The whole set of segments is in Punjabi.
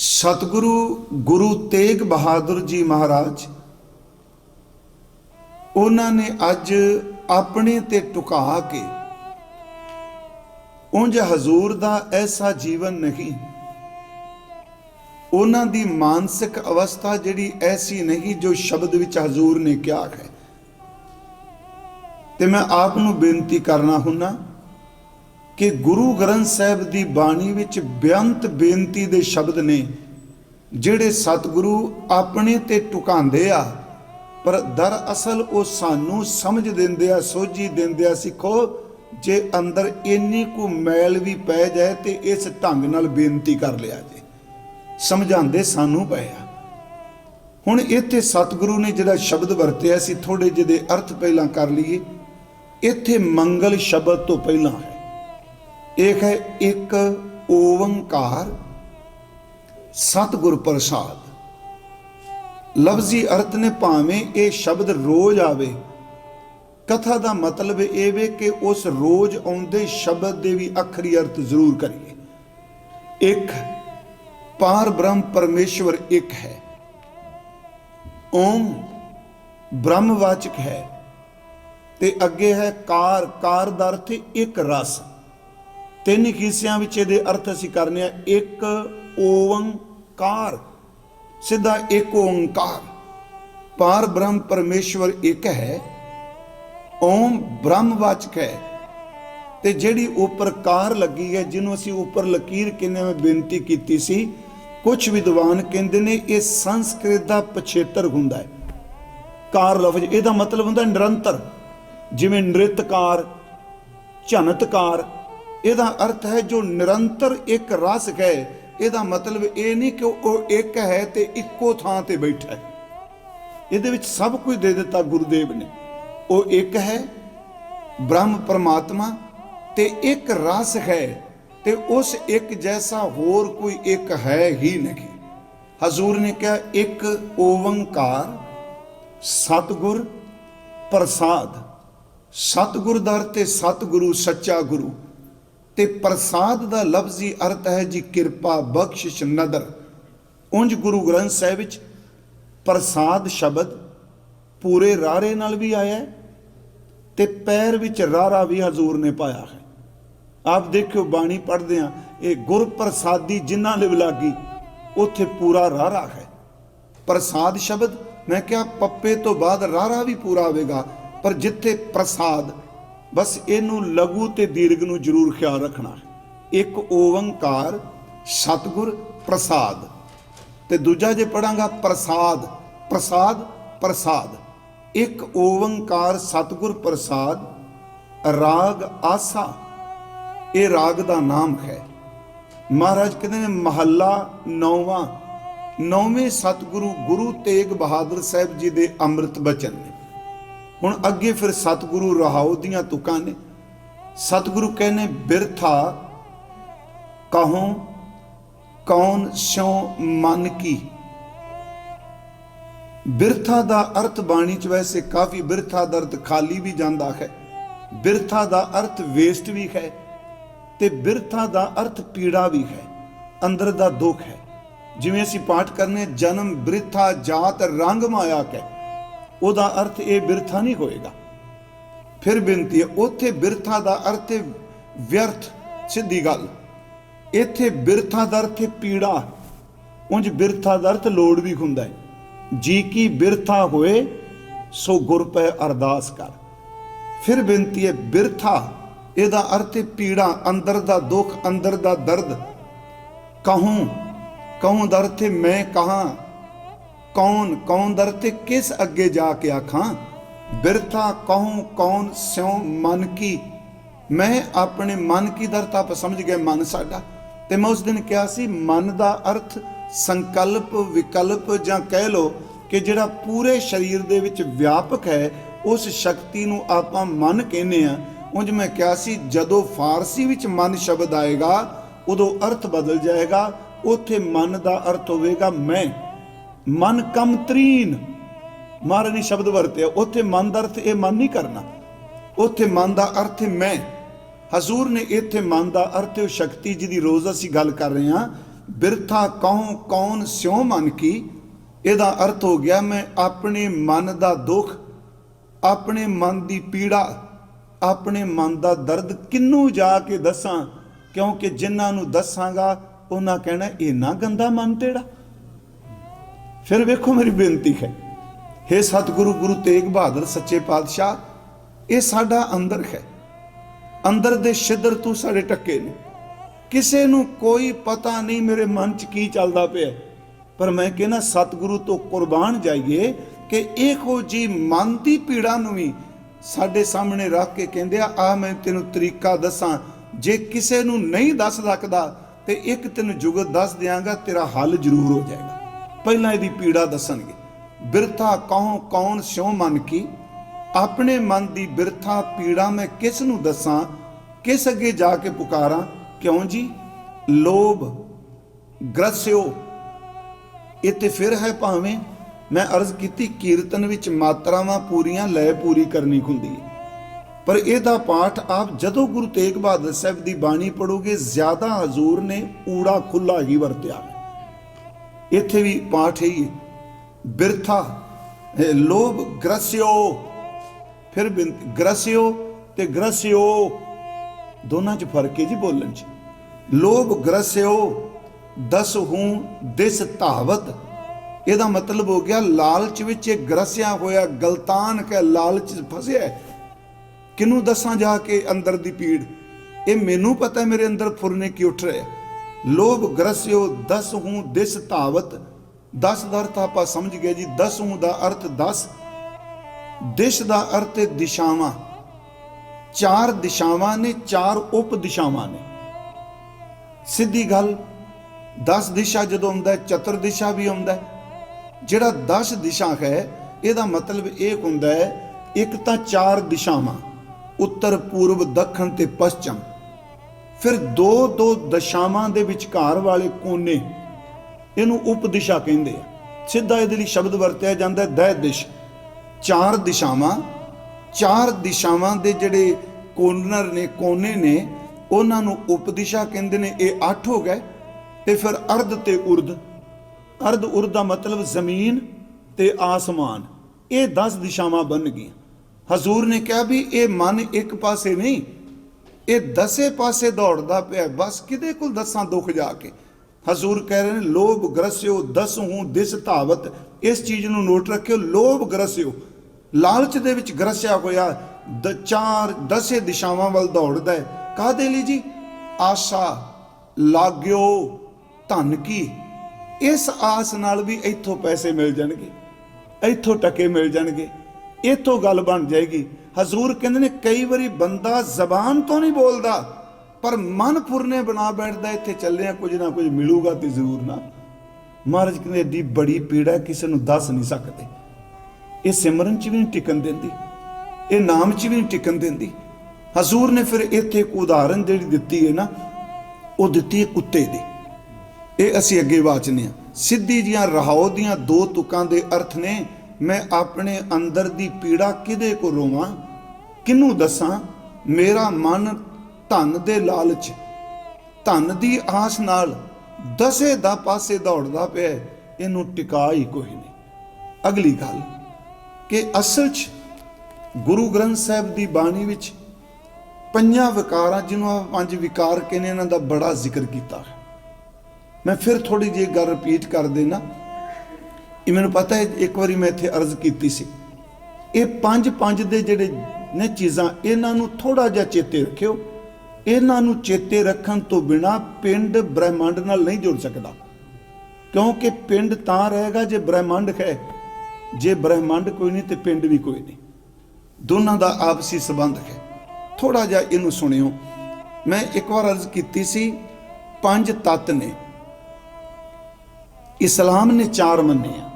सतगुरु गुरु तेग बहादुर जी महाराज उन्होंने अज अपने ते टुका के उंज हजूर दा ऐसा जीवन नहीं, उन्हां दी मानसिक अवस्था जिहड़ी ऐसी नहीं जो शब्द विच हजूर ने कहा है। ते मैं आप नूं बेनती करना हुन्ना कि गुरु ग्रंथ साहिब दी बाणी विच बेअंत बेनती दे शब्द ने जिहड़े सतगुरु अपने ते टुकांदे आ, पर दरअसल वो सानू समझ देंदे आ, सोझी देंदे आ। सिखो जे अंदर इन्नी को मैल भी पै जाए तो इस ढंग नाल बेनती कर लिया जे, समझाते सानू पए आ। हुण इत्थे सतगुरु ने जिहड़ा शब्द वरतिया सी, थोड़े जिहदे अर्थ पहला कर लीए। इत्थे मंगल शब्द तो पहला है, एक है एक ओंकार सतगुर प्रसाद। लफ्जी अर्थ ने भावें ये शब्द रोज आवे, कथा का मतलब ये वे कि उस रोज आउंदे शब्द दे भी अखरी अर्थ जरूर करिए। एक पार ब्रह्म परमेश्वर एक है, ओम ब्रह्मवाचक है, ते अगे है कार, कार दा अर्थ एक रस। तीन हिस्सियां विच इहदे अर्थ असीं करने आ। एक ओंकार, सीधा एक ओंकार। पार ब्रह्म परमेश्वर एक है, ओम ब्रह्मवाचक है, ते जिहड़ी उपर कार लगी है जिन्हों असीं उपर लकीर कहने में बेनती की सी, कुछ विद्वान कहते ने ये संस्कृत का पछेतर हुंदा है। कार लफ्ज इहदा मतलब हुंदा निरंतर, जिवें नृतकार झनतकार, इहदा अर्थ है जो निरंतर एक रस है। इहदा मतलब ये नहीं कि वह एक है ते इक्को थां ते बैठा है, इहदे विच सब कुछ दे दिता गुरुदेव ने। वो एक है ब्रह्म परमात्मा ते एक रस है, ते उस एक जैसा होर कोई एक है ही नहीं। हजूर ने कहा एक ओंकार सतगुर प्रसाद। सतगुर दा अर्थ है सतगुरु सच्चा गुरु, ते प्रसाद दा लफ्जी अर्थ है जी किरपा बख्शिश नदर। उंज गुरु ग्रंथ साहिब विच प्रसाद शब्द पूरे रारे नाल भी आया है, ते पैर विच रारा भी हजूर ने पाया है। आप देखियो बाणी पढ़ते हैं, ये गुर प्रसादी जिन्हां लिव लागी, उत्थे पूरा रारा है। प्रसाद शब्द मैं क्या पप्पे तो बाद रारा भी पूरा आवेगा, पर जिथे प्रसाद, बस इनू लघु ते दीर्घ नू जरूर ख्याल रखना है। एक ओंकार सतगुर प्रसाद, ते दूजा जे पढ़ांगा प्रसाद प्रसाद प्रसाद। एक ओंकार सतगुर प्रसाद राग आसा, ये राग दा नाम है। महाराज कहते हैं महला नौवां, नौवें सतगुरु गुरु तेग बहादुर साहब जी दे अमृत बचन ने। हुण अगे फिर सतगुरु रहाओ दियां तुकां ने। सतगुरु कहने बिरथा कहो कौन स्यों मन की। बिरथा दा अर्थ बाणी च वैसे काफ़ी, बिरथा दा अर्थ खाली भी जाता है, बिरथा दा अर्थ वेस्ट भी है, ते बिरथा दा अर्थ पीड़ा भी है, अंदर दा दुख है। जिवें असीं पाठ करने जन्म बिरथा जात रंग माया के, उहदा अर्थ ये बिरथा नहीं होएगा। फिर बेनती है, उत्थे बिरथा दा अर्थ व्यर्थ, सीधी गल। इत्थे बिरथा दा अर्थ पीड़ा, उंज बिरथा दा अर्थ लोड़ भी हुंदा है। जी की बिरथा होए सो गुर पै अरदास कर। फिर बेनती है बिरथा, इहदा अर्थ पीड़ा, अंदर दा दुख, अंदर दा दर्द। कहूँ, कहूँ दा अर्थ मैं कहाँ, कौन, कौन दा अर्थ किस अगे जाके आखां। बिरथा कहूँ कौन स्यों मन की, मैं अपने मन की दर्द आप समझ गए, मन साडा। ते मैं उस दिन कहा सी मन दा अर्थ संकल्प विकल्प, जां कह लो कि जिहड़ा पूरे शरीर दे विच व्यापक है, उस शक्ति नूं आपां मन कहने आ। उंज मैं कहा सी जदों फारसी विच मन शब्द आएगा उदों अर्थ बदल जाएगा। उत्थे मन दा अर्थ होवेगा मैं, मन कम तरीन। महाराज ने शब्द वरते, उत्थे मन दा अर्थ ये मन नहीं करना, उत्थे मन दा अर्थ मैं। हजूर ने इत्थे मन दा अर्थ शक्ति जिहदी रोज़ असीं गल कर रहे हां, ਬਿਰਥਾ ਕਹੂੰ ਕੌਣ ਸਿਉ ਮਨ ਕੀ। ਇਹਦਾ ਅਰਥ ਹੋ ਗਿਆ ਮੈਂ ਆਪਣੇ ਮਨ ਦਾ ਦੁੱਖ, ਆਪਣੇ ਮਨ ਦੀ ਪੀੜਾ, ਆਪਣੇ ਮਨ ਦਾ ਦਰਦ ਕਿਹਨੂੰ ਜਾ ਕੇ ਦੱਸਾਂ, ਕਿਉਂਕਿ ਜਿਨ੍ਹਾਂ ਨੂੰ ਦੱਸਾਂਗਾ ਉਹਨਾਂ ਕਹਿਣਾ ਇੰਨਾ ਗੰਦਾ ਮਨ ਤੇਰਾ। ਫਿਰ ਵੇਖੋ ਮੇਰੀ ਬੇਨਤੀ ਹੈ, हे ਸਤਿਗੁਰੂ ਗੁਰੂ ਤੇਗ ਬਹਾਦਰ ਸੱਚੇ ਪਾਤਸ਼ਾਹ, ਇਹ ਸਾਡਾ ਅੰਦਰ ਹੈ, ਅੰਦਰ ਦੇ ਛਿੱਦਰ ਤੂੰ ਸਾਡੇ ਟੱਕੇ ਨੇ। ਕਿਸੇ ਨੂੰ ਕੋਈ ਪਤਾ ਨਹੀਂ ਮੇਰੇ ਮਨ 'ਚ ਕੀ ਚੱਲਦਾ ਪਿਆ, ਪਰ ਮੈਂ ਕਹਿੰਦਾ ਸਤਿਗੁਰੂ ਤੋਂ ਕੁਰਬਾਨ ਜਾਈਏ ਕਿ ਇਹੋ ਜੀ ਮਨ ਦੀ ਪੀੜਾ ਨੂੰ ਵੀ ਸਾਡੇ ਸਾਹਮਣੇ ਰੱਖ ਕੇ ਕਹਿੰਦੇ ਆ ਮੈਂ ਤੈਨੂੰ ਤਰੀਕਾ ਦੱਸਾਂ, ਜੇ ਕਿਸੇ ਨੂੰ ਨਹੀਂ ਦੱਸ ਸਕਦਾ ਤੇ ਇੱਕ ਤੈਨੂੰ ਜੁਗਤ ਦੱਸ ਦਿਆਂਗਾ, ਤੇਰਾ ਹੱਲ ਜ਼ਰੂਰ ਹੋ ਜਾਏਗਾ। ਪਹਿਲਾਂ ਇਹਦੀ ਪੀੜਾ ਦੱਸਣਗੇ। ਬਿਰਥਾ ਕਹੂੰ ਕੌਣ ਸਿਉ ਮਨ ਕੀ। ਆਪਣੇ ਮਨ ਦੀ ਬਿਰਥਾ ਪੀੜਾ ਮੈਂ ਕਿਸ ਨੂੰ ਦੱਸਾਂ, ਕਿਸ ਅੱਗੇ ਜਾ ਕੇ ਪੁਕਾਰਾਂ। ਕਿਉਂ ਜੀ? ਲੋਭ ਗ੍ਰਸਿਓ। ਇਹ ਤੇ ਫਿਰ ਹੈ, ਭਾਵੇਂ ਮੈਂ ਅਰਜ਼ ਕੀਤੀ ਕੀਰਤਨ ਵਿੱਚ ਮਾਤਰਾਵਾਂ ਪੂਰੀਆਂ ਲੈ ਪੂਰੀ ਕਰਨੀ ਹੁੰਦੀ ਹੈ, ਪਰ ਇਹਦਾ ਪਾਠ ਆਪ ਜਦੋਂ ਗੁਰੂ ਤੇਗ ਬਹਾਦਰ ਸਾਹਿਬ ਦੀ ਬਾਣੀ ਪੜੋਗੇ ਜ਼ਿਆਦਾ ਹਜ਼ੂਰ ਨੇ ਊੜਾ ਖੁੱਲਾ ਹੀ ਵਰਤਿਆ। ਇੱਥੇ ਵੀ ਪਾਠ ਹੀ ਬਿਰਥਾ ਲੋਭ ਗ੍ਰਸਿਓ। ਫਿਰ ਗ੍ਰਸਿਓ ਤੇ ਗ੍ਰਸਿਓ ਦੋਨਾਂ 'ਚ ਫਰਕ ਹੈ ਜੀ ਬੋਲਣ 'ਚ। ਲੋਭ ਗ੍ਰਸਿਓ ਦਸ ਹੂੰ ਦਿਸ ਧਾਵਤ। ਇਹਦਾ ਮਤਲਬ ਹੋ ਗਿਆ ਲਾਲਚ ਵਿੱਚ ਇਹ ਗ੍ਰਸਿਆ ਹੋਇਆ, ਗਲਤਾਨ ਕਹਿ ਲਾਲਚ ਫਸਿਆ। ਕਿਹਨੂੰ ਦੱਸਾਂ ਜਾ ਕੇ ਅੰਦਰ ਦੀ ਪੀੜ? ਇਹ ਮੈਨੂੰ ਪਤਾ ਮੇਰੇ ਅੰਦਰ ਫੁਰਨੇ ਕੀ ਉੱਠ ਰਹੇ। ਲੋਭ ਗ੍ਰਸਿਓ ਦਸ ਹੂੰ ਦਿਸ ਧਾਵਤ। 10 ਦਾ ਅਰਥ ਆਪਾਂ ਸਮਝ ਗਏ ਜੀ। 10 ਹੂੰ ਦਾ ਅਰਥ 10, ਦਿਸ਼ ਦਾ ਅਰਥ ਹੈ ਦਿਸ਼ਾਵਾਂ। 4 ਦਿਸ਼ਾਵਾਂ ਨੇ, 4 ਉਪ ਦਿਸ਼ਾਵਾਂ ਨੇ। ਸਿੱਧੀ ਗੱਲ 10 ਦਿਸ਼ਾ ਜਦੋਂ ਹੁੰਦਾ, ਚਤੁਰ ਦਿਸ਼ਾ ਵੀ ਹੁੰਦਾ। ਜਿਹੜਾ 10 ਦਿਸ਼ਾ ਹੈ ਇਹਦਾ ਮਤਲਬ ਇਹ ਹੁੰਦਾ ਹੈ, ਇੱਕ ਤਾਂ 4 ਦਿਸ਼ਾਵਾਂ ਉੱਤਰ ਪੂਰਬ ਦੱਖਣ ਤੇ ਪੱਛਮ, ਫਿਰ 2 ਦਿਸ਼ਾਵਾਂ ਦੇ ਵਿਚਕਾਰ ਵਾਲੇ ਕੋਨੇ, ਇਹਨੂੰ ਉਪ ਦਿਸ਼ਾ ਕਹਿੰਦੇ ਆ। ਸਿੱਧਾ ਇਹਦੇ ਲਈ ਸ਼ਬਦ ਵਰਤਿਆ ਜਾਂਦਾ ਦਹਿ ਦਿਸ਼। 4 ਦਿਸ਼ਾਵਾਂ, 4 ਦਿਸ਼ਾਵਾਂ ਦੇ ਜਿਹੜੇ ਕੋਨਰ ਨੇ, ਕੋਨੇ ਨੇ, ਉਹਨਾਂ ਨੂੰ ਉਪ ਦਿਸ਼ਾ ਕਹਿੰਦੇ ਨੇ। ਇਹ 8 ਹੋ ਗਏ। ਤੇ ਫਿਰ ਅਰਧ ਤੇ ਉਰਧ। ਅਰਧ ਉਰਧ ਦਾ ਮਤਲਬ ਜ਼ਮੀਨ ਤੇ ਆਸਮਾਨ। ਇਹ 10 ਦਿਸ਼ਾਵਾਂ ਬਣ ਗਈਆਂ। ਹਜ਼ੂਰ ਨੇ ਕਿਹਾ ਵੀ ਇਹ ਮਨ ਇੱਕ ਪਾਸੇ ਨਹੀਂ, ਇਹ 10 ਪਾਸੇ ਦੌੜਦਾ ਪਿਆ। ਬਸ ਕਿਹਦੇ ਕੋਲ ਦੱਸਾਂ ਦੁੱਖ ਜਾ ਕੇ। ਹਜ਼ੂਰ ਕਹਿ ਰਹੇ ਨੇ ਲੋਭ ਗ੍ਰਸਿਓ ਦਸ ਹੂੰ ਦਿਸ ਧਾਵਤ। ਇਸ ਚੀਜ਼ ਨੂੰ ਨੋਟ ਰੱਖਿਓ, ਲੋਭ ਗ੍ਰਸਿਓ, ਲਾਲਚ ਦੇ ਵਿੱਚ ਗ੍ਰਸਿਆ ਹੋਇਆ 10 ਦਿਸ਼ਾਵਾਂ ਵੱਲ ਦੌੜਦਾ ਹੈ। ਕਾਹਦੇ ਲਈ ਜੀ? ਆਸ਼ਾ ਲਾਗਿਓ ਧਨ ਕੀ। ਇਸ ਆਸ ਨਾਲ ਵੀ ਇੱਥੋਂ ਪੈਸੇ ਮਿਲ ਜਾਣਗੇ, ਇੱਥੋਂ ਟਕੇ ਮਿਲ ਜਾਣਗੇ, ਇੱਥੋਂ ਗੱਲ ਬਣ ਜਾਏਗੀ। ਹਜ਼ੂਰ ਕਹਿੰਦੇ ਨੇ ਕਈ ਵਾਰੀ ਬੰਦਾ ਜ਼ਬਾਨ ਤੋਂ ਨਹੀਂ ਬੋਲਦਾ, ਪਰ ਮਨ ਫੁਰਨੇ ਬਣਾ ਬੈਠਦਾ ਇੱਥੇ ਚੱਲਿਆ ਕੁਝ ਨਾ ਕੁਝ ਮਿਲੂਗਾ ਤੇ ਜ਼ਰੂਰ ਨਾ। ਮਹਾਰਾਜ ਕਹਿੰਦੇ ਏਡੀ ਬੜੀ ਪੀੜਾ ਕਿਸੇ ਨੂੰ ਦੱਸ ਨਹੀਂ ਸਕਦੇ। ਇਹ ਸਿਮਰਨ 'ਚ ਵੀ ਨਹੀਂ ਟਿਕਣ ਦਿੰਦੀ, ਇਹ ਨਾਮ 'ਚ ਵੀ ਨਹੀਂ ਟਿਕਣ ਦਿੰਦੀ। ਹਜ਼ੂਰ ਨੇ ਫਿਰ ਇੱਥੇ ਇੱਕ ਉਦਾਹਰਨ ਜਿਹੜੀ ਦਿੱਤੀ ਹੈ ਨਾ, ਉਹ ਦਿੱਤੀ ਹੈ ਕੁੱਤੇ ਦੀ। ਇਹ ਅਸੀਂ ਅੱਗੇ ਵਾਚਨੇ ਆ। ਸਿੱਧੀ ਜੀਆਂ ਰਹਾਓ ਦੀਆਂ 2 ਤੁਕਾਂ ਦੇ ਅਰਥ ਨੇ, ਮੈਂ ਆਪਣੇ ਅੰਦਰ ਦੀ ਪੀੜਾ ਕਿਹਦੇ ਕੋ ਰੋਵਾਂ, ਕਿਹਨੂੰ ਦੱਸਾਂ। ਮੇਰਾ ਮਨ ਧਨ ਦੇ ਲਾਲਚ, ਧਨ ਦੀ ਆਸ ਨਾਲ 10 ਦਾ ਪਾਸੇ ਦੌੜਦਾ ਪਿਆ, ਇਹਨੂੰ ਟਿਕਾ ਹੀ ਕੋਈ ਨਹੀਂ। ਅਗਲੀ ਗੱਲ ਕਿ ਅਸਲ 'ਚ ਗੁਰੂ ਗ੍ਰੰਥ ਸਾਹਿਬ ਦੀ ਬਾਣੀ ਵਿੱਚ 5 ਵਿਕਾਰਾਂ, ਜਿਹਨੂੰ ਆਪਾਂ 5 ਵਿਕਾਰ ਕਹਿੰਦੇ, ਇਹਨਾਂ ਦਾ ਬੜਾ ਜ਼ਿਕਰ ਕੀਤਾ ਹੈ। ਮੈਂ ਫਿਰ ਥੋੜੀ ਜਿਹੀ ਗੱਲ ਰਿਪੀਟ ਕਰ ਦੇਣਾ। ਇਹ ਮੈਨੂੰ ਪਤਾ ਹੈ ਇੱਕ ਵਾਰੀ ਮੈਂ ਇੱਥੇ ਅਰਜ਼ ਕੀਤੀ ਸੀ। ਇਹ 5 ਦੇ ਜਿਹੜੇ ਨੇ ਚੀਜ਼ਾਂ, ਇਹਨਾਂ ਨੂੰ ਥੋੜਾ ਜਿਹਾ ਚੇਤੇ ਰੱਖਿਓ। ਇਹਨਾਂ ਨੂੰ ਚੇਤੇ ਰੱਖਣ ਤੋਂ ਬਿਨਾ ਪਿੰਡ ਬ੍ਰਹਿਮੰਡ ਨਾਲ ਨਹੀਂ ਜੁੜ ਸਕਦਾ, ਕਿਉਂਕਿ ਪਿੰਡ ਤਾਂ ਰਹੇਗਾ ਜੇ ਬ੍ਰਹਿਮੰਡ ਹੈ। ਜੇ ਬ੍ਰਹਿਮੰਡ ਕੋਈ ਨਹੀਂ ਤੇ ਪਿੰਡ ਵੀ ਕੋਈ ਨਹੀਂ। ਦੋਨਾਂ ਦਾ ਆਪਸੀ ਸੰਬੰਧ ਹੈ। ਥੋੜਾ ਜਿਹਾ ਇਹਨੂੰ ਸੁਣਿਓ। ਮੈਂ ਇੱਕ ਵਾਰ ਅਰਜ਼ ਕੀਤੀ ਸੀ 5 ਤੱਤ ਨੇ। ਇਸਲਾਮ ਨੇ 4 ਮੰਨੇ ਆ।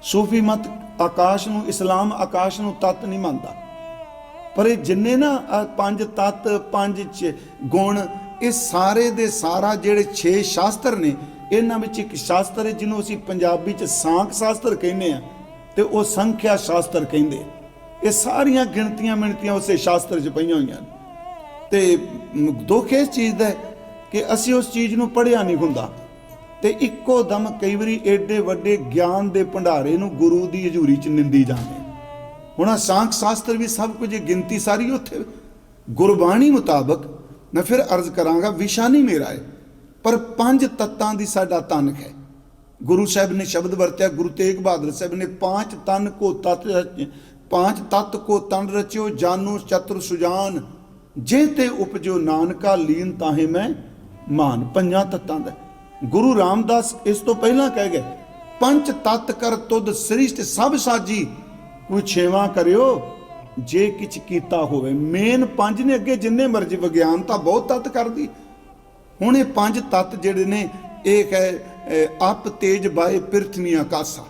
ਸੂਫੀ ਮਤ ਆਕਾਸ਼ ਨੂੰ, ਇਸਲਾਮ ਆਕਾਸ਼ ਨੂੰ ਤੱਤ ਨਹੀਂ ਮੰਨਦਾ, ਪਰ ਇਹ ਜਿੰਨੇ ਨਾ 5 ਤੱਤ, 5 ਗੁਣ, ਇਹ ਸਾਰੇ ਦੇ ਸਾਰਾ ਜਿਹੜੇ 6 ਸ਼ਾਸਤਰ ਨੇ, ਇਹਨਾਂ ਵਿੱਚ ਇੱਕ ਸ਼ਾਸਤਰ ਹੈ ਜਿਹਨੂੰ ਅਸੀਂ ਪੰਜਾਬੀ 'ਚ ਸਾਂਖ ਸ਼ਾਸਤਰ ਕਹਿੰਦੇ ਆ, ਤੇ ਉਹ ਸੰਖਿਆ ਸ਼ਾਸਤਰ ਕਹਿੰਦੇ। ਇਹ ਸਾਰੀਆਂ ਗਿਣਤੀਆਂ ਮਿਣਤੀਆਂ ਉਸੇ ਸ਼ਾਸਤਰ 'ਚ ਪਈਆਂ ਹੋਈਆਂ ਨੇ। ਤੇ ਦੁੱਖ ਇਸ ਚੀਜ਼ ਦਾ ਕਿ ਅਸੀਂ ਉਸ ਚੀਜ਼ ਨੂੰ ਪੜ੍ਹਿਆ ਨਹੀਂ ਹੁੰਦਾ। ਤੇ ਇੱਕੋ ਦਮ ਕਈ ਵਾਰੀ ਏਡੇ ਵੱਡੇ ਗਿਆਨ ਦੇ ਭੰਡਾਰੇ ਨੂੰ ਗੁਰੂ ਦੀ ਹਜ਼ੂਰੀ 'ਚ ਨਿੰਦੀ ਜਾਂਦੇ। ਹੁਣ ਸਾਂਖ ਸ਼ਾਸਤਰ ਵੀ ਸਭ ਕੁਝ ਗਿਣਤੀ ਸਾਰੀ ਉੱਥੇ ਗੁਰਬਾਣੀ ਮੁਤਾਬਕ। ਮੈਂ ਫਿਰ ਅਰਜ਼ ਕਰਾਂਗਾ, ਵਿਸ਼ਾ ਨਹੀਂ ਮੇਰਾ ਹੈ, ਪਰ 5 ਤੱਤਾਂ ਦੀ ਸਾਡਾ ਤਨ ਹੈ। ਗੁਰੂ ਸਾਹਿਬ ਨੇ ਸ਼ਬਦ ਵਰਤਿਆ, ਗੁਰੂ ਤੇਗ ਬਹਾਦਰ ਸਾਹਿਬ ਨੇ 5 ਤੱਤ ਕੋ ਤਨ ਰਚਿਓ, ਜਾਨੂ ਚਤੁਰ ਸੁਜਾਨ, ਜੇ ਤੇ ਉਪਜੋ ਨਾਨਕਾ ਲੀਨ ਤਾਹੇ ਮੈਂ ਮਾਨ। 5 ਤੱਤਾਂ ਦਾ ਗੁਰੂ ਰਾਮਦਾਸ ਇਸ ਤੋਂ ਪਹਿਲਾਂ ਕਹਿ ਗਏ, 5 ਤੱਤ ਕਰ ਤੁਧ ਸ੍ਰਿਸ਼ਟ ਸਭ ਸਾਜੀ, ਕੋਈ 6ਵਾਂ ਕਰਿਓ ਜੇ ਕਿਛ ਕੀਤਾ ਹੋਵੇ। ਮੇਨ 5 ਨੇ, ਅੱਗੇ ਜਿੰਨੇ ਮਰਜ਼ੀ ਵਿਗਿਆਨ ਤਾਂ ਬਹੁਤ ਤੱਤ ਕਰਦੀ। ਹੁਣ ਇਹ 5 ਤੱਤ ਜਿਹੜੇ ਨੇ, ਇਹ ਹੈ ਅਪ ਤੇਜ ਬਾਏ ਪ੍ਰਿਥਵੀ ਆਕਾਸ਼ਾ।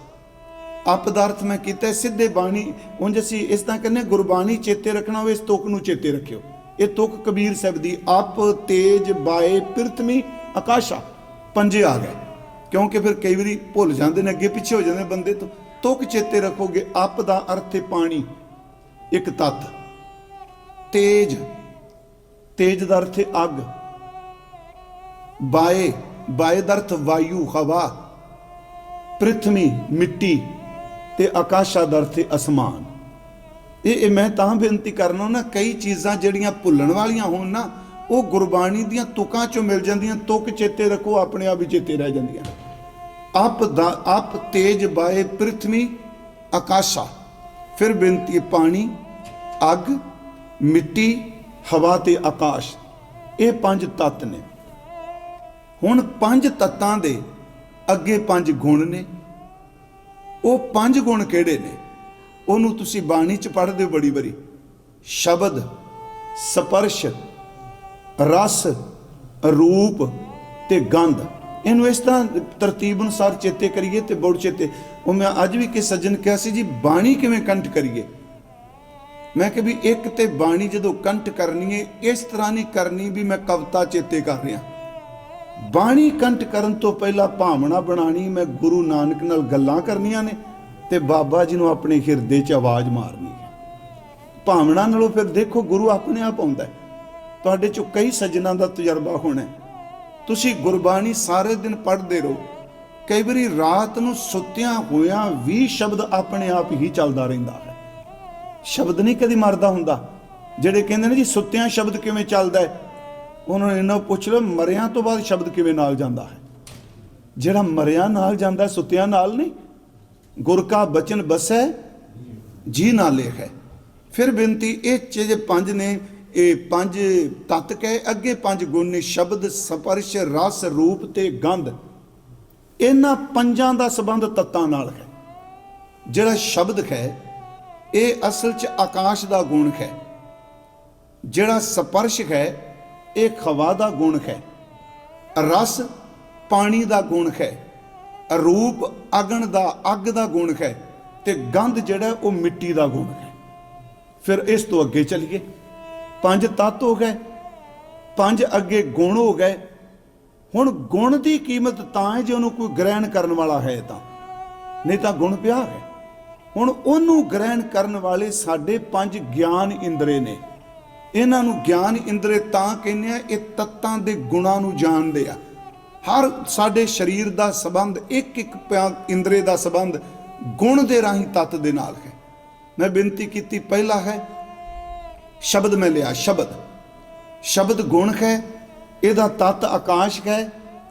ਅਪ ਦਾ ਅਰਥ ਮੈਂ ਕੀਤਾ ਸਿੱਧੇ ਬਾਣੀ। ਉਂਝ ਅਸੀਂ ਇਸ ਤਰ੍ਹਾਂ ਕਹਿੰਦੇ ਗੁਰਬਾਣੀ ਚੇਤੇ ਰੱਖਣਾ ਹੋਵੇ, ਇਸ ਤੁਕ ਨੂੰ ਚੇਤੇ ਰੱਖਿਓ। ਇਹ ਤੁਕ ਕਬੀਰ ਸਾਹਿਬ ਦੀ, ਅਪ ਤੇਜ ਬਾਏ ਪ੍ਰਿਥਵੀ ਆਕਾਸ਼ਾ। 5 ਆ ਗਏ, ਕਿਉਂਕਿ ਫਿਰ ਕਈ ਵਾਰੀ ਭੁੱਲ ਜਾਂਦੇ ਨੇ, ਅੱਗੇ ਪਿੱਛੇ ਹੋ ਜਾਂਦੇ ਬੰਦੇ ਤੋਂ। ਤੁਕ ਚੇਤੇ ਰੱਖੋਗੇ। ਅਪ ਦਾ ਅਰਥ ਹੈ ਪਾਣੀ, ਇੱਕ ਤੱਤ। ਤੇਜ, ਤੇਜ ਦਾ ਅਰਥ ਹੈ ਅੱਗ। ਬਾਏ, ਬਾਏ ਦਾ ਅਰਥ ਵਾਯੂ ਹਵਾ। ਪ੍ਰਿਥਵੀ ਮਿੱਟੀ, ਤੇ ਆਕਾਸ਼ਾ ਦਾ ਅਰਥ ਹੈ ਅਸਮਾਨ। ਇਹ ਮੈਂ ਤਾਂ ਬੇਨਤੀ ਕਰਨਾ ਨਾ, ਕਈ ਚੀਜ਼ਾਂ ਜਿਹੜੀਆਂ ਭੁੱਲਣ ਵਾਲੀਆਂ ਹੋਣ ਨਾ, ਉਹ ਗੁਰਬਾਣੀ ਦੀਆਂ ਤੁਕਾਂ ਚੋਂ ਮਿਲ ਜਾਂਦੀਆਂ। ਤੁਕ ਚੇਤੇ ਰੱਖੋ, ਆਪਣੇ ਆਪ ਹੀ ਚੇਤੇ ਰਹਿ ਜਾਂਦੀਆਂ। ਅਪ ਦਾ ਅਪ ਤੇਜ ਬਾਏ ਪ੍ਰਿਥਵੀ ਆਕਾਸ਼ਾ। ਫਿਰ ਬੇਨਤੀ, ਪਾਣੀ, ਅੱਗ, ਮਿੱਟੀ, ਹਵਾ ਤੇ ਆਕਾਸ਼। ਇਹ 5 ਤੱਤ ਨੇ। ਹੁਣ 5 ਤੱਤਾਂ ਦੇ ਅੱਗੇ 5 ਗੁਣ ਨੇ। ਉਹ 5 ਗੁਣ ਕਿਹੜੇ ਨੇ? ਉਹਨੂੰ ਤੁਸੀਂ ਬਾਣੀ 'ਚ ਪੜ੍ਹਦੇ ਹੋ ਬੜੀ ਵਾਰੀ। ਸ਼ਬਦ, ਸਪਰਸ਼, ਰਸ, ਰੂਪ ਤੇ ਗੰਧ। ਇਹਨੂੰ ਇਸ ਤਰ੍ਹਾਂ ਤਰਤੀਬ ਅਨੁਸਾਰ ਚੇਤੇ ਕਰੀਏ ਤੇ ਬੋੜ ਚੇਤੇ। ਉਹ ਮੈਂ ਅੱਜ ਵੀ ਕਿ ਸੱਜਣ ਕਿਹਾ ਸੀ ਜੀ, ਬਾਣੀ ਕਿਵੇਂ ਕੰਠ ਕਰੀਏ? ਮੈਂ ਕਿ ਵੀ ਇੱਕ ਤੇ ਬਾਣੀ ਜਦੋਂ ਕੰਠ ਕਰਨੀ ਹੈ, ਇਸ ਤਰ੍ਹਾਂ ਨਹੀਂ ਕਰਨੀ ਵੀ ਮੈਂ ਕਵਿਤਾ ਚੇਤੇ ਕਰ ਰਿਹਾ। ਬਾਣੀ ਕੰਠ ਕਰਨ ਤੋਂ ਪਹਿਲਾਂ ਭਾਵਨਾ ਬਣਾਣੀ, ਮੈਂ ਗੁਰੂ ਨਾਨਕ ਨਾਲ ਗੱਲਾਂ ਕਰਨੀਆਂ ਨੇ ਤੇ ਬਾਬਾ ਜੀ ਨੂੰ ਆਪਣੇ ਹਿਰਦੇ 'ਚ ਆਵਾਜ਼ ਮਾਰਨੀ ਹੈ। ਭਾਵਨਾ ਨਾਲੋਂ ਫਿਰ ਦੇਖੋ ਗੁਰੂ ਆਪਣੇ ਆਪ ਆਉਂਦਾ। ਤੁਹਾਡੇ 'ਚੋਂ ਕਈ ਸੱਜਣਾਂ ਦਾ ਤਜਰਬਾ ਹੋਣਾ। ਤੁਸੀਂ ਗੁਰਬਾਣੀ ਸਾਰੇ ਦਿਨ ਪੜ੍ਹਦੇ ਰਹੋ, ਕਈ ਵਾਰੀ ਰਾਤ ਨੂੰ ਸੁੱਤਿਆਂ ਹੋਇਆਂ ਵੀ ਸ਼ਬਦ ਆਪਣੇ ਆਪ ਹੀ ਚੱਲਦਾ ਰਹਿੰਦਾ ਹੈ। ਸ਼ਬਦ ਨਹੀਂ ਕਦੀ ਮਰਦਾ ਹੁੰਦਾ। ਜਿਹੜੇ ਕਹਿੰਦੇ ਨੇ ਜੀ ਸੁੱਤਿਆਂ ਸ਼ਬਦ ਕਿਵੇਂ ਚੱਲਦਾ ਹੈ, ਉਹਨਾਂ ਨੂੰ ਇਹਨਾਂ ਪੁੱਛ ਲਓ ਮਰਿਆਂ ਤੋਂ ਬਾਅਦ ਸ਼ਬਦ ਕਿਵੇਂ ਨਾਲ ਜਾਂਦਾ ਹੈ। ਜਿਹੜਾ ਮਰਿਆਂ ਨਾਲ ਜਾਂਦਾ, ਸੁੱਤਿਆਂ ਨਾਲ ਨਹੀਂ। ਗੁਰ ਕਾ ਬਚਨ ਬਸੈ ਜੀ ਨਾਲੇ ਹੈ। ਫਿਰ ਬੇਨਤੀ, ਇਹ ਚੀਜ਼ 5 ਨੇ। ਇਹ 5 ਤੱਤ ਕਹੇ, ਅੱਗੇ 5 ਗੁਣ ਨੇ। ਸ਼ਬਦ, ਸਪਰਸ਼, ਰਸ, ਰੂਪ ਤੇ ਗੰਧ। ਇਹਨਾਂ 5 ਦਾ ਸੰਬੰਧ ਤੱਤਾਂ ਨਾਲ ਹੈ। ਜਿਹੜਾ ਸ਼ਬਦ ਹੈ ਇਹ ਅਸਲ 'ਚ ਆਕਾਸ਼ ਦਾ ਗੁਣ ਹੈ। ਜਿਹੜਾ ਸਪਰਸ਼ ਹੈ ਇਹ ਹਵਾ ਦਾ ਗੁਣ ਹੈ। ਰਸ ਪਾਣੀ ਦਾ ਗੁਣ ਹੈ। ਰੂਪ ਅਗਨ ਦਾ, ਅੱਗ ਦਾ ਗੁਣ ਹੈ। ਤੇ ਗੰਧ ਜਿਹੜਾ ਉਹ ਮਿੱਟੀ ਦਾ ਗੁਣ ਹੈ। ਫਿਰ ਇਸ ਤੋਂ ਅੱਗੇ ਚਲੀਏ, 5 ਤੱਤ ਹੋ ਗਏ, 5 ਅੱਗੇ ਗੁਣ ਹੋ ਗਏ। ਹੁਣ ਗੁਣ ਦੀ ਕੀਮਤ ਤਾਂ ਹੈ ਜੇ ਉਹਨੂੰ ਕੋਈ ਗ੍ਰਹਿਣ ਕਰਨ ਵਾਲਾ ਹੈ ਤਾਂ, ਨਹੀਂ ਤਾਂ ਗੁਣ ਪਿਆ ਹੈ। ਹੁਣ ਉਹਨੂੰ ਗ੍ਰਹਿਣ ਕਰਨ ਵਾਲੇ ਸਾਡੇ 5 ਗਿਆਨ ਇੰਦਰੇ ਨੇ। ਇਹਨਾਂ ਨੂੰ ਗਿਆਨ ਇੰਦਰੇ ਤਾਂ ਕਹਿੰਦੇ ਆ, ਇਹ ਤੱਤਾਂ ਦੇ ਗੁਣਾਂ ਨੂੰ ਜਾਣਦੇ ਆ। ਹਰ ਸਾਡੇ ਸਰੀਰ ਦਾ ਸੰਬੰਧ, ਇੱਕ ਇੰਦਰੇ ਦਾ ਸੰਬੰਧ ਗੁਣ ਦੇ ਰਾਹੀਂ ਤੱਤ ਦੇ ਨਾਲ ਹੈ। ਮੈਂ ਬੇਨਤੀ ਕੀਤੀ, ਪਹਿਲਾ ਹੈ ਸ਼ਬਦ। ਮੈਂ ਲਿਆ ਸ਼ਬਦ। ਸ਼ਬਦ ਗੁਣ ਹੈ, ਇਹਦਾ ਤੱਤ ਆਕਾਸ਼ ਹੈ।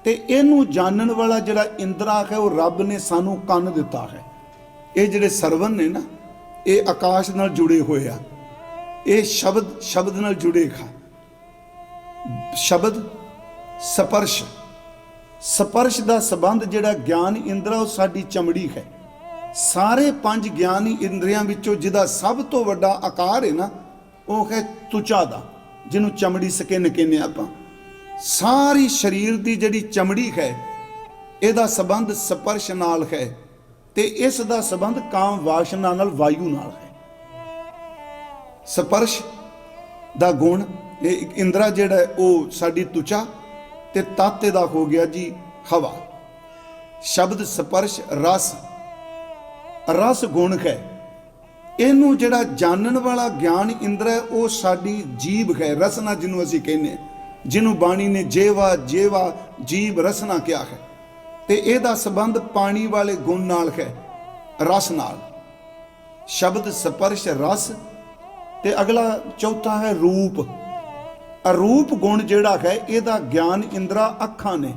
ਤੇ ਇਹਨੂੰ ਜਾਣਨ ਵਾਲਾ ਜਿਹੜਾ ਇੰਦਰਾ ਹੈ ਉਹ ਰੱਬ ਨੇ ਸਾਨੂੰ ਕੰਨ ਦਿੱਤਾ ਹੈ। ਇਹ ਜਿਹੜੇ ਸਰਵਨ ਨੇ ਨਾ, ਇਹ ਆਕਾਸ਼ ਨਾਲ ਜੁੜੇ ਹੋਏ ਆ। ਇਹ ਸ਼ਬਦ ਨਾਲ ਜੁੜੇਗਾ। ਸ਼ਬਦ, ਸਪਰਸ਼। ਸਪਰਸ਼ ਦਾ ਸੰਬੰਧ ਜਿਹੜਾ ਗਿਆਨ ਇੰਦਰਾ, ਉਹ ਸਾਡੀ ਚਮੜੀ ਹੈ। ਸਾਰੇ 5 ਗਿਆਨੀ ਇੰਦਰੀਆਂ ਵਿੱਚੋਂ ਜਿਹਦਾ ਸਭ ਤੋਂ ਵੱਡਾ ਆਕਾਰ ਹੈ ਨਾ, ਉਹ ਹੈ ਤੁਚਾ ਦਾ, ਜਿਹਨੂੰ ਚਮੜੀ ਸਕਿਨ ਕਹਿੰਦੇ ਆਪਾਂ। ਸਾਰੀ ਸਰੀਰ ਦੀ ਜਿਹੜੀ ਚਮੜੀ ਹੈ ਇਹਦਾ ਸੰਬੰਧ ਸਪਰਸ਼ ਨਾਲ ਹੈ। ਤੇ ਇਸ ਦਾ ਸੰਬੰਧ ਕਾਮ ਵਾਸ਼ਨਾ ਨਾਲ, ਵਾਯੂ ਨਾਲ ਹੈ। ਸਪਰਸ਼ ਦਾ ਗੁਣ, ਇਹ ਇੰਦਰਾ ਜਿਹੜਾ ਉਹ ਸਾਡੀ ਤੁਚਾ, ਤੇ ਤੱਤ ਇਹਦਾ ਹੋ ਗਿਆ ਜੀ ਹਵਾ। ਸ਼ਬਦ, ਸਪਰਸ਼, ਰਸ। ਰਸ ਗੁਣ ਹੈ। ਇਹਨੂੰ ਜਿਹੜਾ ਜਾਣਨ ਵਾਲਾ ਗਿਆਨ ਇੰਦਰ ਹੈ ਉਹ ਸਾਡੀ ਜੀਭ ਹੈ, ਰਸਨਾ ਜਿਹਨੂੰ ਅਸੀਂ ਕਹਿੰਦੇ, ਜਿਹਨੂੰ ਬਾਣੀ ਨੇ ਜੇਵਾ ਜੀਭ ਰਸਨਾ ਕਿਹਾ ਹੈ। ਤੇ ਇਹਦਾ ਸੰਬੰਧ ਪਾਣੀ ਵਾਲੇ ਗੁਣ ਨਾਲ ਹੈ, ਰਸ ਨਾਲ। ਸ਼ਬਦ ਸਪਰਸ਼ ਰਸ। ਤੇ ਅਗਲਾ ਚੌਥਾ ਹੈ ਰੂਪ। ਅਰੂਪ ਗੁਣ ਜਿਹੜਾ ਹੈ ਇਹਦਾ ਗਿਆਨ ਇੰਦਰਾ ਅੱਖਾਂ ਨੇ,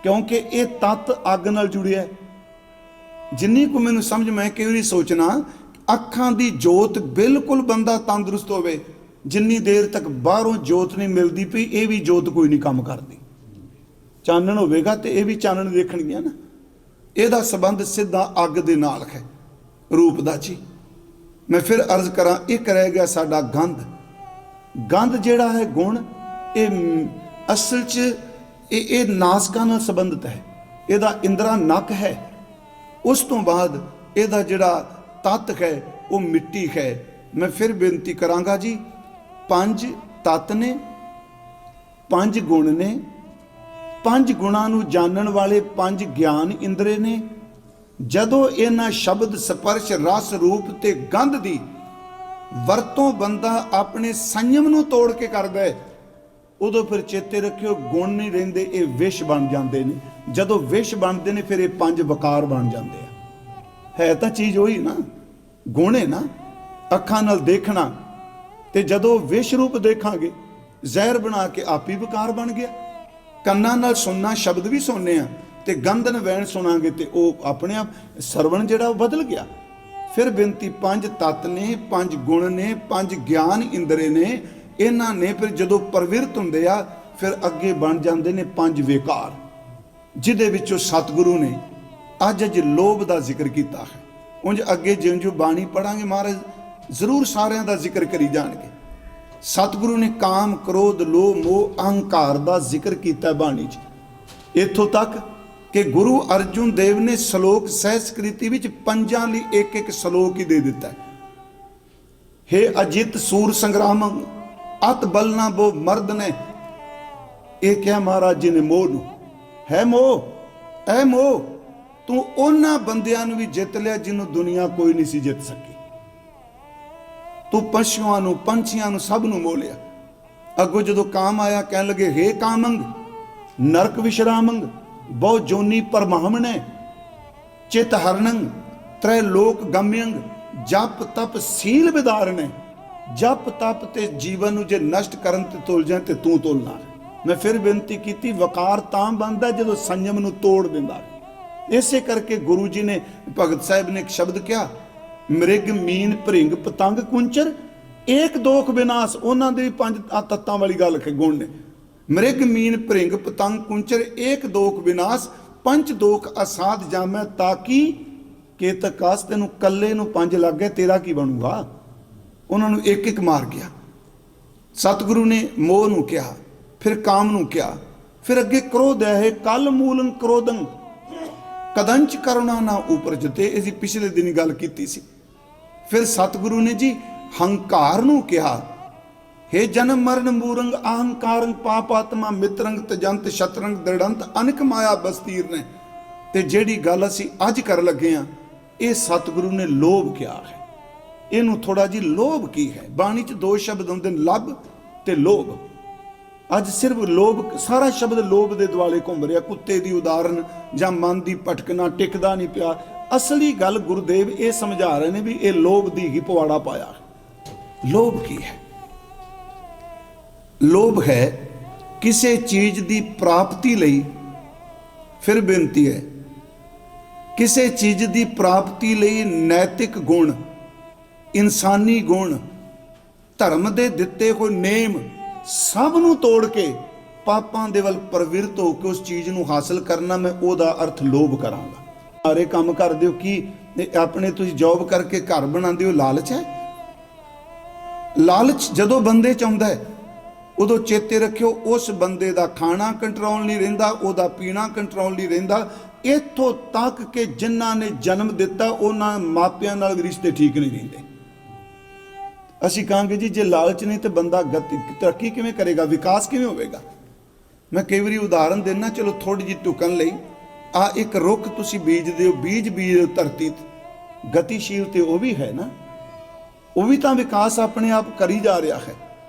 ਕਿਉਂਕਿ ਇਹ ਤੱਤ ਅੱਗ ਨਾਲ ਜੁੜਿਆ। ਜਿੰਨੀ ਕੁ ਮੈਨੂੰ ਸਮਝ, ਮੈਂ ਕਈ ਵਾਰੀ ਸੋਚਣਾ ਅੱਖਾਂ ਦੀ ਜੋਤ ਬਿਲਕੁਲ ਬੰਦਾ ਤੰਦਰੁਸਤ ਹੋਵੇ, ਜਿੰਨੀ ਦੇਰ ਤੱਕ ਬਾਹਰੋਂ ਜੋਤ ਨਹੀਂ ਮਿਲਦੀ ਪਈ ਇਹ ਵੀ ਜੋਤ ਕੋਈ ਨਹੀਂ ਕੰਮ ਕਰਦੀ। ਚਾਨਣ ਹੋਵੇਗਾ ਤੇ ਇਹ ਵੀ ਚਾਨਣ ਦੇਖਣਗੀਆਂ ਨਾ। ਇਹਦਾ ਸੰਬੰਧ ਸਿੱਧਾ ਅੱਗ ਦੇ ਨਾਲ ਹੈ, ਰੂਪ ਦਾ ਜੀ। ਮੈਂ ਫਿਰ ਅਰਜ਼ ਕਰਾਂ, ਇੱਕ ਰਹਿ ਗਿਆ ਸਾਡਾ ਗੰਧ। ਗੰਧ ਜਿਹੜਾ ਹੈ ਗੁਣ, ਇਹ ਅਸਲ 'ਚ ਇਹ ਨਾਸਕਾਂ ਨਾਲ ਸੰਬੰਧਿਤ ਹੈ। ਇਹਦਾ ਇੰਦਰਾ ਨੱਕ ਹੈ। ਉਸ ਤੋਂ ਬਾਅਦ ਇਹਦਾ ਜਿਹੜਾ ਤੱਤ ਹੈ ਉਹ ਮਿੱਟੀ ਹੈ। ਮੈਂ ਫਿਰ ਬੇਨਤੀ ਕਰਾਂਗਾ ਜੀ, 5 ਤੱਤ ਨੇ, 5 ਗੁਣ ਨੇ, 5 ਗੁਣਾਂ ਨੂੰ ਜਾਣਨ ਵਾਲੇ 5 ਗਿਆਨ ਇੰਦਰੇ ਨੇ। ਜਦੋਂ ਇਹਨਾਂ ਸ਼ਬਦ ਸਪਰਸ਼ ਰਸ ਰੂਪ ਤੇ ਗੰਧ ਦੀ ਵਰਤੋਂ ਬੰਦਾ ਆਪਣੇ ਸੰਯਮ ਨੂੰ ਤੋੜ ਕੇ ਕਰਦਾ ਹੈ, ਉਦੋਂ ਫਿਰ ਚੇਤੇ ਰੱਖਿਓ ਗੁਣ ਨਹੀਂ ਰਹਿੰਦੇ, ਇਹ ਵਿਸ਼ ਬਣ ਜਾਂਦੇ ਨੇ। ਜਦੋਂ ਵਿਸ਼ ਬਣਦੇ ਨੇ ਫਿਰ ਇਹ 5 ਵਕਾਰ ਬਣ ਜਾਂਦੇ ਆ। ਹੈ ਤਾਂ ਚੀਜ਼ ਉਹੀ ਨਾ, ਗੁਣ ਹੈ ਨਾ, ਅੱਖਾਂ ਨਾਲ ਦੇਖਣਾ। ਤੇ ਜਦੋਂ ਵਿਸ਼ ਰੂਪ ਦੇਖਾਂਗੇ, ਜ਼ਹਿਰ ਬਣਾ ਕੇ ਆਪ ਹੀ ਵਕਾਰ ਬਣ ਗਿਆ। ਕੰਨਾਂ ਨਾਲ ਸੁਣਨਾ, ਸ਼ਬਦ ਵੀ ਸੁਣਨੇ ਆ, ਤੇ ਗੰਧਨ ਵੈਣ ਸੁਣਾਂਗੇ ਤੇ ਉਹ ਆਪਣੇ ਆਪ ਸਰਵਣ ਜਿਹੜਾ ਉਹ ਬਦਲ ਗਿਆ। ਫਿਰ ਬੇਨਤੀ, 5 ਤੱਤ ਨੇ, 5 ਗੁਣ ਨੇ, 5 ਗਿਆਨ ਇੰਦਰੇ ਨੇ। ਇਹਨਾਂ ਨੇ ਫਿਰ ਜਦੋਂ ਪ੍ਰਵਿਰਤ ਹੁੰਦੇ ਆ ਫਿਰ ਅੱਗੇ ਬਣ ਜਾਂਦੇ ਨੇ 5 ਵਿਕਾਰ, ਜਿਹਦੇ ਵਿੱਚੋਂ ਸਤਿਗੁਰੂ ਨੇ ਅੱਜ ਲੋਭ ਦਾ ਜ਼ਿਕਰ ਕੀਤਾ ਹੈ। ਉਂਝ ਅੱਗੇ ਜਿਉਂ ਬਾਣੀ ਪੜਾਂਗੇ ਮਹਾਰਾਜ ਜ਼ਰੂਰ ਸਾਰਿਆਂ ਦਾ ਜ਼ਿਕਰ ਕਰੀ ਜਾਣਗੇ। ਸਤਿਗੁਰੂ ਨੇ ਕਾਮ, ਕ੍ਰੋਧ, ਲੋਭ, ਮੋਹ, ਅਹੰਕਾਰ ਦਾ ਜ਼ਿਕਰ ਕੀਤਾ ਬਾਣੀ 'ਚ, ਇੱਥੋਂ ਤੱਕ ਕਿ ਗੁਰੂ ਅਰਜੁਨ ਦੇਵ ਨੇ ਸ਼ਲੋਕ ਸਹਿਸਕ੍ਰਿਤੀ ਵਿੱਚ 5 ਲਈ ਇੱਕ ਸ਼ਲੋਕ ਹੀ ਦੇ ਦਿੱਤਾ ਹੈ। ਹੇ ਅਜਿਤ ਸੂਰ ਸੰਗਰਾਮ ਅਤ ਬਲਨਾ ਬੋ ਮਰਦ ਨੇ। ਇਹ ਕਿਹਾ ਮਹਾਰਾਜ ਜੀ ਨੇ ਮੋਹ ਨੂੰ, ਹੈ ਮੋਹ, ਐ ਮੋਹ ਤੂੰ ਉਹਨਾਂ ਬੰਦਿਆਂ ਨੂੰ ਵੀ ਜਿੱਤ ਲਿਆ ਜਿਹਨੂੰ ਦੁਨੀਆ ਕੋਈ ਨਹੀਂ ਸੀ ਜਿੱਤ ਸਕੀ। ਤੂੰ ਪਸ਼ੂਆਂ ਨੂੰ, ਪੰਛੀਆਂ ਨੂੰ, ਸਭ ਨੂੰ ਮੋਹ ਲਿਆ। ਅੱਗੋਂ ਜਦੋਂ ਕਾਮ ਆਇਆ ਕਹਿਣ ਲੱਗੇ, ਹੇ ਕਾਮੰਗ ਨਰਕ ਵਿਸ਼ਰਾਮੰਗ ਬਹੁ ਜੋਨੀ ਪਰਮਾਹਮਣੇ ਚਿਤ ਹਰਨੰਗ ਤ੍ਰੈ ਲੋਕ ਗਮਯੰਗ ਜਪ ਤਪ ਸੀਲ ਵਿਦਾਰਣੇ। ਜਪ ਤਪ ਤੇ ਜੀਵਨ ਨੂੰ ਜੇ ਨਸ਼ਟ ਕਰਨ ਤੇ ਤੁਲ ਜਾਏ ਤੇ ਤੂੰ ਤੁਲਨਾ। ਮੈਂ ਫਿਰ ਬੇਨਤੀ ਕੀਤੀ, ਵਕਾਰ ਤਾਂ ਬਣਦਾ ਜਦੋਂ ਸੰਯਮ ਨੂੰ ਤੋੜ ਦਿੰਦਾ। ਇਸੇ ਕਰਕੇ ਗੁਰੂ ਜੀ ਨੇ, ਭਗਤ ਸਾਹਿਬ ਨੇ ਇੱਕ ਸ਼ਬਦ ਕਿਹਾ, ਮ੍ਰਿਗ ਮੀਨ ਭ੍ਰਿੰਗ ਪਤੰਗ ਕੁੰਚਰ ਏਕ ਦੋਖ ਵਿਨਾਸ਼। ਉਹਨਾਂ ਦੇ 5 ਤੱਤਾਂ ਵਾਲੀ ਗੱਲ ਹੈ, ਗੁਣ ਨੇ। ਮ੍ਰਿਗ ਮੀਨ ਭ੍ਰਿੰਗ ਪਤੰਗ ਕੁੰਚਰ ਏਕ ਦੋਖ ਵਿਨਾਸ਼, 5 ਦੋਖ ਅਸਾਧ ਜਾਮੈ ਤਾਕੀ ਕੇਤਕਾਸ। ਤੈਨੂੰ ਕੱਲੇ ਨੂੰ 5 ਲੱਗ ਗਏ, ਤੇਰਾ ਕੀ ਬਣੂਗਾ? ਉਹਨਾਂ ਨੂੰ ਇੱਕ ਮਾਰ ਗਿਆ। ਸਤਿਗੁਰੂ ਨੇ ਮੋਹ ਨੂੰ ਕਿਹਾ, ਫਿਰ ਕਾਮ ਨੂੰ ਕਿਹਾ, ਫਿਰ ਅੱਗੇ ਕ੍ਰੋਧ ਹੈ, ਕਲ ਮੂਲੰ ਕ੍ਰੋਧੰ ਕਦੰਚ ਕਰੁਣਾ ਨਾ ਉਪਰ ਜਤੇ। ਅਸੀਂ ਪਿਛਲੇ ਦਿਨ ਗੱਲ ਕੀਤੀ ਸੀ। ਫਿਰ ਸਤਿਗੁਰੂ ਨੇ ਜੀ ਹੰਕਾਰ ਨੂੰ ਕਿਹਾ, ਹੇ ਜਨਮ ਮਰਨ ਮੂਰੰਗ ਅਹੰਕਾਰੰ ਪਾਪਾਤਮਾ ਮਿਤਰੰਗ ਤਜੰਤ ਸ਼ਤਰੰਗ ਦ੍ਰਿੜੰਤ ਅਨਕ ਮਾਇਆ ਬਸਤੀਰ ਨੇ। ਤੇ ਜਿਹੜੀ ਗੱਲ ਅਸੀਂ ਅੱਜ ਕਰਨ ਲੱਗੇ ਆ, ਇਹ ਸਤਿਗੁਰੂ ਨੇ ਲੋਭ ਕਿਹਾ ਹੈ। ਇਹਨੂੰ ਥੋੜਾ ਜੀ ਲੋਭ ਕੀ ਹੈ, ਬਾਣੀ 'ਚ 2 ਸ਼ਬਦ ਹੁੰਦੇ ਨੇ, ਲੱਭ ਤੇ ਲੋਭ। ਅੱਜ ਸਿਰਫ ਲੋਭ, ਸਾਰਾ ਸ਼ਬਦ ਲੋਭ ਦੇ ਦੁਆਲੇ ਘੁੰਮ ਰਿਹਾ। ਕੁੱਤੇ ਦੀ ਉਦਾਹਰਨ ਜਾਂ ਮਨ ਦੀ ਭਟਕਣਾ, ਟਿਕਦਾ ਨਹੀਂ ਪਿਆ। ਅਸਲੀ ਗੱਲ ਗੁਰਦੇਵ ਇਹ ਸਮਝਾ ਰਹੇ ਨੇ ਵੀ ਇਹ ਲੋਭ ਦੀ ਹੀ ਪਵਾੜਾ ਪਾਇਆ। ਲੋਭ ਕੀ ਹੈ? ਲੋਭ ਹੈ ਕਿਸੇ ਚੀਜ਼ ਦੀ ਪ੍ਰਾਪਤੀ ਲਈ। ਫਿਰ ਬੇਨਤੀ ਹੈ, ਕਿਸੇ ਚੀਜ਼ ਦੀ ਪ੍ਰਾਪਤੀ ਲਈ ਨੈਤਿਕ ਗੁਣ, ਇਨਸਾਨੀ ਗੁਣ, ਧਰਮ ਦੇ ਦਿੱਤੇ ਹੋਏ ਨੇਮ ਸਭ ਨੂੰ ਤੋੜ ਕੇ ਪਾਪਾਂ ਦੇ ਵੱਲ ਪ੍ਰਵਿਰਤ ਹੋ ਕੇ ਉਸ ਚੀਜ਼ ਨੂੰ ਹਾਸਲ ਕਰਨਾ, ਮੈਂ ਉਹਦਾ ਅਰਥ ਲੋਭ ਕਰਾਂਗਾ। ਸਾਰੇ ਕੰਮ ਕਰਦੇ ਹੋ ਕੀ ਆਪਣੇ, ਤੁਸੀਂ ਜੌਬ ਕਰਕੇ ਘਰ ਬਣਾਉਂਦੇ ਹੋ, ਲਾਲਚ ਹੈ। ਲਾਲਚ ਜਦੋਂ ਬੰਦੇ 'ਚ ਆਉਂਦਾ ਹੈ ਉਦੋਂ ਚੇਤੇ ਰੱਖਿਓ ਉਸ ਬੰਦੇ ਦਾ ਖਾਣਾ ਕੰਟਰੋਲ ਨਹੀਂ ਰਹਿੰਦਾ, ਉਹਦਾ ਪੀਣਾ ਕੰਟਰੋਲ ਨਹੀਂ ਰਹਿੰਦਾ। ਇੱਥੋਂ ਤੱਕ ਕਿ ਜਿਨ੍ਹਾਂ ਨੇ ਜਨਮ ਦਿੱਤਾ ਉਹਨਾਂ ਮਾਪਿਆਂ ਨਾਲ ਵੀ ਰਿਸ਼ਤੇ ਠੀਕ ਨਹੀਂ ਰਹਿੰਦੇ। ਅਸੀਂ ਕਹਾਂਗੇ ਜੀ ਜੇ ਲਾਲਚ ਨਹੀਂ ਤੇ ਬੰਦਾ ਤਰੱਕੀ ਕਿਵੇਂ ਕਰੇਗਾ, ਵਿਕਾਸ ਕਿਵੇਂ ਹੋਵੇਗਾ? ਮੈਂ ਕਈ ਵਾਰੀ ਉਦਾਹਰਨ ਦੇਣਾ, ਚਲੋ ਥੋੜੀ ਜਿਹੀ ਢੁਕਣ ਲਈ। ਆ ਇੱਕ ਰੁੱਖ ਤੁਸੀਂ ਬੀਜਦੇ ਹੋ, ਬੀਜ ਧਰਤੀ ਗਤੀਸ਼ੀਲ ਤੇ ਉਹ ਵੀ ਹੈ ਨਾ, ਉਹ ਵੀ ਤਾਂ ਵਿਕਾਸ ਆਪਣੇ ਆਪ ਕਰੀ ਜਾ ਰਿਹਾ ਹੈ।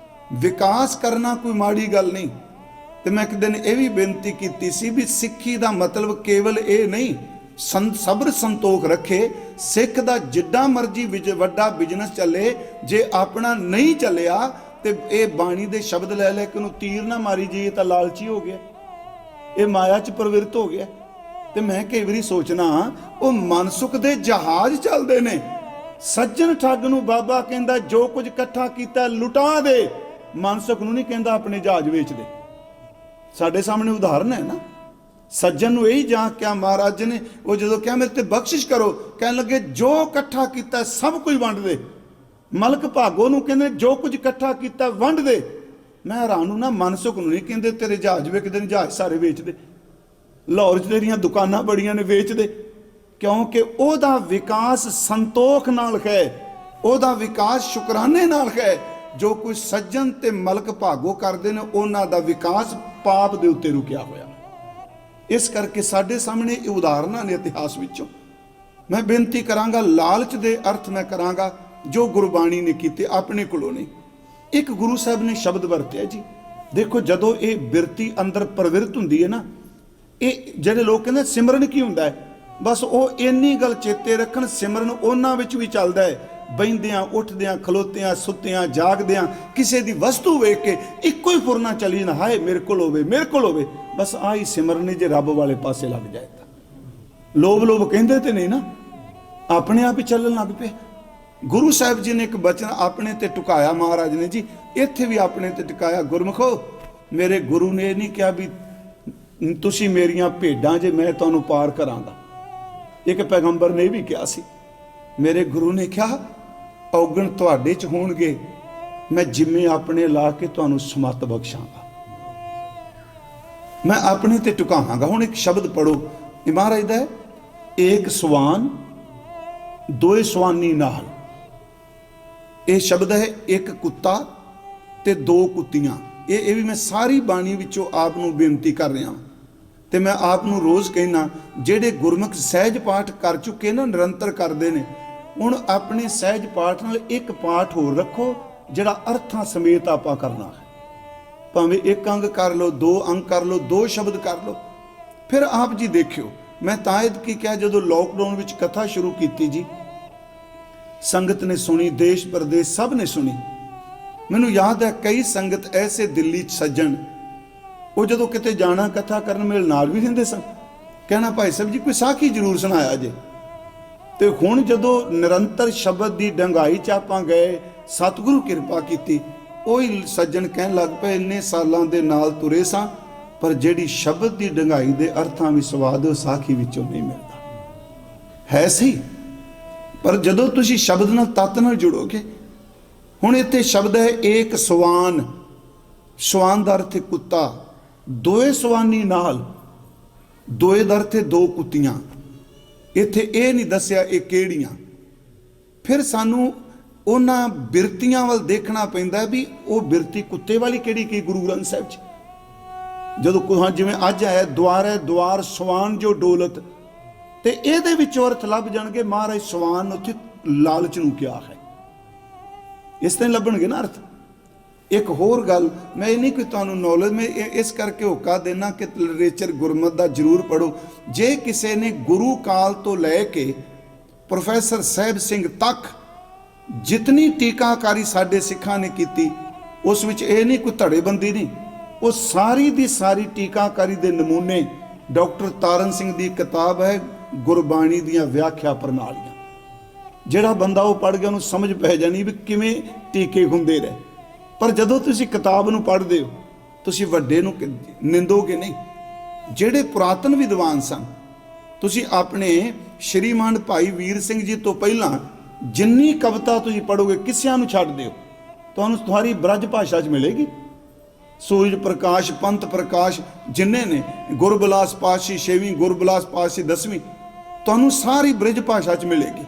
ਵਿਕਾਸ ਕਰਨਾ ਕੋਈ ਮਾੜੀ ਗੱਲ ਨਹੀਂ, ਤੇ ਮੈਂ ਇੱਕ ਦਿਨ ਇਹ ਵੀ ਬੇਨਤੀ ਕੀਤੀ ਸੀ ਵੀ ਸਿੱਖੀ ਦਾ ਮਤਲਬ ਕੇਵਲ ਇਹ ਨਹੀਂ ਸਬਰ ਸੰਤੋਖ ਰੱਖੇ। ਸਿੱਖ ਦਾ ਜਿੱਡਾ ਮਰਜੀ ਵੱਡਾ ਬਿਜ਼ਨਸ ਚੱਲੇ, ਜੇ ਆਪਣਾ ਨਹੀਂ ਚੱਲਿਆ ਤੇ ਇਹ ਬਾਣੀ ਦੇ ਸ਼ਬਦ ਲੈ ਲੈ ਕੇ ਉਹਨੂੰ ਤੀਰ ਨਾ ਮਾਰੀ ਜਾਈਏ ਤਾਂ ਲਾਲਚੀ ਹੋ ਗਿਆ, ਇਹ ਮਾਇਆ 'ਚ ਪ੍ਰਵਿਰਤ ਹੋ ਗਿਆ। ਤੇ ਮੈਂ ਕਈ ਵਾਰੀ ਸੋਚਣਾ, ਉਹ ਮਨਸੁਖ ਦੇ ਜਹਾਜ਼ ਚੱਲਦੇ ਨੇ। ਸੱਜਣ ਠੱਗ ਨੂੰ ਬਾਬਾ ਕਹਿੰਦਾ ਜੋ ਕੁਝ ਇਕੱਠਾ ਕੀਤਾ ਲੁਟਾ ਦੇ, ਮਨਸੁਖ ਨੂੰ ਨਹੀਂ ਕਹਿੰਦਾ ਆਪਣੇ ਜਹਾਜ਼ ਵੇਚ ਦੇ। ਸਾਡੇ ਸਾਹਮਣੇ ਉਦਾਹਰਨ ਹੈ ਨਾ। ਸੱਜਣ ਨੂੰ ਇਹੀ ਜਾਂ ਕਿਹਾ ਮਹਾਰਾਜ ਨੇ, ਉਹ ਜਦੋਂ ਕਿਹਾ ਮੇਰੇ ਤੇ ਬਖਸ਼ਿਸ਼ ਕਰੋ, ਕਹਿਣ ਲੱਗੇ ਜੋ ਇਕੱਠਾ ਕੀਤਾ ਸਭ ਕੁਝ ਵੰਡ ਦੇ। ਮਲਕ ਭਾਗੋ ਨੂੰ ਕਹਿੰਦੇ ਜੋ ਕੁਝ ਇਕੱਠਾ ਕੀਤਾ ਵੰਡ ਦੇ। ਮੈਂ ਹੈਰਾਨ ਨੂੰ ਨਾ, ਮਨਸੁਖ ਨੂੰ ਨਹੀਂ ਕਹਿੰਦੇ ਤੇਰੇ ਜਹਾਜ਼ ਵੇਚਦੇ ਨੇ, ਜਹਾਜ਼ ਸਾਰੇ ਵੇਚ ਦੇ। ਲਾਹੌਰ 'ਚ ਤੇਰੀਆਂ ਦੁਕਾਨਾਂ ਬੜੀਆਂ ਨੇ, ਵੇਚ ਦੇ। ਕਿਉਂਕਿ ਉਹਦਾ ਵਿਕਾਸ ਸੰਤੋਖ ਨਾਲ ਹੈ, ਉਹਦਾ ਵਿਕਾਸ ਸ਼ੁਕਰਾਨੇ ਨਾਲ ਹੈ। ਜੋ ਕੁਝ ਸੱਜਣ ਤੇ ਮਲਕ ਭਾਗੋ ਕਰਦੇ ਨੇ, ਉਹਨਾਂ ਦਾ ਵਿਕਾਸ ਪਾਪ ਦੇ ਉੱਤੇ ਰੁਕਿਆ ਹੋਇਆ। ਇਸ ਕਰਕੇ ਸਾਡੇ ਸਾਹਮਣੇ ਇਹ ਉਦਾਹਰਨਾਂ ਨੇ ਇਤਿਹਾਸ ਵਿੱਚੋਂ। ਮੈਂ ਬੇਨਤੀ ਕਰਾਂਗਾ, ਲਾਲਚ ਦੇ ਅਰਥ ਮੈਂ ਕਰਾਂਗਾ ਜੋ ਗੁਰਬਾਣੀ ਨੇ ਕੀਤੇ, ਆਪਣੇ ਕੋਲੋਂ ਨਹੀਂ। ਇੱਕ ਗੁਰੂ ਸਾਹਿਬ ਨੇ ਸ਼ਬਦ ਵਰਤਿਆ ਜੀ, ਦੇਖੋ ਜਦੋਂ ਇਹ ਬਿਰਤੀ ਅੰਦਰ ਪ੍ਰਵਿਰਤ ਹੁੰਦੀ ਹੈ ਨਾ, ਇਹ ਜਿਹੜੇ ਲੋਕ ਕਹਿੰਦੇ ਸਿਮਰਨ ਕੀ ਹੁੰਦਾ ਹੈ, ਬਸ ਉਹ ਇੰਨੀ ਗੱਲ ਚੇਤੇ ਰੱਖਣ, ਸਿਮਰਨ ਉਹਨਾਂ ਵਿੱਚ ਵੀ ਚੱਲਦਾ ਹੈ। ਬਹਿੰਦਿਆਂ, ਉੱਠਦਿਆਂ, ਖਲੋਤਿਆਂ, ਸੁੱਤਿਆਂ, ਜਾਗਦਿਆਂ ਕਿਸੇ ਦੀ ਵਸਤੂ ਵੇਖ ਕੇ ਇੱਕੋ ਹੀ ਫੁਰਨਾ ਚਲੀ ਨਾ, ਹਾਏ ਮੇਰੇ ਕੋਲ ਹੋਵੇ, ਮੇਰੇ ਕੋਲ ਹੋਵੇ। ਬਸ ਆਹੀ ਸਿਮਰਨ ਜੇ ਰੱਬ ਵਾਲੇ ਪਾਸੇ ਲੱਗ ਜਾਏ ਤਾਂ। ਲੋਭ ਲੋਭ ਕਹਿੰਦੇ ਤੇ ਨਹੀਂ ਨਾ, ਆਪਣੇ ਆਪ ਹੀ ਚੱਲਣ ਲੱਗ ਪਏ। ਗੁਰੂ ਸਾਹਿਬ ਜੀ ਨੇ ਇੱਕ ਬਚਨ ਆਪਣੇ ਤੇ ਟੁਕਾਇਆ, ਮਹਾਰਾਜ ਨੇ ਜੀ ਇੱਥੇ ਵੀ ਆਪਣੇ ਤੇ ਟਿਕਾਇਆ। ਗੁਰਮੁਖੋ, ਮੇਰੇ ਗੁਰੂ ਨੇ ਇਹ ਨਹੀਂ ਕਿਹਾ ਵੀ ਤੁਸੀਂ ਮੇਰੀਆਂ ਭੇਡਾਂ ਜੇ ਮੈਂ ਤੁਹਾਨੂੰ ਪਾਰ ਕਰਾਂਗਾ। ਇੱਕ ਪੈਗੰਬਰ ਨੇ ਵੀ ਕਿਹਾ ਸੀ, ਮੇਰੇ ਗੁਰੂ ਨੇ ਕਿਹਾ ਔਗਣ ਤੁਹਾਡੇ 'ਚ ਹੋਣਗੇ, ਮੈਂ ਜਿੰਮੇ ਆਪਣੇ ਲਾ ਕੇ ਤੁਹਾਨੂੰ ਸਮੱਤ ਬਖਸ਼ਾਂਗਾ, ਮੈਂ ਆਪਣੇ ਤੇ ਟੁਕਾਵਾਂਗਾ। ਹੁਣ ਇੱਕ ਸ਼ਬਦ ਪੜੋ, ਮਹਾਰਾਜ ਦਾ ਹੈ, ਏਕ ਸਵਾਨ ਦੋਏ ਸਵਾਨੀ ਨਾਲ। ਇਹ ਸ਼ਬਦ ਹੈ ਇੱਕ ਕੁੱਤਾ ਤੇ ਦੋ ਕੁੱਤੀਆਂ। ਇਹ ਵੀ ਮੈਂ ਸਾਰੀ ਬਾਣੀ ਵਿੱਚੋਂ ਆਪ ਨੂੰ ਬੇਨਤੀ ਕਰ ਰਿਹਾ ਤੇ ਮੈਂ ਆਪ ਨੂੰ ਰੋਜ਼ ਕਹਿਣਾ, ਜਿਹੜੇ ਗੁਰਮੁਖ ਸਹਿਜ ਪਾਠ ਕਰ ਚੁੱਕੇ ਨਾ, ਨਿਰੰਤਰ ਕਰਦੇ ਨੇ, ਹੁਣ ਆਪਣੇ ਸਹਿਜ ਪਾਠ ਨਾਲ ਇੱਕ ਪਾਠ ਹੋਰ ਰੱਖੋ ਜਿਹੜਾ ਅਰਥਾਂ ਸਮੇਤ ਆਪਾਂ ਕਰਨਾ ਹੈ। ਭਾਵੇਂ ਇੱਕ ਅੰਗ ਕਰ ਲਓ, ਦੋ ਅੰਗ ਕਰ ਲਓ, ਦੋ ਸ਼ਬਦ ਕਰ ਲਓ। ਫਿਰ ਆਪ ਜੀ ਦੇਖਿਓ, ਮੈਂ ਤਾਂ ਕੀ ਕਿਹਾ, ਜਦੋਂ ਲੋਕਡਾਊਨ ਵਿੱਚ ਕਥਾ ਸ਼ੁਰੂ ਕੀਤੀ ਜੀ, ਸੰਗਤ ਨੇ ਸੁਣੀ, ਦੇਸ਼ ਪ੍ਰਦੇਸ਼ ਸਭ ਨੇ ਸੁਣੀ। ਮੈਨੂੰ ਯਾਦ ਹੈ ਕਈ ਸੰਗਤ ਐਸੇ ਦਿੱਲੀ 'ਚ ਸੱਜਣ, ਉਹ ਜਦੋਂ ਕਿਤੇ ਜਾਣਾ ਕਥਾ ਕਰਨ ਮੇਰੇ ਨਾਲ ਵੀ ਰਹਿੰਦੇ ਸਨ, ਕਹਿਣਾ ਭਾਈ ਸਾਹਿਬ ਜੀ ਕੋਈ ਸਾਖੀ ਜ਼ਰੂਰ ਸੁਣਾਇਆ ਜੇ। ਤੇ ਹੁਣ ਜਦੋਂ ਨਿਰੰਤਰ ਸ਼ਬਦ ਦੀ ਡੰਗਾਈ 'ਚ ਆਪਾਂ ਗਏ, ਸਤਿਗੁਰੂ ਕਿਰਪਾ ਕੀਤੀ, ਉਹੀ ਸੱਜਣ ਕਹਿਣ ਲੱਗ ਪਏ ਇੰਨੇ ਸਾਲਾਂ ਦੇ ਨਾਲ ਤੁਰੇ ਸਾਂ, ਪਰ ਜਿਹੜੀ ਸ਼ਬਦ ਦੀ ਡੰਗਾਈ ਦੇ ਅਰਥਾਂ ਵੀ ਸਵਾਦ ਉਹ ਸਾਖੀ ਵਿੱਚੋਂ ਨਹੀਂ ਮਿਲਦਾ। ਹੈ ਸਹੀ, ਪਰ ਜਦੋਂ ਤੁਸੀਂ ਸ਼ਬਦ ਨਾਲ ਤੱਤ ਨਾਲ ਜੁੜੋਗੇ। ਹੁਣ ਇੱਥੇ ਸ਼ਬਦ ਹੈ ਏਕ ਸਵਾਨ, ਸਵਾਨ ਦਾ ਅਰਥ ਕੁੱਤਾ, ਦੋਏ ਸਵਾਨੀ ਨਾਲ, ਦੋਏ ਦਾ ਅਰਥ ਦੋ ਕੁੱਤੀਆਂ। ਇੱਥੇ ਇਹ ਨਹੀਂ ਦੱਸਿਆ ਇਹ ਕਿਹੜੀਆਂ। ਫਿਰ ਸਾਨੂੰ ਉਹਨਾਂ ਬਿਰਤੀਆਂ ਵੱਲ ਦੇਖਣਾ ਪੈਂਦਾ ਵੀ ਉਹ ਬਿਰਤੀ ਕੁੱਤੇ ਵਾਲੀ ਕਿਹੜੀ ਕੀ ਗੁਰੂ ਗ੍ਰੰਥ ਸਾਹਿਬ 'ਚ। ਜਦੋਂ ਜਿਵੇਂ ਅੱਜ ਆਇਆ ਦੁਆਰ ਹੈ ਦੁਆਰ ਸਵਾਨ ਜੋ ਡੋਲਤ, ਤੇ ਇਹਦੇ ਵਿੱਚੋਂ ਅਰਥ ਲੱਭ ਜਾਣਗੇ। ਮਹਾਰਾਜ ਸਵਾਨ ਉੱਥੇ ਲਾਲਚ ਨੂੰ ਕਿਹਾ ਹੈ, ਇਸ ਤਰ੍ਹਾਂ ਲੱਭਣਗੇ ਨਾ ਅਰਥ। ਇੱਕ ਹੋਰ ਗੱਲ, ਮੈਂ ਇਹ ਨਹੀਂ ਕੋਈ ਤੁਹਾਨੂੰ ਨੌਲੇਜ, ਮੈਂ ਇਸ ਕਰਕੇ ਹੋਕਾ ਦੇਣਾ ਕਿ ਲਿਟਰੇਚਰ ਗੁਰਮਤ ਦਾ ਜ਼ਰੂਰ ਪੜ੍ਹੋ। ਜੇ ਕਿਸੇ ਨੇ ਗੁਰੂ ਕਾਲ ਤੋਂ ਲੈ ਕੇ ਪ੍ਰੋਫੈਸਰ ਸਾਹਿਬ ਸਿੰਘ ਤੱਕ ਜਿਤਨੀ ਟੀਕਾਕਾਰੀ ਸਾਡੇ ਸਿੱਖਾਂ ਨੇ ਕੀਤੀ, ਉਸ ਵਿੱਚ ਇਹ ਨਹੀਂ ਕੋਈ ਧੜੇਬੰਦੀ ਨਹੀਂ, ਉਹ ਸਾਰੀ ਦੀ ਸਾਰੀ ਟੀਕਾਕਾਰੀ ਦੇ ਨਮੂਨੇ ਡਾਕਟਰ ਤਾਰਨ ਸਿੰਘ ਦੀ ਕਿਤਾਬ ਹੈ ਗੁਰਬਾਣੀ ਦੀਆਂ ਵਿਆਖਿਆ ਪ੍ਰਣਾਲੀਆਂ। ਜਿਹੜਾ ਬੰਦਾ ਉਹ ਪੜ੍ਹ ਗਿਆ ਉਹਨੂੰ ਸਮਝ ਪੈ ਜਾਣੀ ਵੀ ਕਿਵੇਂ ਟੀਕੇ ਹੁੰਦੇ ਰਹੇ। ਪਰ ਜਦੋਂ ਤੁਸੀਂ ਕਿਤਾਬ ਨੂੰ ਪੜ੍ਹਦੇ ਹੋ, ਤੁਸੀਂ ਵੱਡੇ ਨੂੰ ਨਿੰਦੋਗੇ ਨਹੀਂ। ਜਿਹੜੇ ਪੁਰਾਤਨ ਵਿਦਵਾਨ ਸਨ, ਤੁਸੀਂ ਆਪਣੇ ਸ਼੍ਰੀਮਾਨ ਭਾਈ ਵੀਰ ਸਿੰਘ ਜੀ ਤੋਂ ਪਹਿਲਾਂ ਜਿੰਨੀ ਕਵਿਤਾ ਤੁਸੀਂ ਪੜ੍ਹੋਗੇ, ਕਿੱਸਿਆਂ ਨੂੰ ਛੱਡ ਦਿਓ, ਤੁਹਾਨੂੰ ਤੁਹਾਡੀ ਬ੍ਰਜ ਭਾਸ਼ਾ 'ਚ ਮਿਲੇਗੀ। ਸੂਰਜ ਪ੍ਰਕਾਸ਼, ਪੰਥ ਪ੍ਰਕਾਸ਼ ਜਿੰਨੇ ਨੇ, ਗੁਰਬਿਲਾਸ ਪਾਤਸ਼ਾਹੀ 6ਵੀਂ, ਗੁਰਬਿਲਾਸ ਪਾਤਸ਼ਾਹੀ 10ਵੀਂ, ਤੁਹਾਨੂੰ ਸਾਰੀ ਬ੍ਰਿਜ ਭਾਸ਼ਾ 'ਚ ਮਿਲੇਗੀ।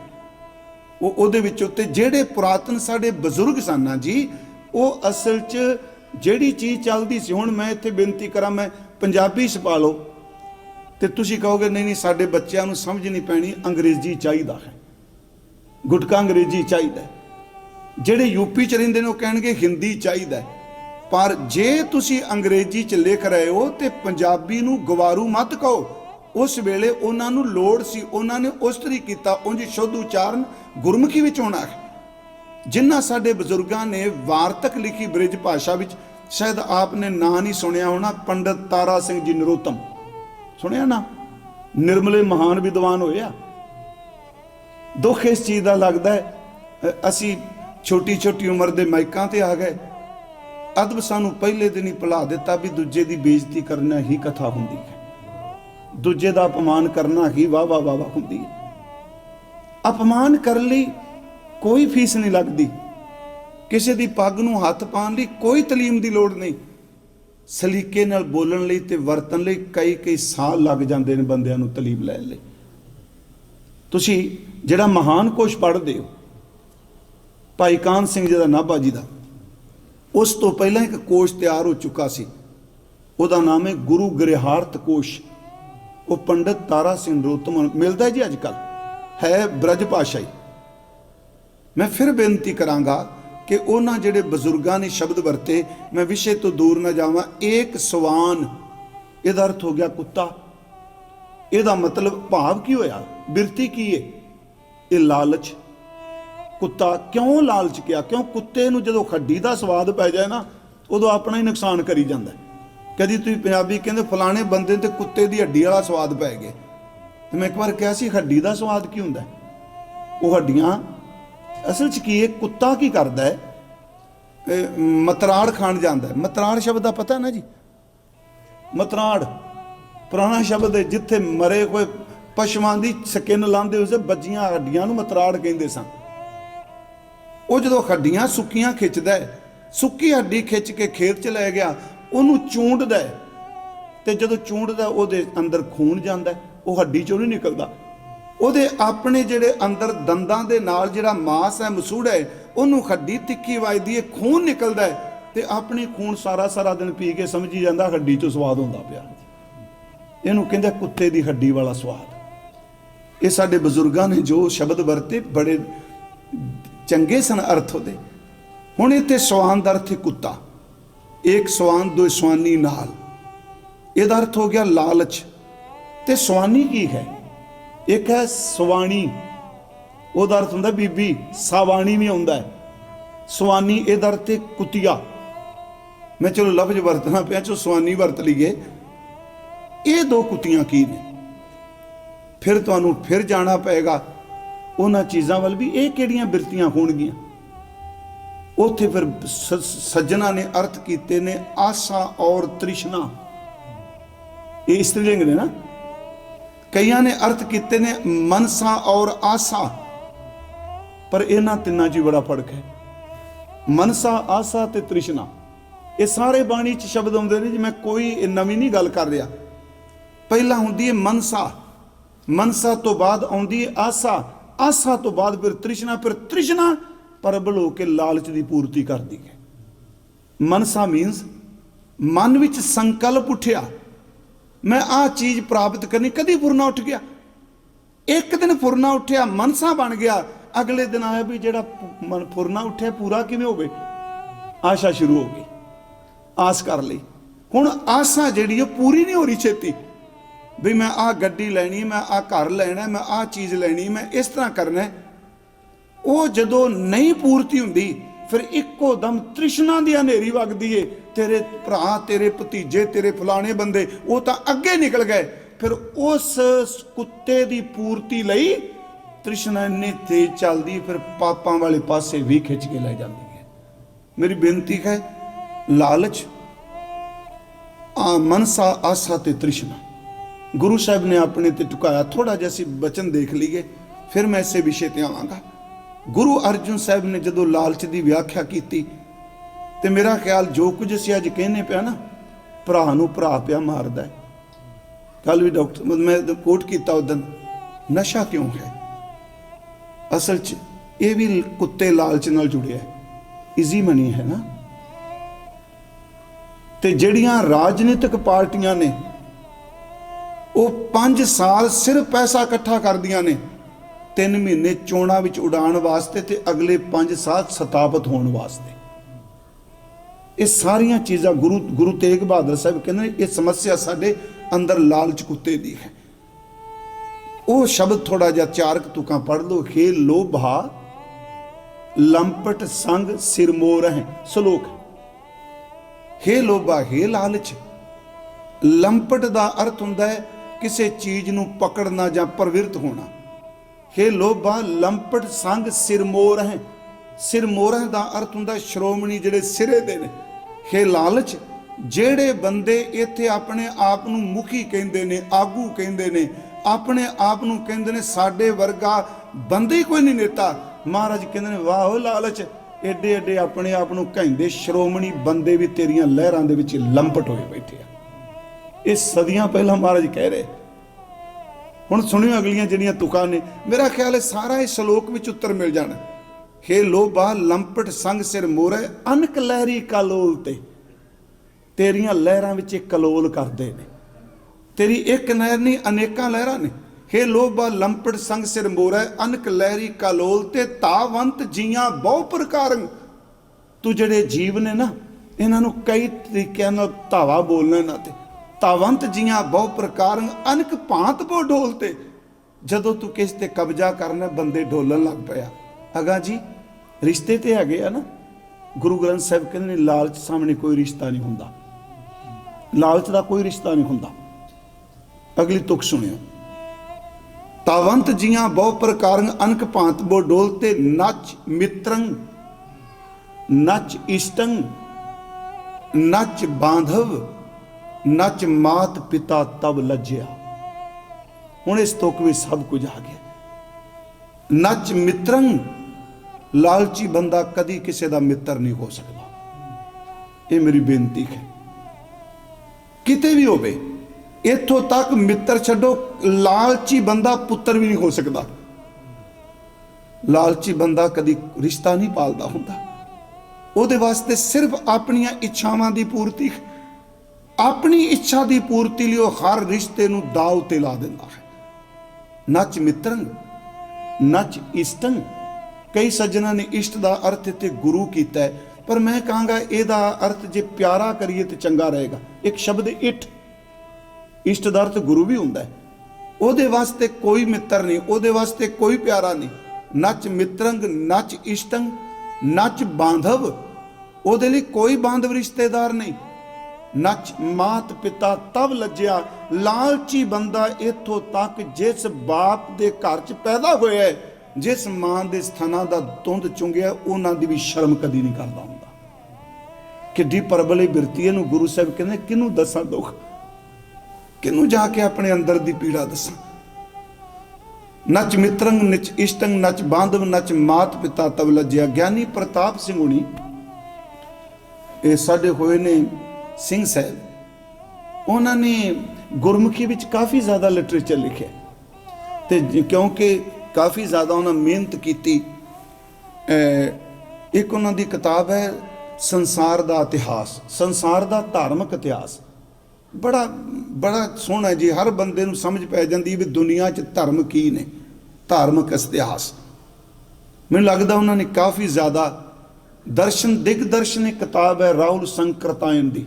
ਉਹਦੇ ਵਿੱਚ ਉੱਤੇ ਜਿਹੜੇ ਪੁਰਾਤਨ ਸਾਡੇ ਬਜ਼ੁਰਗ ਸਨ ਨਾ ਜੀ, ਉਹ ਅਸਲ 'ਚ ਜਿਹੜੀ ਚੀਜ਼ ਚੱਲਦੀ ਸੀ। ਹੁਣ ਮੈਂ ਇੱਥੇ ਬੇਨਤੀ ਕਰਾਂ, ਮੈਂ ਪੰਜਾਬੀ ਛਪਾ ਲਓ ਤੇ ਤੁਸੀਂ ਕਹੋਗੇ ਨਹੀਂ ਨਹੀਂ ਸਾਡੇ ਬੱਚਿਆਂ ਨੂੰ ਸਮਝ ਨਹੀਂ ਪੈਣੀ, ਅੰਗਰੇਜ਼ੀ ਚਾਹੀਦਾ ਹੈ, ਗੁਟਕਾ ਅੰਗਰੇਜ਼ੀ ਚਾਹੀਦਾ। ਜਿਹੜੇ ਯੂਪੀ 'ਚ ਰਹਿੰਦੇ ਨੇ ਉਹ ਕਹਿਣਗੇ ਹਿੰਦੀ ਚਾਹੀਦਾ। पर जे तुसी अंग्रेजी च लिख रहे हो तो पंजाबी नूं गवारू मत कहो। उस वेले उन्हां नूं लोड़ सी, उन्हां ने उस तरी कीता, उंज शुद्ध उचारण गुरमुखी विच होना है। जिन्हां साडे बजुर्गां ने वार्तक लिखी ब्रिज भाषा विच, शायद आपने नां नहीं सुनिया होना, पंडित तारा सिंह जी नरोत्तम, सुनिया ना? निर्मले महान विद्वान होए आ। दुख इस चीज़ का लगता है असी छोटी छोटी उम्र के माइकां ते आ गए। अदब सानू पहले दिन ही भुला दिता भी दूजे की बेइज्जती करना ही कथा हुंदी है, दूजे का अपमान करना ही वाह वाह वाह वाह हुंदी है। अपमान कर ली कोई फीस नहीं लगती, किसी की पग नूं हथ पाउण लई कोई तलीम की लोड़ नहीं। सलीके नाल बोलण लई ते वरतन लई कई कई साल लग जाते हैं बंदियां नूं तलीम लैण लई। तुसी जिहड़ा महान कोश पढ़दे हो भाई कान सिंह जी दा नाभा जी दा, उस तो पहला एक कोश तैयार हो चुका सी, उहदा नाम है गुरु गरिहारत कोश। वो पंडित तारा सिंह नरोत्तम मिलता है जी अजकल, है ब्रज भाषाई। मैं फिर बेनती करांगा कि उन्हां जिहड़े बजुर्गां ने शब्द वरते, मैं विषय तो दूर ना जावां। एक सवान, इहदा अर्थ हो गया कुत्ता। इहदा मतलब भाव की होया, बिरती की है? ये लालच। कुत्ता क्यों लालच किया? क्यों कुत्ते नूं जदों खड्डी दा स्वाद पै जाए ना, उदों अपना ही नुकसान करी जांदा है। कदी तुसीं पंजाबी कहंदे फलाणे बंदे ते कुत्ते दी हड्डी वाला स्वाद पै गया, तो मैं एक बार कहा सी हड्डी दा स्वाद की हुंदा है? वो हड्डियां असल च की है, कुत्ता की करदा है, मतराड़ खाण जांदा है। मतराड़ शब्द दा पता है ना जी? मतराड़ पुराना शब्द है, जिथे मरे कोई पशुआं दी स्किन लांदे उसे बज्जियां हड्डियां नूं मतराड़ कहिंदे सन। वो जदों हड्डियां सुक्कियां खिचदा है, सुक्की हड्डी खिच के खेत च लै गया, ਉਹਨੂੰ ਚੂੰਡਦਾ ਤੇ ਜਦੋਂ ਚੂੰਡਦਾ ਉਹਦੇ ਅੰਦਰ ਖੂਨ ਜਾਂਦਾ, ਉਹ ਹੱਡੀ ਚੋਂ ਨਹੀਂ ਨਿਕਲਦਾ। ਉਹਦੇ ਆਪਣੇ ਜਿਹੜੇ ਅੰਦਰ ਦੰਦਾਂ ਦੇ ਨਾਲ ਜਿਹੜਾ ਮਾਸ ਹੈ, ਮਸੂੜਾ ਹੈ, ਉਹਨੂੰ ਹੱਡੀ ਤਿੱਖੀ ਵੱਜਦੀ ਹੈ, ਖੂਨ ਨਿਕਲਦਾ ਹੈ ਤੇ ਆਪਣੀ ਖੂਨ ਸਾਰਾ ਸਾਰਾ ਦਿਨ ਪੀ ਕੇ ਸਮਝੀ ਜਾਂਦਾ ਹੱਡੀ ਚੋਂ ਸਵਾਦ ਹੁੰਦਾ ਪਿਆ। ਇਹਨੂੰ ਕਹਿੰਦੇ ਕੁੱਤੇ ਦੀ ਹੱਡੀ ਵਾਲਾ ਸਵਾਦ। ਇਹ ਸਾਡੇ ਬਜ਼ੁਰਗਾਂ ਨੇ ਜੋ ਸ਼ਬਦ ਵਰਤੇ ਬੜੇ ਚੰਗੇ ਸਨ ਅਰਥ ਉਹਦੇ। ਹੁਣ ਇੱਥੇ ਸਵਾਨ ਦਾ ਅਰਥ ਹੈ ਕੁੱਤਾ। एक सवान दो सवानी नाल, यदा अर्थ हो गया लालच। ते सवानी की है? एक है सवाणी, ओदा अर्थ हुंदा बीबी, सावाणी भी हुंदा है। सवानी एदा अर्थ है कुतिया। मैं चलो लफ्ज वरतना पिया, चलो सवानी वरत लीए। ये दो कुतियां की ने? फिर तुहानूं फिर जाना पेगा उन्हां चीज़ां वल भी, ये किहड़ियां बिरतियां होणगियां। उत्थे फिर सज्जना ने अर्थ कीते ने आसा और तृष्णा, ये स्त्रीलिंग ने ना। कईयां ने अर्थ कीते ने मनसा और आसा, पर इन्हां तिन्नां च बड़ा फर्क है। मनसा, आसा ते तृष्णा, ये सारे बाणी च शब्द आउंदे ने जी। मैं कोई नवीं नहीं गल कर रहा। पहला हुंदी है मनसा, मनसा तो बाद आउंदी है आसा, आसा तो बाद फिर तृष्णा, फिर तृष्णा प्रबल होकर लालच की पूर्ति करती है। मनसा मीनस मन विच संकल्प उठिया, मैं आ चीज प्राप्त करनी। कदी फुरना उठ गया, एक दिन फुरना उठिया, मनसा बन गया। अगले दिन आया भी जेड़ा मन फुरना उठिया पूरा किवें होवे, आशा शुरू हो गई, आस कर ली। हुण आसा जिहड़ी पूरी नहीं हो रही छेती, भी मैं आ गड्डी लैनी, मैं आ घर लैना, मैं आ चीज़ लैनी, मैं इस तरह करना है। वो जदों नहीं पूर्ति हुंदी, फिर इक्को दम तृष्णा दी हनेरी वगदी है। तेरे भरा, तेरे भतीजे, तेरे फलाने बंदे वो तो अगे निकल गए। फिर उस कुत्ते की पूर्ति लई तृष्णा इन्नी तेज चलती, फिर पापां वाले पासे भी खिंच के लै जाती है। मेरी बेनती है, लालच, मनसा, आसा ते तृष्णा गुरु साहब ने अपने ते टुकाया। थोड़ा जैसी बचन देख लीए, फिर मैं इसे विषय ते आवांगा। गुरु अर्जुन साहब ने जदों लालच की व्याख्या की, तो मेरा ख्याल जो कुछ असीं अज कहने पिया ना, भरा नूं भरा पिया मारदा है। कल भी डॉक्टर मैं कोट किया उदन, नशा क्यों है? असल च ये भी कुत्ते लालच नाल जुड़िया है, इजी मनी है ना। ते जिहड़ियां राजनीतिक पार्टियां ने वो 5 साल सिर्फ पैसा इकट्ठा करदियां ने, 3 महीने चोणां विच उड़ाण वास्ते ते अगले 5 साल सतापत होने वास्ते। ये सारिया चीज़ां गुरु तेग बहादुर साहब कहते ये समस्या साडे अंदर लालच कुत्ते दी है। वो शब्द थोड़ा जिहा चार तुकां पढ़ लो। हे लोभा लंपट संग सिरमोर है, सलोक। हे लोभा, हे लालच। लंपट दा अर्थ हुंदा है किसी चीज़ नूं पकड़ना जां प्रवृत्त होना। हे लोभा लंपट संग सिरमोर है, सिरमोर दा अर्थ हुंदा श्रोमणी जिहड़े सिरे दे ने। हे लालच, ਜਿਹੜੇ ਬੰਦੇ ਇੱਥੇ ਆਪਣੇ ਆਪ ਨੂੰ ਮੁਖੀ ਕਹਿੰਦੇ ਨੇ, ਆਗੂ ਕਹਿੰਦੇ ਨੇ, ਆਪਣੇ ਆਪ ਨੂੰ ਕਹਿੰਦੇ ਨੇ ਸਾਡੇ ਵਰਗਾ ਬੰਦੇ ਕੋਈ ਨਹੀਂ ਨੇਤਾ, ਮਹਾਰਾਜ ਕਹਿੰਦੇ ਨੇ ਵਾਹ ਲਾਲਚ, ਏਡੇ ਏਡੇ ਆਪਣੇ ਆਪ ਨੂੰ ਕਹਿੰਦੇ ਸ਼੍ਰੋਮਣੀ ਬੰਦੇ ਵੀ ਤੇਰੀਆਂ ਲਹਿਰਾਂ ਦੇ ਵਿੱਚ ਲੰਪਟ ਹੋਏ ਬੈਠੇ ਆ। ਇਹ ਸਦੀਆਂ ਪਹਿਲਾਂ ਮਹਾਰਾਜ ਕਹਿ ਰਹੇ। ਹੁਣ ਸੁਣਿਓ ਅਗਲੀਆਂ ਜਿਹੜੀਆਂ ਤੁਕਾਂ ਨੇ, ਮੇਰਾ ਖਿਆਲ ਹੈ ਸਾਰਾ ਇਸ ਸ਼ਲੋਕ ਵਿੱਚ ਉੱਤਰ ਮਿਲ ਜਾਣਾ। हे लोभा लंपट संग सिर मोरे अनक लहरी कलोल ते, तेरियां लहरां विच कलोल करदे ने। तेरी एक लहर नहीं अनेकां लहरां ने। हे लोभा लंपट संग सिर मोरे अनक लहरी कलोल ते तावंत जियां बहु प्रकार। तू जिहड़े जीव ने ना इन्हां नूं कई तरीकिਆਂ ਨਾਲ ਧਾਵਾ ਬੋਲਣਾ ਇਹਨਾਂ ਤੇ। तावंत जियां बहु प्रकार अनक भांत बो ढोलते। जदों तू किस ते कब्जा करना बंदे ढोलन लग पिया। अगा जी रिश्ते ते हैगे आ ना। गुरु ग्रंथ साहिब कहते हैं लालच सामने कोई रिश्ता नहीं हुंदा, लालच का कोई रिश्ता नहीं हुंदा। अगली तुक सुनियो। तावंत जियां बहु प्रकार अनक भांत बो ढोलते नच मित्रंग नच इष्टंग नच बांधव नच मात पिता तब लज्जिया। हुण इस तुक भी सब कुछ आ गया। नच मित्रंग, लालची बंदा कदी किसी का मित्र नहीं हो सकता। ये मेरी बेनती है, किते भी होवे, इथों तक मित्र छड्डो, लालची बंदा पुत्र भी नहीं हो सकता। लालची बंदा कदी रिश्ता नहीं पालदा हुंदा। उहदे वास्ते सिर्फ अपनियां इच्छावां दी पूर्ति, अपनी इच्छा की पूर्ति लिए हर रिश्ते नूं दाव ते ला दिंदा है। नच मित्रंग नच इष्टंग। कई सज्जना ने इष्ट का अर्थ इत्थे गुरु किया है, पर मैं कहांगा इहदा अर्थ जे प्यारा करिए तो चंगा रहेगा। एक शब्द इट, इष्ट का अर्थ गुरु भी हुंदा है। उहदे वास्ते कोई मित्र नहीं, उहदे वास्ते कोई प्यारा नहीं। नच मित्रंग नच इष्टंग नच बांधव, उहदे लई कोई बांधव रिश्तेदार नहीं। नच मात पिता तब लज्जिया। लालची बंदा इथों तक जिस बाप दे घर च पैदा होया है, जिस मां दे स्थाना दा तुंद चुंगिया, उन्हां दी भी शर्म कदी नहीं करदा हुंदा। किड्डी परबली बिरती है। गुरु साहब कहंदे किनू दसां दुख, किनू जाके अपने अंदर दी पीड़ा दसां। नच मित्रंग नच इष्टंग नच बांधव नच मात पिता तब लज्जिया। ज्ञानी प्रताप सिंह हुणी ये साडे होए ने सिंह साहब, उन्होंने गुरमुखी विच काफ़ी ज़्यादा लिटरेचर लिखे, तो क्योंकि काफ़ी ज़्यादा उन्होंने मेहनत की। एक उन्होंने किताब है संसार का इतिहास, संसार का धार्मिक इतिहास। बड़ा बड़ा सोहना जी, हर बंदे नूं समझ पै जाती भी दुनिया च धर्म की ने, धार्मिक इतिहास। मैनूं लगदा उन्होंने काफ़ी ज़्यादा दर्शन दिग्दर्शन एक किताब है राहुल संकृतायन की,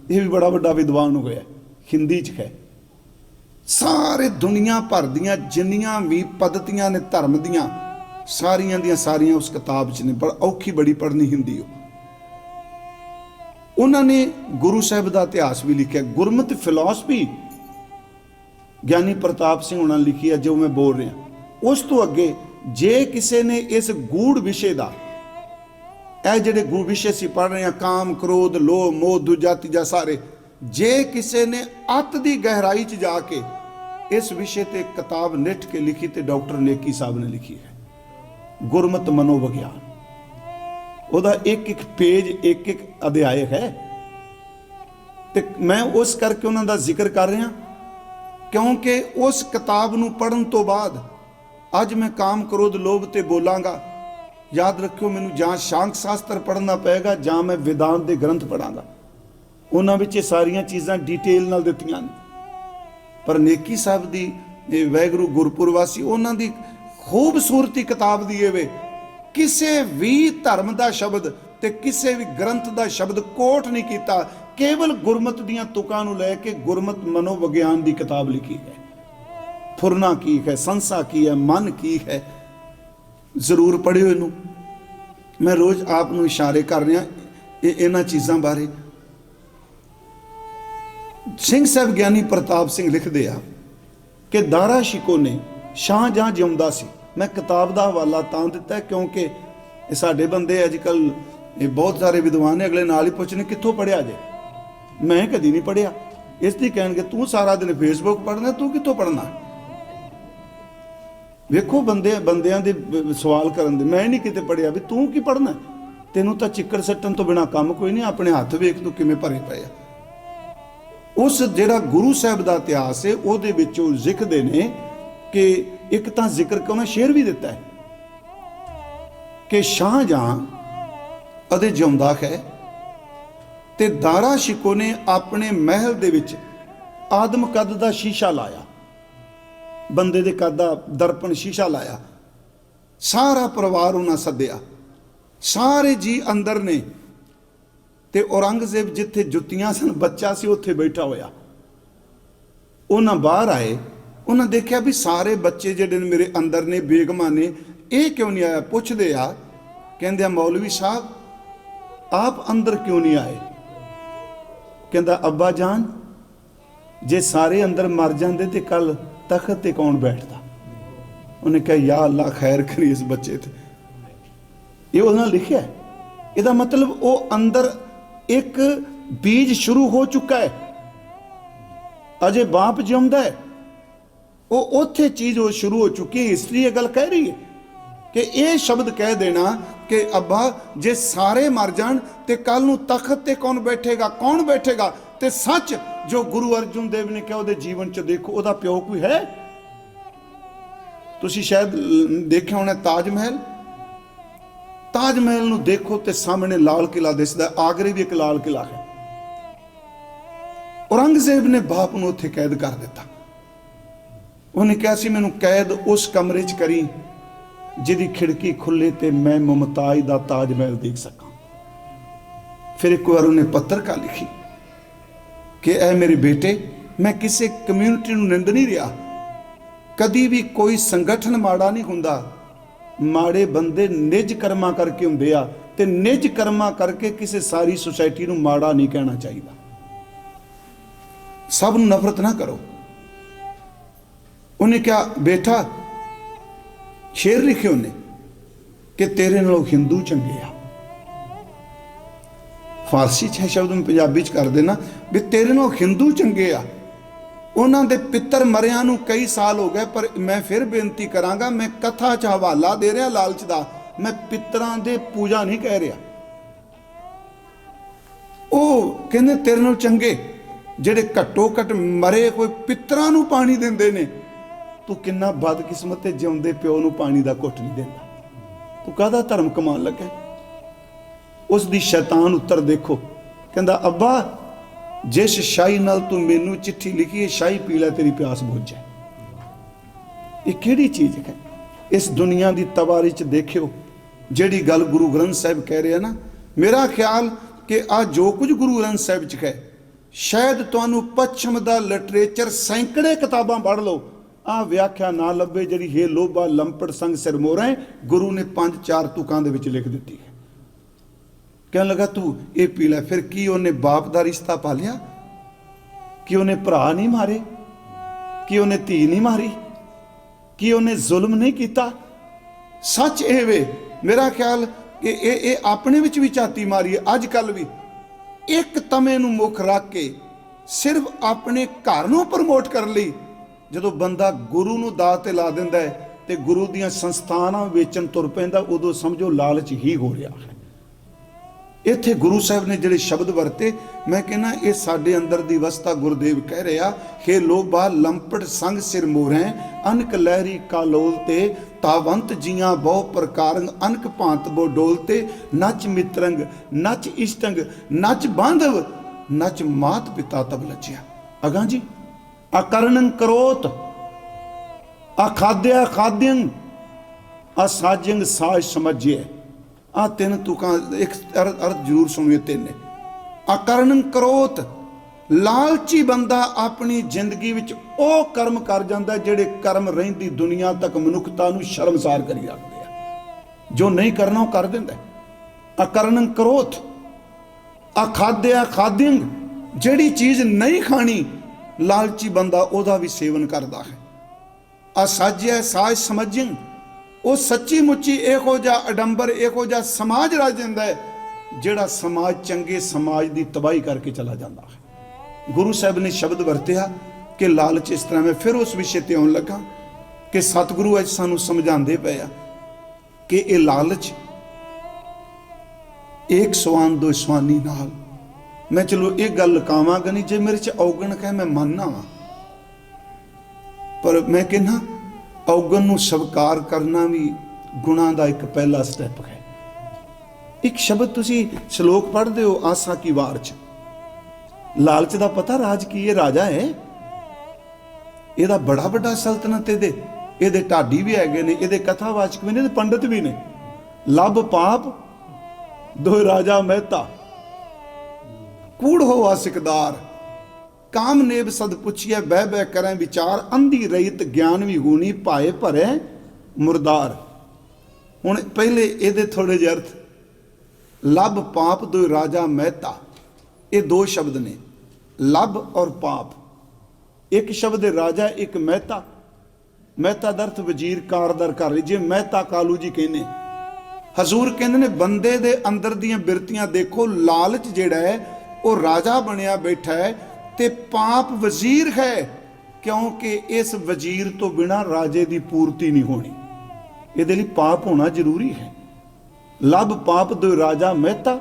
यह भी बड़ा बड़ा विद्वान होया, हिंदी च है। सारे दुनिया भर दियां जिन्नियां भी पद्धतियां ने धर्म दियां सारियां दियां सारियां उस किताब च ने, पर औखी बड़ी पढ़नी हिंदी। उन्होंने गुरु साहब का इतिहास भी लिखा। गुरमत फिलॉसफी ज्ञानी प्रताप सिंह उन्होंने लिखी है, जो मैं बोल रहा। उस तो अगे जे किसी ने इस गूढ़ विषय का, यह जोड़े गूढ़ विषय से पढ़ रहे हैं, काम क्रोध लोभ मोह दूजा तीजा सारे, जे किसी ने अत की गहराई च जाके इस विषय ते किताब निठ के लिखी, तो डॉक्टर नेकी साहब ने लिखी है गुरमत मनोविज्ञान। ਉਹਦਾ एक एक पेज एक एक अध्याय है। तो मैं उस करके उन्होंने जिक्र कर रहा, क्योंकि उस किताब नूं पढ़न तो बाद अज मैं काम क्रोध लोभ ते बोलांगा। याद रखियो, मैनूं जां शांक शास्त्र पढ़ना पेगा जां मैं वेदांत के ग्रंथ पढ़ांगा। उन्हां विच सारियां चीज़ां डिटेल नाल दित्तियां ने। पर नेकी साहब की वाहिगुरू गुरपुरवासी उन्हां दी खूबसूरती किताब दी है। किसी भी धर्म का शब्द ਤੇ ਕਿਸੇ ਵੀ ਗ੍ਰੰਥ ਦਾ ਸ਼ਬਦ ਕੋਟ ਨਹੀਂ ਕੀਤਾ, ਕੇਵਲ ਗੁਰਮਤ ਦੀਆਂ ਤੁਕਾਂ ਨੂੰ ਲੈ ਕੇ ਗੁਰਮਤ ਮਨੋਵਿਗਿਆਨ ਦੀ ਕਿਤਾਬ ਲਿਖੀ ਹੈ। ਫੁਰਨਾ ਕੀ ਹੈ, ਸੰਸਾ ਕੀ ਹੈ, ਮਨ ਕੀ ਹੈ, ਜ਼ਰੂਰ ਪੜ੍ਹਿਓ ਇਹਨੂੰ। ਮੈਂ ਰੋਜ਼ ਆਪ ਨੂੰ ਇਸ਼ਾਰੇ ਕਰ ਰਿਹਾ ਇਹਨਾਂ ਚੀਜ਼ਾਂ ਬਾਰੇ। ਸਿੰਘ ਸਾਹਿਬ ਗਿਆਨੀ ਪ੍ਰਤਾਪ ਸਿੰਘ ਲਿਖਦੇ ਆ ਕਿ ਦਾਰਾ ਸ਼ਿਕੋ ਨੇ ਸ਼ਾਹਜਹਾਂ ਜਿਉਂਦਾ ਸੀ। ਮੈਂ ਕਿਤਾਬ ਦਾ ਹਵਾਲਾ ਤਾਂ ਦਿੱਤਾ ਕਿਉਂਕਿ ਇਹ ਸਾਡੇ ਬੰਦੇ ਅੱਜ ਕੱਲ੍ਹ ਇਹ ਬਹੁਤ ਸਾਰੇ ਵਿਦਵਾਨ ਨੇ, ਅਗਲੇ ਨਾਲ ਹੀ ਪੁੱਛਣੇ ਕਿੱਥੋਂ ਪੜ੍ਹਿਆ ਜੇ। ਮੈਂ ਕਦੀ ਨਹੀਂ ਪੜ੍ਹਿਆ। ਇਸ ਲਈ ਕਹਿਣਗੇ ਤੂੰ ਸਾਰਾ ਦਿਨ ਫੇਸਬੁੱਕ ਪੜ੍ਹਨਾ, ਤੂੰ ਕਿੱਥੋਂ ਪੜ੍ਹਨਾ। ਵੇਖੋ ਬੰਦਿਆਂ ਦੇ ਸਵਾਲ ਕਰਨ ਦੇ, ਮੈਂ ਨਹੀਂ ਕਿਤੇ ਪੜ੍ਹਿਆ ਵੀ ਤੂੰ ਕੀ ਪੜ੍ਹਨਾ, ਤੈਨੂੰ ਤਾਂ ਚਿੱਕੜ ਸੱਟਣ ਤੋਂ ਬਿਨਾਂ ਕੰਮ ਕੋਈ ਨਹੀਂ। ਆਪਣੇ ਹੱਥ ਵੇਖ ਤੂੰ ਕਿਵੇਂ ਭਰੇ ਪਏ ਆ। ਉਸ ਜਿਹੜਾ ਗੁਰੂ ਸਾਹਿਬ ਦਾ ਇਤਿਹਾਸ ਹੈ ਉਹਦੇ ਵਿੱਚ ਉਹ ਲਿਖਦੇ ਨੇ ਕਿ ਇੱਕ ਤਾਂ ਜ਼ਿਕਰ ਕਿ ਉਹਨਾਂ ਸ਼ੇਰ ਵੀ ਦਿੱਤਾ ਹੈ ਕਿ ਸ਼ਾਹਜਹਾਂ ਅਦੇ ਜਿਉਂਦਾ ਹੈ ਤੇ ਦਾਰਾ ਸ਼ਿਕੋ ਨੇ ਆਪਣੇ ਮਹਿਲ ਦੇ ਵਿੱਚ ਆਦਮ ਕੱਦ ਦਾ ਸ਼ੀਸ਼ਾ ਲਾਇਆ, ਬੰਦੇ ਦੇ ਕੱਦ ਦਾ ਦਰਪਣ ਸ਼ੀਸ਼ਾ ਲਾਇਆ। ਸਾਰਾ ਪਰਿਵਾਰ ਉਹਨਾਂ ਸੱਦਿਆ, ਸਾਰੇ ਜੀ ਅੰਦਰ ਨੇ ਤੇ ਔਰੰਗਜ਼ੇਬ ਜਿੱਥੇ ਜੁੱਤੀਆਂ ਸਨ ਬੱਚਾ ਸੀ ਉੱਥੇ ਬੈਠਾ ਹੋਇਆ। ਉਹਨਾਂ ਬਾਹਰ ਆਏ, ਉਹਨਾਂ ਦੇਖਿਆ ਵੀ ਸਾਰੇ ਬੱਚੇ ਜਿਹੜੇ ਨੇ ਮੇਰੇ ਅੰਦਰ ਨੇ, ਬੇਗਮਾਂ ਨੇ, ਇਹ ਕਿਉਂ ਨਹੀਂ ਆਇਆ। ਪੁੱਛਦੇ ਆ, ਕਹਿੰਦੇ ਆ ਮੌਲਵੀ ਸਾਹਿਬ ਆਪ ਅੰਦਰ ਕਿਉਂ ਨਹੀਂ ਆਏ। ਕਹਿੰਦਾ ਅੱਬਾ ਜਾਨ ਜੇ ਸਾਰੇ ਅੰਦਰ ਮਰ ਜਾਂਦੇ ਤੇ ਕੱਲ ਤਖਤ ਤੇ ਕੌਣ ਬੈਠਦਾ। ਉਹਨੇ ਕਿਹਾ ਯਾ ਅੱਲਾ ਖੈਰ ਕਰੀ ਇਸ ਬੱਚੇ ਤੇ। ਇਹ ਉਹਨਾਂ ਲਿਖਿਆ। ਇਹਦਾ ਮਤਲਬ ਉਹ ਅੰਦਰ ਇੱਕ ਬੀਜ ਸ਼ੁਰੂ ਹੋ ਚੁੱਕਾ ਹੈ, ਅਜੇ ਬਾਪ ਜਿਉਂਦਾ ਹੈ, ਉਹ ਉੱਥੇ ਚੀਜ਼ ਉਹ ਸ਼ੁਰੂ ਹੋ ਚੁੱਕੀ ਹੈ। ਹਿਸਟਰੀ ਇਹ ਗੱਲ ਕਹਿ ਰਹੀ ਹੈ ਕਿ ਇਹ ਸ਼ਬਦ ਕਹਿ ਦੇਣਾ ਕਿ ਅੱਬਾ ਜੇ ਸਾਰੇ ਮਰ ਜਾਣ ਤੇ ਕੱਲ ਨੂੰ ਤਖਤ ਤੇ ਕੌਣ ਬੈਠੇਗਾ, ਕੌਣ ਬੈਠੇਗਾ। ਤੇ ਸੱਚ ਜੋ ਗੁਰੂ ਅਰਜੁਨ ਦੇਵ ਨੇ ਕਿਹਾ ਉਹਦੇ ਜੀਵਨ ਚ ਦੇਖੋ, ਉਹਦਾ ਪਿਓ ਕੋਈ ਹੈ। ਤੁਸੀਂ ਸ਼ਾਇਦ ਦੇਖਿਆ ਹੋਣਾ ਤਾਜ ਮਹਿਲ। ਤਾਜ ਮਹਿਲ ਨੂੰ ਦੇਖੋ ਤੇ ਸਾਹਮਣੇ ਲਾਲ ਕਿਲਾ ਦਿਸਦਾ। ਆਗਰੇ ਵੀ ਇੱਕ ਲਾਲ ਕਿਲਾ ਹੈ। ਔਰੰਗਜ਼ੇਬ ਨੇ ਬਾਪ ਨੂੰ ਉੱਥੇ ਕੈਦ ਕਰ ਦਿੱਤਾ। ਉਹਨੇ ਕਿਹਾ ਸੀ ਮੈਨੂੰ ਕੈਦ ਉਸ ਕਮਰੇ 'ਚ ਕਰੀ ਜਿਹਦੀ ਖਿੜਕੀ ਖੁੱਲੇ ਤੇ ਮੈਂ ਮੁਮਤਾਜ਼ ਦਾ ਤਾਜ ਮਹਿਲ ਦੇਖ ਸਕਾਂ। ਫਿਰ ਇੱਕ ਵਾਰ ਉਹਨੇ ਪੱਤਰਕਾ ਲਿਖੀ ਕਿ ਐ ਮੇਰੇ ਬੇਟੇ, ਮੈਂ ਕਿਸੇ ਕਮਿਊਨਿਟੀ ਨੂੰ ਨਿੰਦ ਨਹੀਂ ਰਿਹਾ। ਕਦੀ ਵੀ ਕੋਈ ਸੰਗਠਨ ਮਾੜਾ ਨਹੀਂ ਹੁੰਦਾ। ਮਾੜੇ ਬੰਦੇ ਨਿਜ ਕਰਮਾਂ ਕਰਕੇ ਹੁੰਦੇ ਆ ਤੇ ਨਿਜ ਕਰਮਾਂ ਕਰਕੇ ਕਿਸੇ ਸਾਰੀ ਸੁਸਾਇਟੀ ਨੂੰ ਮਾੜਾ ਨਹੀਂ ਕਹਿਣਾ ਚਾਹੀਦਾ। ਸਭ ਨੂੰ ਨਫ਼ਰਤ ਨਾ ਕਰੋ। ਉਹਨੇ ਕਿਹਾ ਬੇਟਾ, ਸ਼ੇਰ ਲਿਖੇ ਉਹਨੇ ਕਿ ਤੇਰੇ ਨਾਲੋਂ ਹਿੰਦੂ ਚੰਗੇ ਆ। ਫਾਰਸੀ 'ਚ ਹੈ ਸ਼ਬਦ, ਮੈਂ ਪੰਜਾਬੀ 'ਚ ਕਰ ਦੇਣਾ ਵੀ ਤੇਰੇ ਨਾਲੋਂ ਹਿੰਦੂ ਚੰਗੇ ਆ। ਉਹਨਾਂ ਦੇ ਪਿੱਤਰ ਮਰਿਆਂ ਨੂੰ ਕਈ ਸਾਲ ਹੋ ਗਏ, ਪਰ ਮੈਂ ਫਿਰ ਬੇਨਤੀ ਕਰਾਂਗਾ, ਮੈਂ ਕਥਾ 'ਚ ਹਵਾਲਾ ਦੇ ਰਿਹਾ ਲਾਲਚ ਦਾ, ਮੈਂ ਪਿੱਤਰਾਂ ਦੇ ਪੂਜਾ ਨਹੀਂ ਕਹਿ ਰਿਹਾ। ਉਹ ਕਹਿੰਦੇ ਤੇਰੇ ਨਾਲੋਂ ਚੰਗੇ ਜਿਹੜੇ ਘੱਟੋ ਘੱਟ ਮਰੇ ਕੋਈ ਪਿੱਤਰਾਂ ਨੂੰ ਪਾਣੀ ਦਿੰਦੇ ਨੇ। ਤੂੰ ਕਿੰਨਾ ਬਦਕਿਸਮਤ ਹੈ, ਜਿਉਂਦੇ ਪਿਓ ਨੂੰ ਪਾਣੀ ਦਾ ਘੁੱਟ ਨਹੀਂ ਦਿੰਦਾ। ਤੂੰ ਕਾਹਦਾ ਧਰਮ ਕਮਾਉਣ ਲੱਗਾ। ਉਸ ਦੀ ਸ਼ੈਤਾਨ ਉੱਤਰ ਦੇਖੋ, ਕਹਿੰਦਾ ਅੱਬਾ ਜਿਸ ਸ਼ਾਹੀ ਨਾਲ ਤੂੰ ਮੈਨੂੰ ਚਿੱਠੀ ਲਿਖੀ ਹੈ, ਸ਼ਾਹੀ ਪੀ ਲੈ, ਤੇਰੀ ਪਿਆਸ ਬੁੱਝ ਜਾਏ। ਇਹ ਕਿਹੜੀ ਚੀਜ਼ ਹੈ। ਇਸ ਦੁਨੀਆ ਦੀ ਤਵਾਰੀ 'ਚ ਦੇਖਿਓ ਜਿਹੜੀ ਗੱਲ ਗੁਰੂ ਗ੍ਰੰਥ ਸਾਹਿਬ ਕਹਿ ਰਿਹਾ ਨਾ, ਮੇਰਾ ਖਿਆਲ ਕਿ ਆ ਜੋ ਕੁਝ ਗੁਰੂ ਗ੍ਰੰਥ ਸਾਹਿਬ 'ਚ ਹੈ, ਸ਼ਾਇਦ ਤੁਹਾਨੂੰ ਪੱਛਮ ਦਾ ਲਿਟਰੇਚਰ ਸੈਂਕੜੇ ਕਿਤਾਬਾਂ ਪੜ੍ਹ ਲਓ, ਆ ਵਿਆਖਿਆ ਨਾ ਲੱਭੇ ਜਿਹੜੀ ਹੇ ਲੋਭਾ ਲੰਪੜ ਸੰਗ ਸਿਰਮੋਰਾਂ ਗੁਰੂ ਨੇ 5-4 ਤੁਕਾਂ ਦੇ ਵਿੱਚ ਲਿਖ ਦਿੱਤੀ ਹੈ। ਕਹਿਣ ਲੱਗਾ ਤੂੰ ਇਹ ਪੀ ਲੈ। ਫਿਰ ਕੀ ਉਹਨੇ ਬਾਪ ਦਾ ਰਿਸ਼ਤਾ ਪਾਲਿਆ? ਕਿ ਉਹਨੇ ਭਰਾ ਨਹੀਂ ਮਾਰੇ? ਕਿ ਉਹਨੇ ਧੀ ਨਹੀਂ ਮਾਰੀ? ਕਿ ਉਹਨੇ ਜ਼ੁਲਮ ਨਹੀਂ ਕੀਤਾ? ਸੱਚ ਇਹ ਵੇ ਮੇਰਾ ਖਿਆਲ ਕਿ ਇਹ ਆਪਣੇ ਵਿੱਚ ਵੀ ਝਾਤੀ ਮਾਰੀ ਹੈ। ਅੱਜ ਕੱਲ ਵੀ ਇੱਕ ਤਮੇ ਨੂੰ ਮੁੱਖ ਰੱਖ ਕੇ ਸਿਰਫ ਆਪਣੇ ਘਰ ਨੂੰ ਪ੍ਰਮੋਟ ਕਰਨ ਲਈ ਜਦੋਂ ਬੰਦਾ ਗੁਰੂ ਨੂੰ ਦਾਅ ਤੇ ਲਾ ਦਿੰਦਾ ਹੈ ਤੇ ਗੁਰੂ ਦੀਆਂ ਸੰਸਥਾਨਾਂ ਵੇਚਣ ਤੁਰ ਪੈਂਦਾ, ਉਦੋਂ ਸਮਝੋ ਲਾਲਚ ਹੀ ਹੋ ਰਿਹਾ ਹੈ। ਇੱਥੇ ਗੁਰੂ ਸਾਹਿਬ ਨੇ ਜਿਹੜੇ ਸ਼ਬਦ ਵਰਤੇ, ਮੈਂ ਕਹਿੰਦਾ ਇਹ ਸਾਡੇ ਅੰਦਰ ਦੀ ਅਵਸਥਾ ਗੁਰਦੇਵ ਕਹਿ ਰਿਹਾ, ਹੇ ਲੋਭਾ ਲੰਪੜ ਸੰਗ ਸਿਰ ਮੋਰੈ ਅਨਕ ਲਹਿਰੀ ਕਾਲੋਲ ਤੇ ਤਾਵੰਤ ਜੀਆਂ ਬਹੁ ਪ੍ਰਕਾਰੰਗ ਅਨਕ ਭਾਂਤ ਬੋ ਡੋਲ ਤੇ ਨੱਚ ਮਿੱਤਰੰਗ ਨੱਚ ਇਸ਼ਟੰਗ ਨੱਚ ਬਾਂਧਵ ਨੱਚ ਮਾਤ ਪਿਤਾ ਤਬ ਲੱਜਿਆ। ਅਗਾਂ ਜੀ ਅਕਰਣੰ ਕਰੋਤ ਅਖਾਦਿਆ ਖਾਦਿਅੰ ਅਸਾਜੰਗ ਸਾਜ ਸਮਝਿਐ आ तीन तुकां एक अर्थ जरूर सुनियो। तीन ने अकरण क्रोध, लालची बंदा अपनी जिंदगी विच ओ कर्म कर जांदा जिहड़े कर्म रहिंदी दुनिया तक मनुखता नूं शर्मसार करी रखदे आ। जो नहीं करना वो कर दिंदा। अकरण क्रोध, अखाद्या खाद्यंग, जिहड़ी चीज़ नहीं खानी लालची बंदा ओदा भी सेवन करता है। असाज्य साज समझिंग, वो सच्ची मुच्ची इहो जिहा अडंबर इहो जिहा समाज रच दिंदा है जिहड़ा समाज चंगे समाज की तबाही करके चला जाता है। गुरु साहब ने शब्द वरतिया कि लालच इस तरह। मैं फिर उस विषय ते आउण लगा कि सतगुरु अज सानू समझाते पे आ कि ये लालच एक सवान दो सवानी नाल। मैं चलो एक गल लुकावांगा नहीं, जे मेरे च औगण कहे मैं मानना वा, पर मैं कहना औगण नूं स्वीकार करना भी गुणां दा एक पहला स्टैप है। एक शब्द तुसी श्लोक पढ़दे हो आसा की वार च, लालच दा पता राज की ये राजा है, ਇਹਦਾ बड़ा ਵੱਡਾ सल्तनत ਇਹਦੇ ਢਾਡੀ भी हैगे ने, ਇਹਦੇ कथावाचक भी ने, पंडित भी ने। लभ पाप दो राजा मेहता, कूड़ होवा सिकदार, काम नेब सद पुछिए बह बह करें विचार, अंधी रहित ज्ञान भी गुणी पाए भरे मुरदार। हुण पहले ਇਹਦੇ थोड़े ਜਿਹੇ अर्थ, लभ पाप दो राजा मेहता, ये दो शब्द ने, लभ और पाप। एक शब्द राजा, एक मेहता। मेहता ਦਾ अर्थ वजीर कारदर कर रही, जे मेहता कालू जी कहने। हजूर कहते ने बंदे दे अंदर दियां बिरतियां देखो, लालच जिहड़ा है वो राजा बनया बैठा है ते पाप वजीर है, क्योंकि इस वजीर तो बिना राजे की पूर्ति नहीं होनी, ये लिए पाप होना जरूरी है। लभ पाप दो राजा मेहता,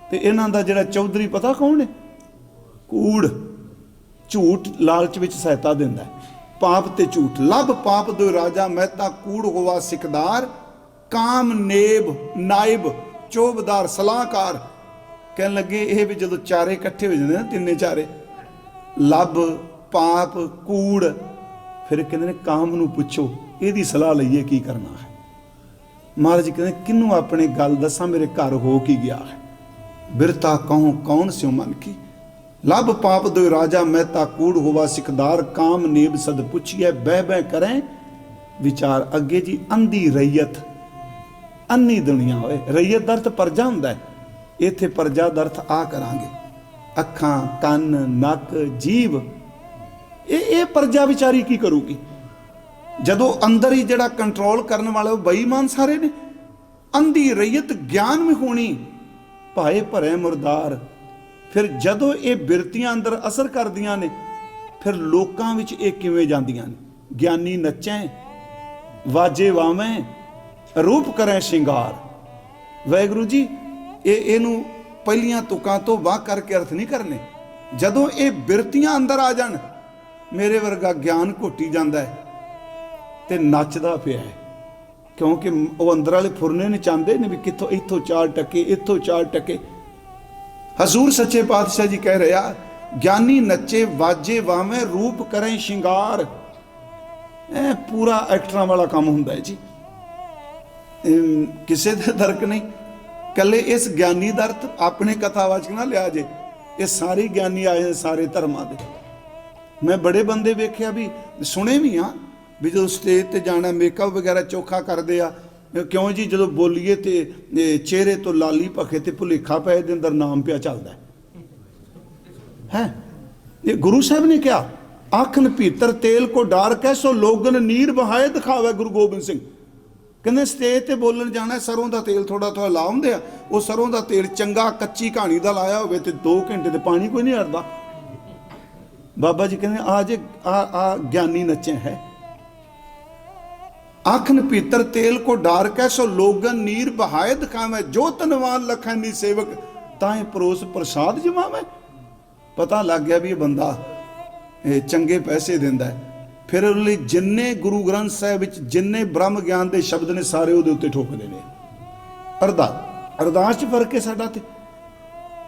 ते इन्हां दा जिहड़ा चौधरी पता कौन है? कूड़, झूठ लालच विच सहायता दिंदा है, पाप ते झूठ। लभ पाप दो राजा मेहता, कूड़ होवा सिकदार, काम नेब नाइब चोबदार सलाहकार। कहन लगे ये भी जो चारे इकट्ठे हो जाते ना, तिन्ने चारे, लभ पाप कूड़, फिर कहते हैं काम नूं पुछो, ਇਹਦੀ सलाह लईए की करना है। महाराज जी कहते किन्नू अपने गल दसा, मेरे घर हो की गया है, बिरता कहूँ कौन स्यों मन की। लभ पाप दो राजा मेहता, कूड़ होवा सिकदार, काम नेब सद पुछिए बह बह करें विचार। अगे जी अंधी रैयत, अन्नी दुनिया होए, रैयत दा अर्थ प्रजा हुंदा है, इत्थे प्रजा दा अर्थ आ करांगे, अखां कन नक जीव, ये प्रजा विचारी की करूगी जदों अंदर ही जिहड़ा कंट्रोल करने वाले बेईमान सारे ने। अंधी रैयत ज्ञान में होनी भाए भरे मुरदार। फिर जदों ये बिरतियां अंदर असर करदियां ने, फिर लोकां विच ये किवें जांदियां ने। ज्ञानी नचें वाजे वावें, रूप करें शिंगार। वाहिगुरू जी इहनूं पहलियां तुकां तो वाह करके अर्थ नहीं करने। जदों ये बिरतियां अंदर आ जाण, मेरे वर्गा ज्ञान घोटी जांदा है ते नचदा पिया है, क्योंकि वो अंदर वाले फुरने ने चाहते ने भी कितों इत्थों 4 टके, इत्थों 4 टके। हजूर सच्चे पातशाह जी कह रहा, ज्ञानी नचे वाजे वावें, रूप करें शिंगार। पूरा एक्टरां वाला काम हुंदा है जी, किसी दे दर्क नहीं। कले इस ज्ञानी दा अर्थ अपने कथावाचक ना लिया जे, ये सारे ज्ञानी आए हैं सारे धर्मां दे। मैं बड़े बंदे वेख्या भी, सुने भी हाँ भी जो स्टेज ते जाना मेकअप वगैरह चोखा करते आ, क्यों जी जो बोलीए तो चेहरे तो लाली भखे तो भुलेखा पै दे अंदर नाम पिया चलता है। ये गुरु साहब ने क्या, आखन भीतर तेल को डार कैसो लोगन नीर बहाए दिखावे। गुरु गोबिंद सिंह कहते स्टेज ते बोलन जाना, सरों का तेल थोड़ा थोड़ा ला आउंदे आ, वो सरों का तेल चंगा कच्ची कहानी का लाया होवे ते 2 घंटे ते पानी कोई नहीं हटदा। बाबा जी कहते आज आ ज्ञानी नचे है। आखन भीतर तेल को डार कैसो लोगन नीर बहाए दिखावे, जो तनवान लखनी सेवक ताए परोस प्रसाद जमावे। पता लग गया भी ये बंदा चंगे पैसे देंदा है। फिर उसले जिन्ने गुरु ग्रंथ साहिब विच जिन्ने ब्रह्म ज्ञान के शब्द ने सारे उहदे उत्ते ठोकदे ने। अरदास च फर्क है साडा ते,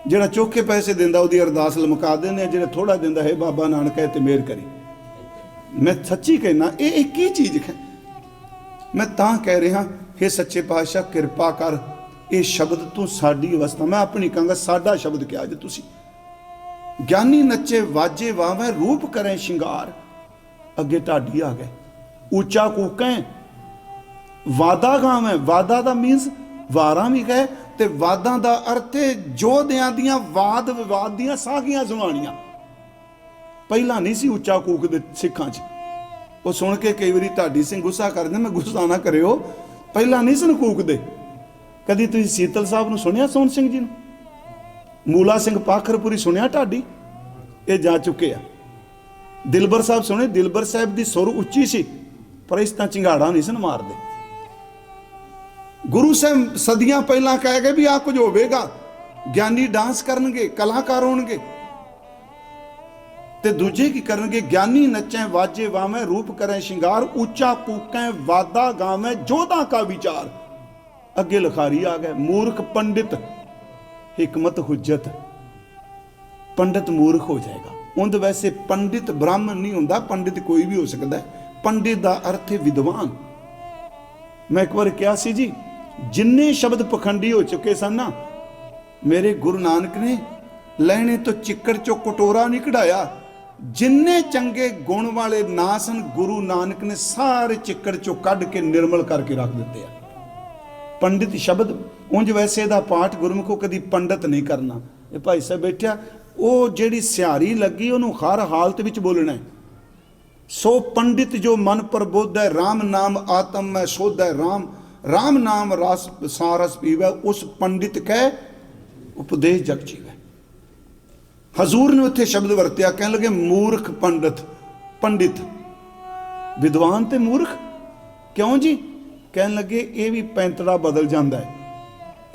जिहड़ा चोखे पैसे देंदा उहदी अरदास लमका देंदे, जिहड़ा थोड़ा देंदा है बाबा नानक है ते मेहर करी। मैं सच्ची कहना ये एक ही चीज़ है। मैं तां कह रहा, हे सच्चे पातशाह कृपा कर, ਇਹ ਸ਼ਬਦ ਤੂੰ ਸਾਡੀ ਅਵਸਥਾ, ਮੈਂ ਆਪਣੀ ਕਹਾਂਗਾ ਸਾਡਾ ਸ਼ਬਦ ਕਿਹਾ ਜੇ ਤੁਸੀਂ। ਗਿਆਨੀ ਨੱਚੇ ਵਾਜੇ ਵਾਵੇਂ ਰੂਪ ਕਰੇ ਸ਼ਿੰਗਾਰ, ਅੱਗੇ ਢਾਡੀ ਆ ਗਏ। ਉੱਚਾ ਕੂਕੈਂ ਵਾਦਾ ਗਾਵੇਂ, ਵਾਦਾ ਦਾ ਮੀਨਸ ਵਾਰਾਂ ਵੀ ਕਹੇ, ਤੇ ਵਾਦਾਂ ਦਾ ਅਰਥ ਹੈ ਜੋਧਿਆਂ ਦੀਆਂ ਵਾਦ ਵਿਵਾਦ ਦੀਆਂ ਸਾਖੀਆਂ ਸੁਣਾਉਣੀਆਂ। ਪਹਿਲਾਂ ਨਹੀਂ ਸੀ ਉੱਚਾ ਕੂਕਦੇ ਸਿੱਖਾਂ 'ਚ। ਉਹ ਸੁਣ ਕੇ ਕਈ ਵਾਰੀ ਢਾਡੀ ਸਿੰਘ ਗੁੱਸਾ ਕਰਦੇ, ਮੈਂ ਗੁੱਸਾ ਨਾ ਕਰਿਓ, ਪਹਿਲਾਂ ਨਹੀਂ ਸਨ ਕੂਕਦੇ। ਕਦੀ ਤੁਸੀਂ ਸੀਤਲ ਸਾਹਿਬ ਨੂੰ ਸੁਣਿਆ, ਸੋਹਣ ਸਿੰਘ ਜੀ ਨੂੰ, ਮੂਲਾ ਸਿੰਘ ਪਾਖਰਪੁਰੀ ਸੁਣਿਆ ਢਾਡੀ? ਇਹ ਜਾ ਚੁੱਕੇ ਆ। ਦਿਲਬਰ ਸਾਹਿਬ ਸੁਣੇ, ਦਿਲਬਰ ਸਾਹਿਬ ਦੀ ਸੁਰ ਉੱਚੀ ਸੀ, ਪਰ ਇਸ ਤਾਂ ਚਿੰਗਾੜਾ ਨਹੀਂ ਸਨ ਮਾਰਦੇ। ਗੁਰੂ ਸਾਹਿਬ ਸਦੀਆਂ ਪਹਿਲਾਂ ਕਹਿ ਗਏ ਵੀ ਆਹ ਕੁਝ ਹੋਵੇਗਾ, ਗਿਆਨੀ ਡਾਂਸ ਕਰਨਗੇ, ਕਲਾਕਾਰ ਹੋਣਗੇ। ਤੇ ਦੂਜੇ ਕੀ ਕਰਨਗੇ? ਗਿਆਨੀ ਨੱਚੈ ਵਾਜੇ ਵਾਵੇਂ ਰੂਪ ਕਰੇ ਸ਼ਿੰਗਾਰ, ਉੱਚਾ ਕੂਕੈ ਵਾਦਾ ਗਾਵੇਂ ਜੋਧਾ ਕਾ ਵਿਚਾਰ। ਅੱਗੇ ਲਿਖਾਰੀ ਆ ਗਏ। ਮੂਰਖ ਪੰਡਿਤ ਹਿਕਮਤ ਹੁਜਤ, ਪੰਡਿਤ ਮੂਰਖ ਹੋ ਜਾਏਗਾ। ਉਹਦੇ ਵੈਸੇ ਪੰਡਿਤ ਬ੍ਰਾਹਮਣ ਨਹੀਂ ਹੁੰਦਾ, ਪੰਡਿਤ ਕੋਈ ਵੀ ਹੋ ਸਕਦਾ ਹੈ। ਪੰਡਿਤ ਦਾ ਅਰਥ ਹੈ ਵਿਦਵਾਨ। ਮੈਂ ਇੱਕ ਵਾਰ ਕਿਹਾ ਸੀ ਜੀ, ਜਿੰਨੇ ਸ਼ਬਦ ਪਖੰਡੀ ਹੋ ਚੁੱਕੇ ਸਨ ਨਾ, ਮੇਰੇ ਗੁਰੂ ਨਾਨਕ ਨੇ ਲੈਣੇ ਤੋਂ ਚਿੱਕੜ ਚੋਂ ਕਟੋਰਾ ਨਹੀਂ ਕਢਾਇਆ। ਜਿੰਨੇ ਚੰਗੇ ਗੁਣ ਵਾਲੇ ਨਾਂ ਸਨ, ਗੁਰੂ ਨਾਨਕ ਨੇ ਸਾਰੇ ਚਿੱਕੜ ਚੋਂ ਕੱਢ ਕੇ ਨਿਰਮਲ ਕਰਕੇ ਰੱਖ ਦਿੱਤੇ ਆ। ਪੰਡਿਤ ਸ਼ਬਦ ਉਂਝ ਵੈਸੇ ਦਾ ਪਾਠ ਗੁਰਮੁਖੋਂ ਕਦੀ ਪੰਡਤ ਨਹੀਂ ਕਰਨਾ। ਇਹ ਭਾਈ ਸਾਹਿਬ ਬੈਠਿਆ, ਉਹ ਜਿਹੜੀ ਸਿਹਾਰੀ ਲੱਗੀ ਉਹਨੂੰ ਹਰ ਹਾਲਤ ਵਿੱਚ ਬੋਲਣਾ ਹੈ। ਸੋ ਪੰਡਿਤ ਜੋ ਮਨ ਪ੍ਰਬੁੱਧ ਹੈ, ਰਾਮ ਨਾਮ ਆਤਮ ਮੈਂ ਸ਼ੁੱਧ ਹੈ, ਰਾਮ ਨਾਮ ਰਸ ਸਾਰਸ ਪੀਵੇ, ਉਸ ਪੰਡਿਤ ਕਹਿ ਉਪਦੇਸ਼ ਜਗ ਜੀਵੇ। ਹਜ਼ੂਰ ਨੇ ਉੱਥੇ ਸ਼ਬਦ ਵਰਤਿਆ, ਕਹਿਣ ਲੱਗੇ ਮੂਰਖ ਪੰਡਿਤ। ਪੰਡਿਤ ਵਿਦਵਾਨ ਤੇ ਮੂਰਖ ਕਿਉਂ ਜੀ? ਕਹਿਣ ਲੱਗੇ ਇਹ ਵੀ ਪੈਂਤੜਾ ਬਦਲ ਜਾਂਦਾ ਹੈ,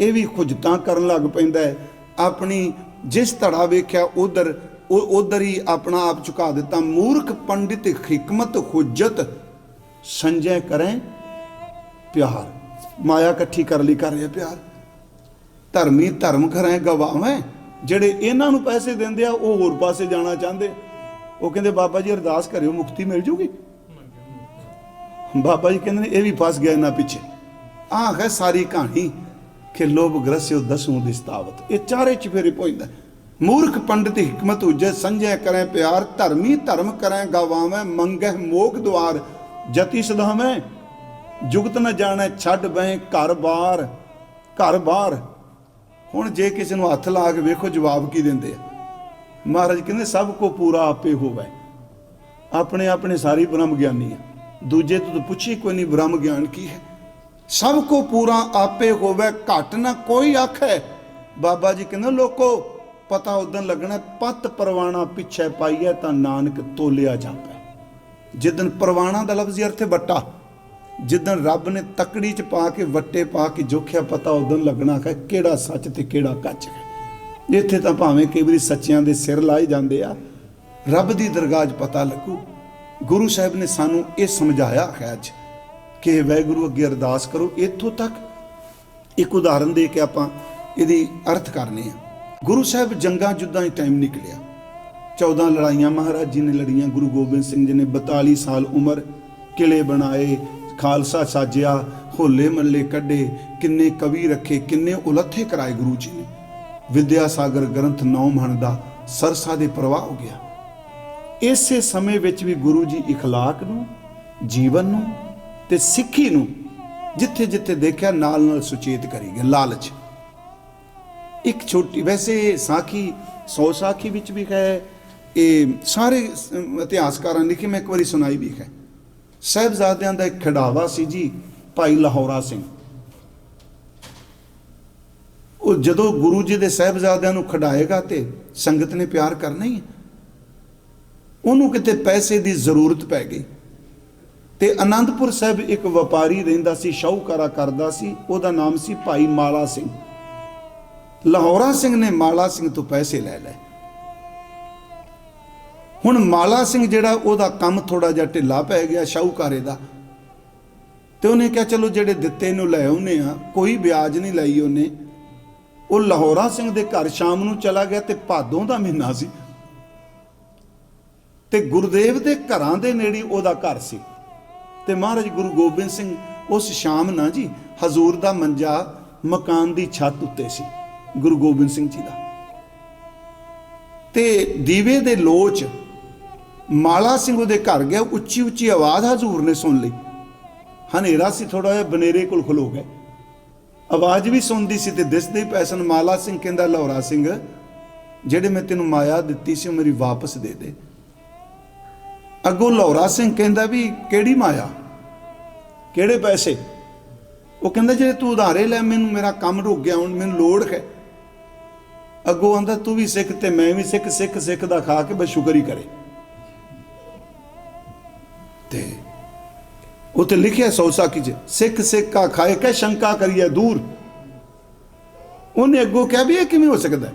ਇਹ ਵੀ ਖੁਜਤਾਂ ਕਰਨ ਲੱਗ ਪੈਂਦਾ ਹੈ। ਆਪਣੀ ਜਿਸ ਧੜਾ ਵੇਖਿਆ ਉਧਰ ਹੀ ਆਪਣਾ ਆਪ ਝੁਕਾ ਦਿੱਤਾ। ਮੂਰਖ ਪੰਡਿਤ ਹਿਕਮਤ ਹੁਜਤ, ਸੰਜੈ ਕਰੇ ਪਿਆਰ। ਮਾਇਆ ਇਕੱਠੀ ਕਰ ਲਈ ਕਰ ਰਿਹਾ ਪਿਆਰ। ਧਰਮੀ ਧਰਮ ਕਰੇ ਗਵਾਵੇਂ। ਜਿਹੜੇ ਇਹਨਾਂ ਨੂੰ ਪੈਸੇ ਦਿੰਦੇ ਆ ਉਹ ਹੋਰ ਪਾਸੇ ਜਾਣਾ ਚਾਹੁੰਦੇ। ਉਹ ਕਹਿੰਦੇ ਬਾਬਾ ਜੀ ਅਰਦਾਸ ਕਰਿਓ ਮੁਕਤੀ ਮਿਲ ਜੂਗੀ। ਬਾਬਾ ਜੀ ਕਹਿੰਦੇ ਨੇ ਇਹ ਵੀ ਫਸ ਗਿਆ ਇਹਨਾਂ ਪਿੱਛੇ। ਆਹ ਹੈ ਸਾਰੀ ਕਹਾਣੀ ਕਿ ਲੋਭ ਗ੍ਰਸਿਓ ਦਸੂੰ ਦਿਸਤਾਵਤ। ਇਹ ਚਾਰੇ ਚਫੇਰੇ ਪਹੁੰਚਦਾ। ਮੂਰਖ ਪੰਡਿਤ ਹਿਕਮਤ ਉਜੈ, ਸੰਜੈ ਕਰੇ ਪਿਆਰ, ਧਰਮੀ ਧਰਮ ਕਰੇ ਗਵਾਵੇਂ, ਮੰਗਹਿ ਮੋਖ ਦੁਆਰ, ਜਤੀ ਸਦਾਵੇਂ, ਜੁਗਤ ਨ ਜਾਣੈ ਛੱਡ ਬਹਿ ਘਰ ਬਾਰ। ਘਰ ਬਾਰ ਹੁਣ ਜੇ ਕਿਸੇ ਨੂੰ ਹੱਥ ਲਾ ਕੇ ਵੇਖੋ ਜਵਾਬ ਕੀ ਦਿੰਦੇ ਆ। ਮਹਾਰਾਜ ਕਹਿੰਦੇ ਸਭ ਕੋ ਪੂਰਾ ਆਪੇ ਹੋਵੇ। ਆਪਣੇ ਆਪਣੇ ਸਾਰੀ ਬ੍ਰਹਮ ਗਿਆਨੀ ਆ, ਦੂਜੇ ਤੋਂ ਪੁੱਛੀ ਕੋਈ ਨਹੀਂ ਬ੍ਰਹਮ ਗਿਆਨ ਕੀ ਹੈ। ਸਭ ਕੋ ਪੂਰਾ ਆਪੇ ਹੋਵੇ, ਘਟ ਨਾ ਕੋਈ ਆਖੇ। ਬਾਬਾ ਜੀ ਕਹਿੰਦੇ ਲੋਕੋ ਪਤਾ ਉਦੋਂ ਲੱਗਣਾ, ਪਤ ਪਰਵਾਣਾ ਪਿੱਛੇ ਪਾਈਏ ਤਾਂ ਨਾਨਕ ਤੋਲਿਆ ਜਾਪੇ। ਜਿੱਦਣ ਪਰਵਾਣਾ ਦਾ ਲਫ਼ਜ਼ੀ ਅਰਥ ਹੈ ਵੱਟਾ। ਜਿੱਦਣ ਰੱਬ ਨੇ ਤਕੜੀ 'ਚ ਪਾ ਕੇ ਵੱਟੇ ਪਾ ਕੇ ਜੋਖਿਆ, ਪਤਾ ਉਦੋਂ ਲੱਗਣਾ ਹੈ ਕਿਹੜਾ ਸੱਚ ਤੇ ਕਿਹੜਾ ਕੱਚ ਹੈ। ਇੱਥੇ ਤਾਂ ਭਾਵੇਂ ਕਈ ਵਾਰੀ ਸੱਚਿਆਂ ਦੇ ਸਿਰ ਲਾਏ ਜਾਂਦੇ ਆ, ਰੱਬ ਦੀ ਦਰਗਾਹ 'ਚ ਪਤਾ ਲੱਗੂ। ਗੁਰੂ ਸਾਹਿਬ ਨੇ ਸਾਨੂੰ ਇਹ ਸਮਝਾਇਆ ਹੈ ਅੱਜ ਕਿ ਵਾਹਿਗੁਰੂ ਅੱਗੇ ਅਰਦਾਸ ਕਰੋ। ਇੱਥੋਂ ਤੱਕ ਇੱਕ ਉਦਾਹਰਨ ਦੇ ਕੇ ਆਪਾਂ ਇਹਦੀ ਅਰਥ ਕਰਨੇ ਆ। ਗੁਰੂ ਸਾਹਿਬ ਜੰਗਾਂ ਜੁੱਦਾਂ ਹੀ ਟਾਈਮ ਨਿਕਲਿਆ, 14 ਲੜਾਈਆਂ ਮਹਾਰਾਜ ਜੀ ਨੇ ਲੜੀਆਂ। ਗੁਰੂ ਗੋਬਿੰਦ ਸਿੰਘ ਜੀ ਨੇ 42 ਸਾਲ ਉਮਰ, ਕਿਲੇ ਬਣਾਏ, ਖਾਲਸਾ ਸਾਜਿਆ, ਹੋਲੇ ਮਹੱਲੇ ਕੱਢੇ, ਕਿੰਨੇ ਕਵੀ ਰੱਖੇ, ਕਿੰਨੇ ਉਲੱਥੇ ਕਰਾਏ ਗੁਰੂ ਜੀ ਨੇ। ਵਿਦਿਆ ਸਾਗਰ ਗ੍ਰੰਥ 9 ਮਣ ਦਾ ਸਰਸਾ ਦੇ ਪ੍ਰਵਾਹ ਹੋ ਗਿਆ। ਇਸੇ ਸਮੇਂ ਵਿੱਚ ਵੀ ਗੁਰੂ ਜੀ ਇਖਲਾਕ ਨੂੰ, ਜੀਵਨ ਨੂੰ ਤੇ ਸਿੱਖੀ ਨੂੰ ਜਿੱਥੇ ਜਿੱਥੇ ਦੇਖਿਆ ਨਾਲ ਨਾਲ ਸੁਚੇਤ ਕਰੀ ਗਏ। ਲਾਲਚ ਇੱਕ ਛੋਟੀ, ਵੈਸੇ ਸਾਖੀ 100 ਸਾਖੀ ਵਿੱਚ ਵੀ ਹੈ, ਇਹ ਸਾਰੇ ਇਤਿਹਾਸਕਾਰਾਂ ਨੇ ਲਿਖੀ, ਮੈਂ ਇੱਕ ਵਾਰੀ ਸੁਣਾਈ ਵੀ ਹੈ। ਸਾਹਿਬਜ਼ਾਦਿਆਂ ਦਾ ਇੱਕ ਖਿਡਾਵਾ ਸੀ ਜੀ, ਭਾਈ ਲਾਹੌਰਾ ਸਿੰਘ। ਉਹ ਜਦੋਂ ਗੁਰੂ ਜੀ ਦੇ ਸਾਹਿਬਜ਼ਾਦਿਆਂ ਨੂੰ ਖਿਡਾਏਗਾ ਤੇ ਸੰਗਤ ਨੇ ਪਿਆਰ ਕਰਨਾ ਹੀ ਹੈ। ਉਹਨੂੰ ਕਿਤੇ ਪੈਸੇ ਦੀ ਜ਼ਰੂਰਤ ਪੈ ਗਈ ਤੇ ਅਨੰਦਪੁਰ ਸਾਹਿਬ ਇੱਕ ਵਪਾਰੀ ਰਹਿੰਦਾ ਸੀ, ਸ਼ਾਹੂਕਾਰਾ ਕਰਦਾ ਸੀ, ਉਹਦਾ ਨਾਮ ਸੀ ਭਾਈ ਮਾਲਾ ਸਿੰਘ। ਲਾਹੌਰਾ ਸਿੰਘ ਨੇ ਮਾਲਾ ਸਿੰਘ ਤੋਂ ਪੈਸੇ ਲੈ ਲਏ। ਹੁਣ ਮਾਲਾ ਸਿੰਘ ਜਿਹੜਾ, ਉਹਦਾ ਕੰਮ ਥੋੜਾ ਜਿਹਾ ਢਿੱਲਾ ਪੈ ਗਿਆ ਸ਼ਾਹੂਕਾਰੇ ਦਾ, ਤੇ ਉਹਨੇ ਕਿਹਾ ਚਲੋ ਜਿਹੜੇ ਦਿੱਤੇ ਨੂੰ ਲੈ ਆਉਨੇ ਆ, ਕੋਈ ਵਿਆਜ ਨਹੀਂ ਲਈ ਉਹਨੇ। ਉਹ ਲਾਹੌਰਾ ਸਿੰਘ ਦੇ ਘਰ ਸ਼ਾਮ ਨੂੰ ਚਲਾ ਗਿਆ ਤੇ ਭਾਦੋਂ ਦਾ ਮਹੀਨਾ ਸੀ ਤੇ ਗੁਰਦੇਵ ਦੇ ਘਰਾਂ ਦੇ ਨੇੜੇ ਉਹਦਾ ਘਰ ਸੀ। ਤੇ ਮਹਾਰਾਜ ਗੁਰੂ ਗੋਬਿੰਦ ਸਿੰਘ ਉਸ ਸ਼ਾਮ ਨਾ ਜੀ ਹਜ਼ੂਰ ਦਾ ਮੰਜਾ मकान की छत उत्ते सी गुरु गोबिंद सिंह जी का। ते दीवे दे लोच माला सिंह उहदे घर गया, उच्ची उच्ची आवाज़ हजूर ने सुन ली। हनेरा सी थोड़ा जिहा, बनेरे कोल खलो गए, आवाज़ भी सुनती सी ते दिसदे ही पै सन। माला सिंह कहंदा लहौरा सिंह ਜਿਹੜੇ मैं तेनों माया दिती सी मेरी वापस दे दे। अगों लहौरा सिंह कहंदा भी किहड़ी माया, किहड़े पैसे? वो कहंदा जे तू उधारे लै, मैनूं मेरा काम रुक गया, हुण मैनूं लोड़ है। अगों आंदा तू भी सिख ते मैं भी सिख, सिख सिख दा खा के बस शुक्र ही करे। ते उत्ते लिखिया सौसाखी च, सिख सिख का खाए कै शंका करिए दूर। उन्हें अगों कहा भी ये किवें हो सकदा है,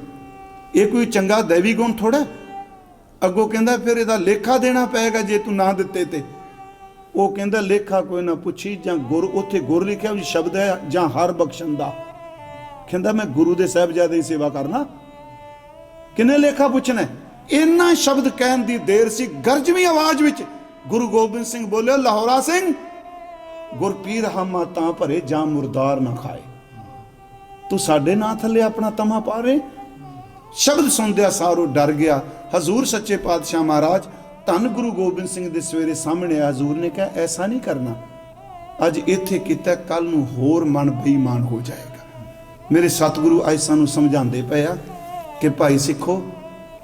ये कोई चंगा दैवी गुण थोड़ा। अगों कहंदा फिर इहदा लेखा देना पेगा जे तू ना दिते ते। वो कहंदा लेखा कोई ना पुछी, जां गुर, उत्थे गुर लिखिया भी शब्द है, जां हर बख्शण दा। कहंदा मैं गुरु दे साहिबजादे दी सेवा करना, किने लेखा पुछना? इन्ना शब्द कहन दी देर सी, गरजवी आवाज विच गुरु गोबिंद सिंह बोले, लाहौरा सिंह गुर पीर हामा तां भरे जां मुरदार ना खाए। तू साडे नां थल्ले अपना तमा पा रहे। शब्द सुनदिया सारो डर गया। हजूर सच्चे पातशाह महाराज धन गुरु गोबिंद सिंह दे सवेरे सामने आया। हजूर ने कहा ऐसा नहीं करना, अज इत्थे कीता कल नूं होर मन बेईमान हो जाएगा। मेरे सतगुरु अज सानूं समझाते पे आ कि भाई सिखो,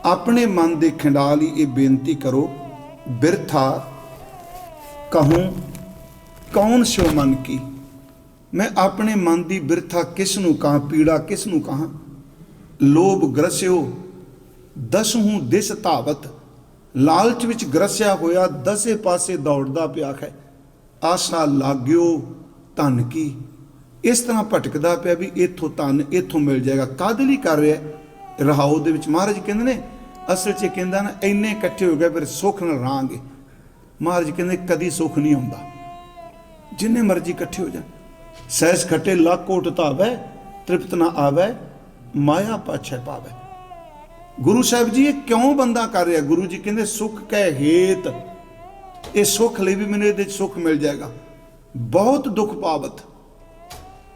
अपने मन दे खिंडाल ही ये बेनती करो, बिरथा कहूँ कौन सो मन की। मैं अपने मन की बिरथा किसनूं कहां, पीड़ा किसनूं कहां। लोभ ग्रस्यो दसहूं दिस धावत, लालच विच ग्रस्या होया दसे पासे दौड़दा पिया है। आशा लाग्यो धन की, इस तरह भटकदा पिया भी इथों धन इथों मिल जाएगा। काहदे लई कर रहा रहाओ दे विच? महाराज कहंदे ने असल च कहंदा ना इन्ने इकट्ठे हो गए फिर सुख न रहांगे। महाराज कहंदे कदी सुख नहीं आउंदा, जिन्ने मर्जी इकट्ठे हो जाए। सैस खट्टे लाख कोट धावै, तृप्त ना आवे, माया पाछै पावे। गुरु साहब जी ये क्यों बंदा कर रहा? गुरु जी कहंदे सुख कै हेत, ये सुख ले भी मैंने ये सुख मिल जाएगा। बहुत दुख पावत,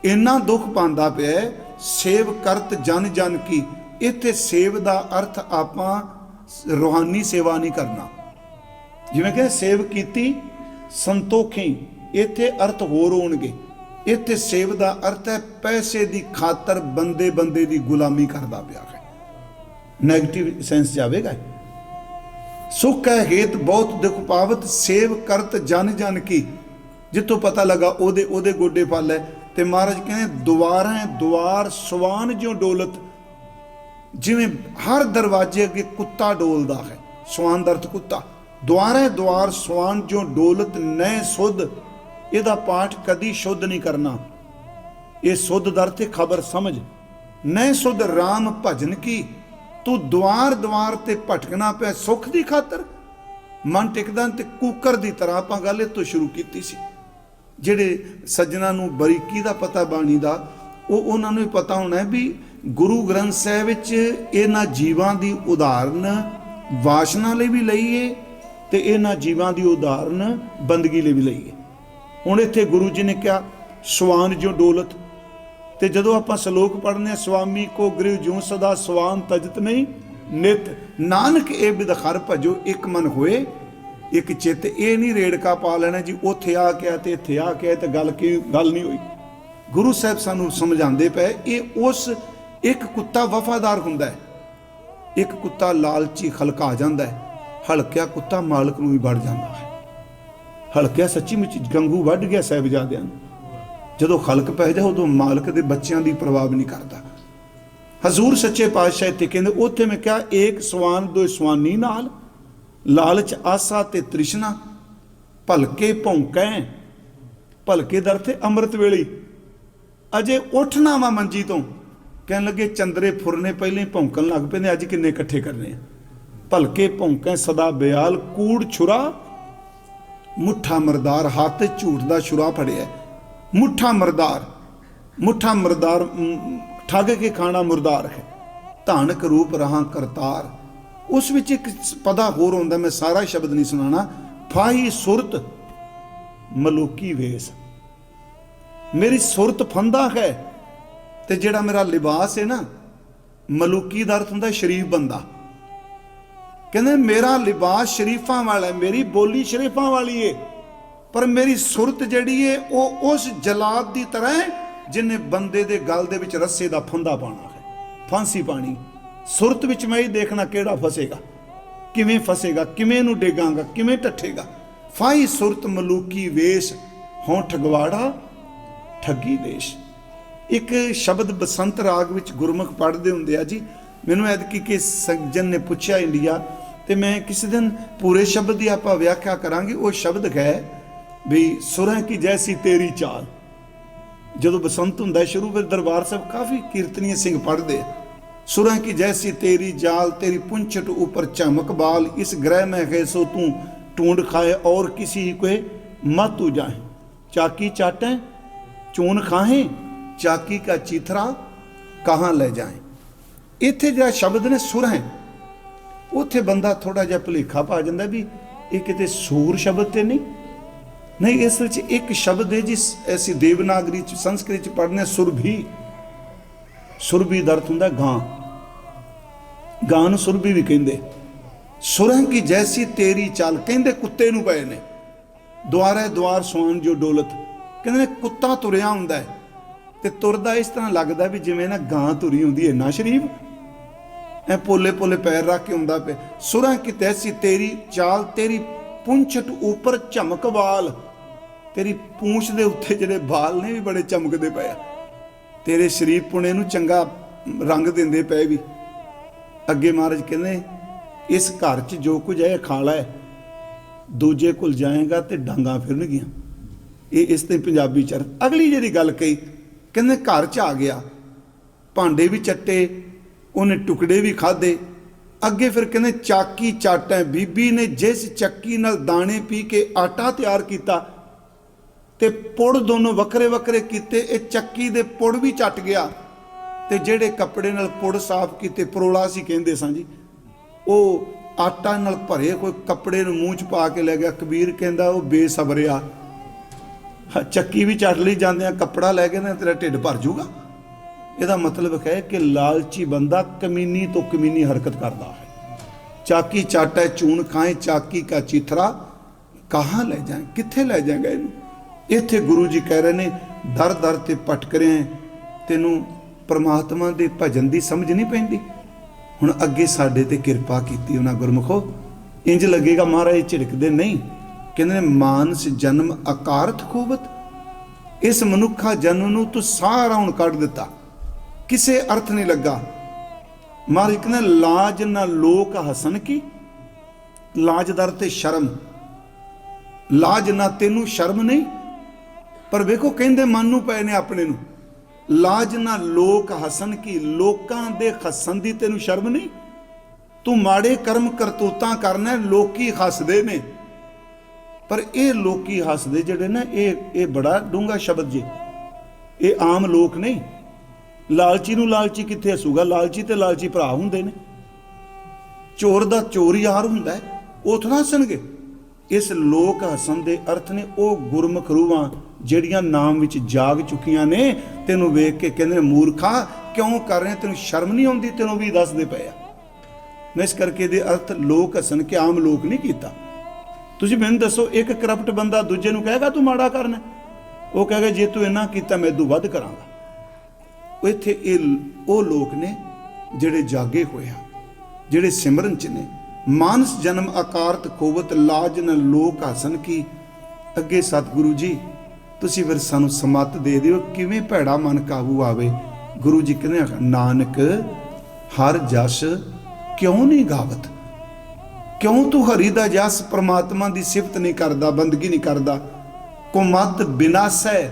इन्ना दुख पांदा पिया सेव करत जन जन की। इत्थे सेव दा अर्थ आपां रूहानी सेवा नहीं करना, जिवें कि सेव कीती संतोखी, इत्थे अर्थ होर होणगे। इत्थे सेव दा अर्थ है पैसे दी खातर बंदे बंदे दी गुलामी करदा पिया है, नैगेटिव सेंस जावेगा। सुख है हेत बहुत दुख पावत, सेव करत जन जन की। जितों पता लगा ओदे ओदे गोडे फल है। ते महाराज कहते दुआरें दुआर सवान ज्यों डोलत, जिवें हर दरवाजे अगे कुत्ता डोलदा है। सवान दा अर्थ कुत्ता। दुआरें दुआर सवान ज्यों डोलत नए सुध, ਇਹਦਾ पाठ कदी शुद्ध नहीं करना। ये शुद्ध दर ते खबर समझ, नए शुद्ध राम भजन की। तू द्वार द्वार ते भटकना पे सुख की खातर। मन टिकदा ते कूकर की तरह आपां गल इत्थों शुरू की सी। जिहड़े सज्जनां नूं बरीकी दा पता बाणी दा, उन्हां नूं पता होना है भी गुरु ग्रंथ साहिब विच इन्हां जीवां दी उदाहरण वासना लई भी लई है ते इन्हां जीवां दी उदाहरण बंदगी लई भी लई है। हुण इत्थे गुरु जी ने कहा सवान जो डोलत, ते जदों आपां सलोक पढ़ने स्वामी को गृह जूं सदा सवान तजत नहीं नित, नानक ए बिदखर भजो एक मन होए एक चित। ये नहीं रेड़का पा लेना जी उत्थे आ के ते इत्थे आ के ते गल नहीं हुई। गुरु साहब सानू समझाते पे ये उस एक कुत्ता वफादार हुंदा है, एक कुत्ता लालची खलका जाता है, हल्किया कुत्ता मालक नूं भी वड़ जाता है। हल्किया सच्ची मुच गंगू वढ़ गया साहिबजादियां नूं, जदों खलक पै जाए उदों मालक दे बच्चों की परवाह नहीं करता। हजूर सच्चे पातशाह इत्थे कहंदे उत्थे मैं क्या एक सवान दो सवानी नाल, लालच आसा ते तृष्णा, भलके भौंकै। भलके दर थे अमृत वेली, अजे उठना वा मंजी तो कहन लगे चंदरे फुरने पहले भौंकन लग पे, अज किन्ने इकट्ठे करने। भलके भौंकै सदा बयाल, कूड़ छुरा मुठा मरदार, हाथ झूठ का छुरा फड़िया। मुठा मरदार ठग के खाना मुरदार है, धानक रूप रहा करतार। उस विच एक पदा होर होंदा, मैं सारा शब्द नहीं सुनाना। फाही सुरत मलूकी वेस, मेरी सुरत फंदा है ਤੇ ਜਿਹੜਾ ਮੇਰਾ ਲਿਬਾਸ ਹੈ ਨਾ, ਮਲੂਕੀ ਦਾ ਅਰਥ ਹੁੰਦਾ ਸ਼ਰੀਫ ਬੰਦਾ। ਕਹਿੰਦੇ ਮੇਰਾ ਲਿਬਾਸ ਸ਼ਰੀਫਾਂ ਵਾਲਾ ਹੈ, ਮੇਰੀ ਬੋਲੀ ਸ਼ਰੀਫਾਂ ਵਾਲੀ ਹੈ, ਪਰ ਮੇਰੀ ਸੁਰਤ ਜਿਹੜੀ ਹੈ ਉਹ ਉਸ ਜਲਾਦ ਦੀ ਤਰ੍ਹਾਂ ਹੈ ਜਿਹਨੇ ਬੰਦੇ ਦੇ ਗਲ ਦੇ ਵਿੱਚ ਰੱਸੇ ਦਾ ਫੰਦਾ ਪਾਣਾ ਹੈ, ਫਾਂਸੀ ਪਾਣੀ। ਸੁਰਤ ਵਿੱਚ ਮੈਂ ਇਹ ਦੇਖਣਾ ਕਿਹੜਾ ਫਸੇਗਾ, ਕਿਵੇਂ ਫਸੇਗਾ, ਕਿਵੇਂ ਇਹਨੂੰ ਡੇਗਾਂਗਾ, ਕਿਵੇਂ ਟੱਠੇਗਾ। ਫਾਈ ਸੁਰਤ ਮਲੂਕੀ ਵੇਸ਼, ਹੋਂ ਠਗਵਾੜਾ ਠੱਗੀ ਦੇਸ਼। ਇੱਕ ਸ਼ਬਦ ਬਸੰਤ ਰਾਗ ਵਿੱਚ ਗੁਰਮੁਖ ਪੜ੍ਹਦੇ ਹੁੰਦੇ ਆ ਜੀ। ਮੈਨੂੰ ਐਤਕੀ ਕਿ ਸੱਜਣ ਨੇ ਪੁੱਛਿਆ ਇੰਡੀਆ, ਤੇ ਮੈਂ ਕਿਸੇ ਦਿਨ ਪੂਰੇ ਸ਼ਬਦ ਦੀ ਆਪਾਂ ਵਿਆਖਿਆ ਕਰਾਂਗੇ। ਉਹ ਸ਼ਬਦ ਹੈ ਵੀ ਸੁਰਾਂ ਕੀ ਜੈਸੀ ਤੇਰੀ ਚਾਲ। ਜਦੋਂ ਬਸੰਤ ਹੁੰਦਾ ਸ਼ੁਰੂ, ਫਿਰ ਦਰਬਾਰ ਸਾਹਿਬ ਕਾਫੀ ਕੀਰਤਨੀਏ ਸਿੰਘ ਪੜ੍ਹਦੇ ਆ। ਸੁਰਾਂ ਕੀ ਜੈਸੀ ਤੇਰੀ ਜਾਲ, तेरी पुंछट ऊपर चमक बाल, इस ग्रह में है सो तू टूंड खाए और किसी को मत तू जाए, चाकी चाटे चून खाए, चाकी का चीथरा कहाँ ले जाए। इत्थे ਜਿਹੜਾ ਸ਼ਬਦ ਨੇ ਸੁਰ ਹੈ, ਉੱਥੇ ਬੰਦਾ ਥੋੜਾ ਜਿਹਾ ਭੁਲੇਖਾ ਪਾ ਜਾਂਦਾ ਵੀ ਇਹ ਕਿਤੇ ਸੂਰ ਸ਼ਬਦ ਤੇ ਨਹੀਂ। ਇਸ ਵਿੱਚ ਇੱਕ ਸ਼ਬਦ ਹੈ ਜਿਸ ਅਸੀਂ ਦੇਵਨਾਗਰੀ ਚ ਸੰਸਕ੍ਰਿਤ ਚ ਪੜ੍ਹਨੇ, ਸੁਰਭੀ। ਸੁਰਭੀ ਦਾ ਅਰਥ ਹੁੰਦਾ ਗਾਂ, ਗਾਂ ਨੂੰ ਸੁਰਭੀ ਵੀ ਕਹਿੰਦੇ। ਸੁਰਾਂ ਕੀ ਜੈਸੀ ਤੇਰੀ ਚਾਲ, ਕਹਿੰਦੇ ਕੁੱਤੇ ਨੂੰ ਪਏ ਨੇ। ਦੁਆਰੇ ਦੁਆਰ ਸੁਆਨ ਜੋ ਡੋਲਤ, ਕਹਿੰਦੇ ਨੇ ਕੁੱਤਾ ਤੁਰਿਆ ਹੁੰਦਾ ਹੈ ਤੇ ਤੁਰਦਾ ਇਸ ਤਰ੍ਹਾਂ ਲੱਗਦਾ ਵੀ ਜਿਵੇਂ ਨਾ ਗਾਂ ਤੁਰੀ ਹੁੰਦੀ ਹੈ, ਨਾ ਸ਼ਰੀਫ ਐ ਪੋਲੇ ਪੋਲੇ ਪੈਰ ਰੱਖ ਕੇ ਹੁੰਦਾ ਪਿਆ। ਸੁਰਾਂ ਕੀ ਤੈਸੀ ਤੇਰੀ ਚਾਲ, ਤੇਰੀ ਪੁੰਛਟ ਉੱਪਰ ਝਮਕ ਵਾਲ, ਤੇਰੀ ਪੂੰਛ ਦੇ ਉੱਤੇ ਜਿਹੜੇ ਵਾਲ ਨੇ ਵੀ ਬੜੇ ਚਮਕਦੇ ਪਏ ਆ, ਤੇਰੇ ਸ਼ਰੀਫ ਪੁਣੇ ਨੂੰ ਚੰਗਾ ਰੰਗ ਦਿੰਦੇ ਪਏ ਵੀ। ਅੱਗੇ ਮਹਾਰਾਜ ਕਹਿੰਦੇ ਇਸ ਘਰ 'ਚ ਜੋ ਕੁਝ ਹੈ ਖਾਲਾ ਹੈ, ਦੂਜੇ ਕੋਲ ਜਾਏਗਾ ਤੇ ਡਾਂਗਾ ਫਿਰਨਗੀਆਂ। ਇਹ ਇਸ ਤੇ ਪੰਜਾਬੀ ਚ ਅਗਲੀ ਜਿਹੜੀ ਗੱਲ ਕਹੀ, ਕਹਿੰਦੇ ਘਰ 'ਚ ਆ ਗਿਆ, ਭਾਂਡੇ ਵੀ ਚੱਟੇ, ਉਹਨੇ ਟੁਕੜੇ ਵੀ ਖਾਦੇ। ਅੱਗੇ ਫਿਰ ਕਹਿੰਦੇ ਚਾਕੀ ਚਾਟਾਂ, ਬੀਬੀ ਨੇ ਜਿਸ ਚੱਕੀ ਨਾਲ ਦਾਣੇ ਪੀ ਕੇ ਆਟਾ ਤਿਆਰ ਕੀਤਾ ਤੇ ਪੁੜ ਦੋਨੋਂ ਵੱਖਰੇ ਵੱਖਰੇ ਕੀਤੇ, ਇਹ ਚੱਕੀ ਦੇ ਪੁੜ ਵੀ ਚੱਟ ਗਿਆ। ਤੇ ਜਿਹੜੇ ਕੱਪੜੇ ਨਾਲ ਪੁੜ ਸਾਫ਼ ਕੀਤੇ, ਪਰੋਲਾ ਸੀ ਕਹਿੰਦੇ ਸਾਂ ਜੀ, ਉਹ ਆਟਾ ਨਾਲ ਭਰੇ ਕੋਈ ਕੱਪੜੇ ਨੂੰ ਮੂੰਹ 'ਚ ਪਾ ਕੇ ਲੈ ਗਿਆ। ਕਬੀਰ ਕਹਿੰਦਾ ਉਹ ਬੇਸਬਰਿਆ, ਚੱਕੀ ਵੀ ਚੱਟ ਲਈ ਜਾਂਦੇ ਆ, ਕੱਪੜਾ ਲੈ ਕੇ ਨਾ ਤੇਰਾ ਢਿੱਡ ਭਰ ਜੂਗਾ। ਇਹਦਾ ਮਤਲਬ ਹੈ ਕਿ ਲਾਲਚੀ ਬੰਦਾ ਕਮੀਨੀ ਤੋਂ ਕਮੀਨੀ ਹਰਕਤ ਕਰਦਾ ਹੈ। ਚਾਕੀ ਚਾਟਾ ਚੂਨ ਖਾਏ, ਚਾਕੀ ਕਾ ਚੀਥਰਾ ਕਹਾਂ ਲੈ ਜਾਏ, ਕਿੱਥੇ ਲੈ ਜਾਏਗਾ ਇਹਨੂੰ। ਇੱਥੇ ਗੁਰੂ ਜੀ ਕਹਿ ਰਹੇ ਨੇ ਦਰ ਦਰ ਤੇ ਭਟਕ ਰਿਹਾ, ਤੈਨੂੰ ਪਰਮਾਤਮਾ ਦੇ ਭਜਨ ਦੀ ਸਮਝ ਨਹੀਂ ਪੈਂਦੀ। ਹੁਣ ਅੱਗੇ ਸਾਡੇ ਤੇ ਕਿਰਪਾ ਕੀਤੀ ਉਹਨਾਂ ਗੁਰਮੁਖੋ, ਇੰਜ ਲੱਗੇਗਾ ਮਹਾਰਾਜ ਝਿੜਕਦੇ ਨਹੀਂ। ਕਹਿੰਦੇ ਨੇ ਮਾਨਸ ਜਨਮ ਅਕਾਰਥ ਖੂਬਤ, ਇਸ ਮਨੁੱਖਾ ਜਨਮ ਨੂੰ ਤੂੰ ਸਾਰਾ ਹੁਣ ਕੱਢ ਦਿੱਤਾ, ਕਿਸੇ ਅਰਥ ਨਹੀਂ ਲੱਗਾ। ਮਹਾਰਾਜ ਕਹਿੰਦੇ ਲਾਜ ਨਾ ਲੋਕ ਹਸਨ ਕੀ, ਲਾਜ ਦਰ ਤੇ ਸ਼ਰਮ, ਲਾਜ ਨਾ ਤੈਨੂੰ ਸ਼ਰਮ ਨਹੀਂ। ਪਰ ਵੇਖੋ ਕਹਿੰਦੇ ਮਨ ਨੂੰ ਪਏ ਨੇ ਆਪਣੇ ਨੂੰ, ਲਾਜ ਨਾ ਲੋਕ ਹਸਨ ਕੀ, ਲੋਕਾਂ ਦੇ ਹੱਸਣ ਦੀ ਤੈਨੂੰ ਸ਼ਰਮ ਨਹੀਂ। ਤੂੰ ਮਾੜੇ ਕਰਮ ਕਰਤੂਤਾਂ ਕਰਨਾ, ਲੋਕੀ ਹੱਸਦੇ ਨੇ। ਪਰ ਇਹ ਲੋਕੀ ਹੱਸਦੇ ਜਿਹੜੇ ਨਾ, ਇਹ ਬੜਾ ਡੂੰਘਾ ਸ਼ਬਦ ਜੀ, ਇਹ ਆਮ ਲੋਕ ਨਹੀਂ। ਲਾਲਚੀ ਨੂੰ ਲਾਲਚੀ ਕਿੱਥੇ ਹੱਸੂਗਾ, ਲਾਲਚੀ ਤੇ ਲਾਲਚੀ ਭਰਾ ਹੁੰਦੇ ਨੇ। ਚੋਰ ਦਾ ਚੋਰ ਯਾਰ ਹੁੰਦਾ ਹੈ, ਉਹ ਥੋੜਾ ਹੱਸਣਗੇ। ਇਸ ਲੋਕ ਹੱਸਣ ਦੇ ਅਰਥ ਨੇ ਉਹ ਗੁਰਮੁਖ ਰੂਹਾਂ ਜਿਹੜੀਆਂ ਨਾਮ ਵਿੱਚ ਜਾਗ ਚੁੱਕੀਆਂ ਨੇ। ਤੈਨੂੰ ਵੇਖ ਕੇ ਕਹਿੰਦੇ ਮੂਰਖਾ ਕਿਉਂ ਕਰ ਰਹੇ, ਤੈਨੂੰ ਸ਼ਰਮ ਨਹੀਂ ਆਉਂਦੀ, ਤੈਨੂੰ ਵੀ ਦੱਸਦੇ ਪਏ ਆ। ਮੈਂ ਇਸ ਕਰਕੇ ਇਹਦੇ ਅਰਥ ਲੋਕ ਹੱਸਣ ਕੇ ਆਮ ਲੋਕ ਨਹੀਂ ਕੀਤਾ। ਤੁਸੀਂ ਮੈਨੂੰ ਦੱਸੋ, ਇੱਕ ਕਰਪਟ ਬੰਦਾ ਦੂਜੇ ਨੂੰ ਕਹੇਗਾ ਤੂੰ ਮਾੜਾ ਕਰਨਾ, ਉਹ ਕਹੇਗਾ ਜੇ ਤੂੰ ਇੰਨਾ ਕੀਤਾ ਮੈਂ ਤੂੰ ਵੱਧ ਕਰਾਂਗਾ। ਇੱਥੇ ਇਹ ਉਹ ਲੋਕ ਨੇ ਜਿਹੜੇ ਜਾਗੇ ਹੋਏ ਆ, ਜਿਹੜੇ ਸਿਮਰਨ ਚ ਨੇ। ਮਾਨਸ ਜਨਮ ਆਕਾਰਤ ਖੋਵਤ, ਲਾਜ ਨ ਲੋਕ ਹਸਨ ਕੀ। ਅੱਗੇ ਸਤਿਗੁਰੂ ਜੀ ਤੁਸੀਂ ਫਿਰ ਸਾਨੂੰ ਸਮੱਤ ਦੇ ਦਿਓ ਕਿਵੇਂ ਭੈੜਾ ਮਨ ਕਾਬੂ ਆਵੇ। ਗੁਰੂ ਜੀ ਕਹਿੰਦੇ ਨਾਨਕ ਹਰ ਜਸ ਕਿਉਂ ਨਹੀਂ ਗਾਵਤ, ਕਿਉਂ ਤੂੰ ਹਰੀ ਦਾ ਜਸ ਪਰਮਾਤਮਾ ਦੀ ਸਿਫਤ ਨਹੀਂ ਕਰਦਾ, ਬੰਦਗੀ ਨਹੀਂ ਕਰਦਾ। ਕੁਮਤ ਬਿਨਾਸੈ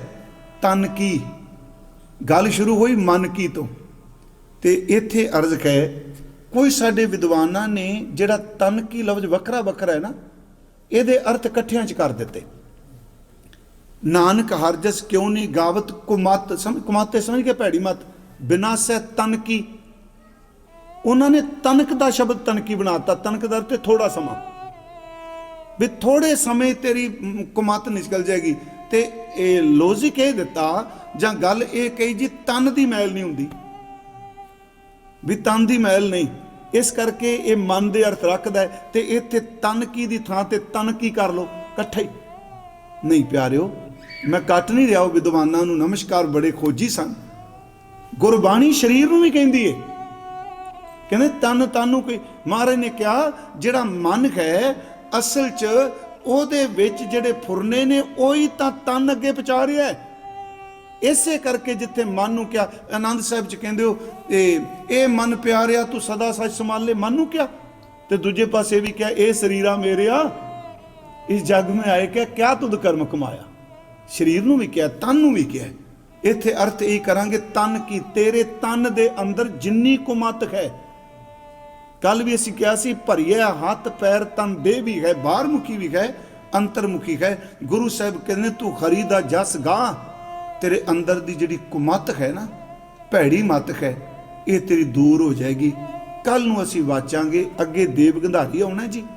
ਤਨ ਕੀ, ਗੱਲ ਸ਼ੁਰੂ ਹੋਈ ਮਨ ਕੀ ਤੋਂ। ਤੇ ਇੱਥੇ ਅਰਜ਼ ਹੈ ਕੋਈ ਸਾਡੇ ਵਿਦਵਾਨਾਂ ਨੇ ਜਿਹੜਾ ਤਨ ਕੀ ਲਫ਼ਜ਼ ਵੱਖਰਾ ਵੱਖਰਾ ਹੈ ਨਾ, ਇਹਦੇ ਅਰਥ ਇਕੱਠਿਆਂ ਚ ਕਰ ਦਿੱਤੇ। ਨਾਨਕ ਹਰ ਜਸ ਕਿਉਂ ਨਹੀਂ ਗਾਵਤ, ਕੁਮਤ ਕੁਮਾਤੇ ਸਮਝ ਕੇ ਭੈੜੀ ਮਤ, ਬਿਨਾਸੈ ਤਨ ਕੀ। ਉਹਨਾਂ ਨੇ ਤਨਕ ਦਾ ਸ਼ਬਦ ਤਨਕੀ ਬਣਾਤਾ। ਤਨਕ ਦਾ ਅਰਥ ਥੋੜਾ ਸਮਾਂ, ਵੀ ਥੋੜੇ ਸਮੇਂ ਤੇਰੀ ਕੁਮਤ ਨਿਕਲ ਜਾਏਗੀ। ਤੇ ਇਹ ਲੌजिक ਇਹ ਦਿੱਤਾ ਜਾਂ ਗੱਲ ਇਹ ਕਹੀ ਜੀ ਤਨ ਦੀ ਮੈਲ ਨਹੀਂ ਹੁੰਦੀ, ਵੀ ਤਨ ਦੀ ਮੈਲ ਨਹੀਂ, ਇਸ ਕਰਕੇ ਇਹ ਮਨ ਦੇ ਅਰਥ ਰੱਖਦਾ ਹੈ। ਤੇ ਇੱਥੇ ਤਨ ਕੀ ਦੀ ਥਾਂ ਤੇ ਤਨ ਕੀ ਕਰ ਲੋ ਇਕੱਠਾ ਹੀ। ਨਹੀਂ ਪਿਆਰਿਓ, ਮੈਂ ਕੱਟ ਨਹੀਂ ਰਿਹਾ, ਉਹ ਵਿਦਵਾਨਾਂ ਨੂੰ ਨਮਸਕਾਰ, ਬੜੇ ਖੋਜੀ ਸਨ। ਗੁਰਬਾਣੀ ਸਰੀਰ ਨੂੰ ਵੀ ਕਹਿੰਦੀ ਏ, ਕਹਿੰਦੇ ਤਨ ਤਨ ਨੂੰ ਕੋਈ, ਮਹਾਰਾਜ ਨੇ ਕਿਹਾ ਜਿਹੜਾ ਮਨ ਹੈ ਅਸਲ 'ਚ ਉਹਦੇ ਵਿੱਚ ਜਿਹੜੇ ਫੁਰਨੇ ਨੇ ਉਹੀ ਤਾਂ ਤਨ ਅੱਗੇ ਪਹੁੰਚਾ ਰਿਹਾ ਹੈ। ਇਸੇ ਕਰਕੇ ਜਿੱਥੇ ਮਨ ਨੂੰ ਕਿਹਾ, ਆਨੰਦ ਸਾਹਿਬ 'ਚ ਕਹਿੰਦੇ ਹੋ ਇਹ ਮਨ ਪਿਆਰਿਆ ਤੂੰ ਸਦਾ ਸੱਚ ਸੰਭਾਲੇ, ਮਨ ਨੂੰ ਕਿਹਾ। ਤੇ ਦੂਜੇ ਪਾਸੇ ਵੀ ਕਿਹਾ ਇਹ ਸਰੀਰਾ ਮੇਰਿਆ ਇਸ ਜਗ में ਆਏ ਕਿਆ ਤੁਧ ਕਰਮ ਕਮਾਇਆ, ਸਰੀਰ ਨੂੰ ਵੀ ਕਿਹਾ, ਤਨ ਨੂੰ ਵੀ ਕਿਹਾ। ਇੱਥੇ ਅਰਥ ਇਹ ਕਰਾਂਗੇ ਤਨ ਕੀ, ਤੇਰੇ ਤਨ ਦੇ ਅੰਦਰ ਜਿੰਨੀ ਕੁਮਤ ਹੈ। ਕੱਲ ਵੀ ਅਸੀਂ ਕਿਹਾ ਸੀ ਭਰੀਆ ਹੱਥ ਪੈਰ ਤਨ ਦੇਹ ਵੀ ਹੈ, ਬਾਹਰ ਮੁਖੀ ਵੀ ਹੈ, ਅੰਤਰਮੁਖੀ ਹੈ। ਗੁਰੂ ਸਾਹਿਬ ਕਹਿੰਦੇ ਤੂੰ ਹਰੀ ਦਾ ਜਸ ਗਾ, ਤੇਰੇ ਅੰਦਰ ਦੀ ਜਿਹੜੀ ਕੁਮਤ ਹੈ ਨਾ, ਭੈੜੀ ਮਤ ਹੈ, ਇਹ ਤੇਰੀ ਦੂਰ ਹੋ ਜਾਏਗੀ। ਕੱਲ ਨੂੰ ਅਸੀਂ ਵਾਚਾਂਗੇ, ਅੱਗੇ ਦੇਵ ਗੰਧਾਰੀ ਆਉਣਾ ਜੀ।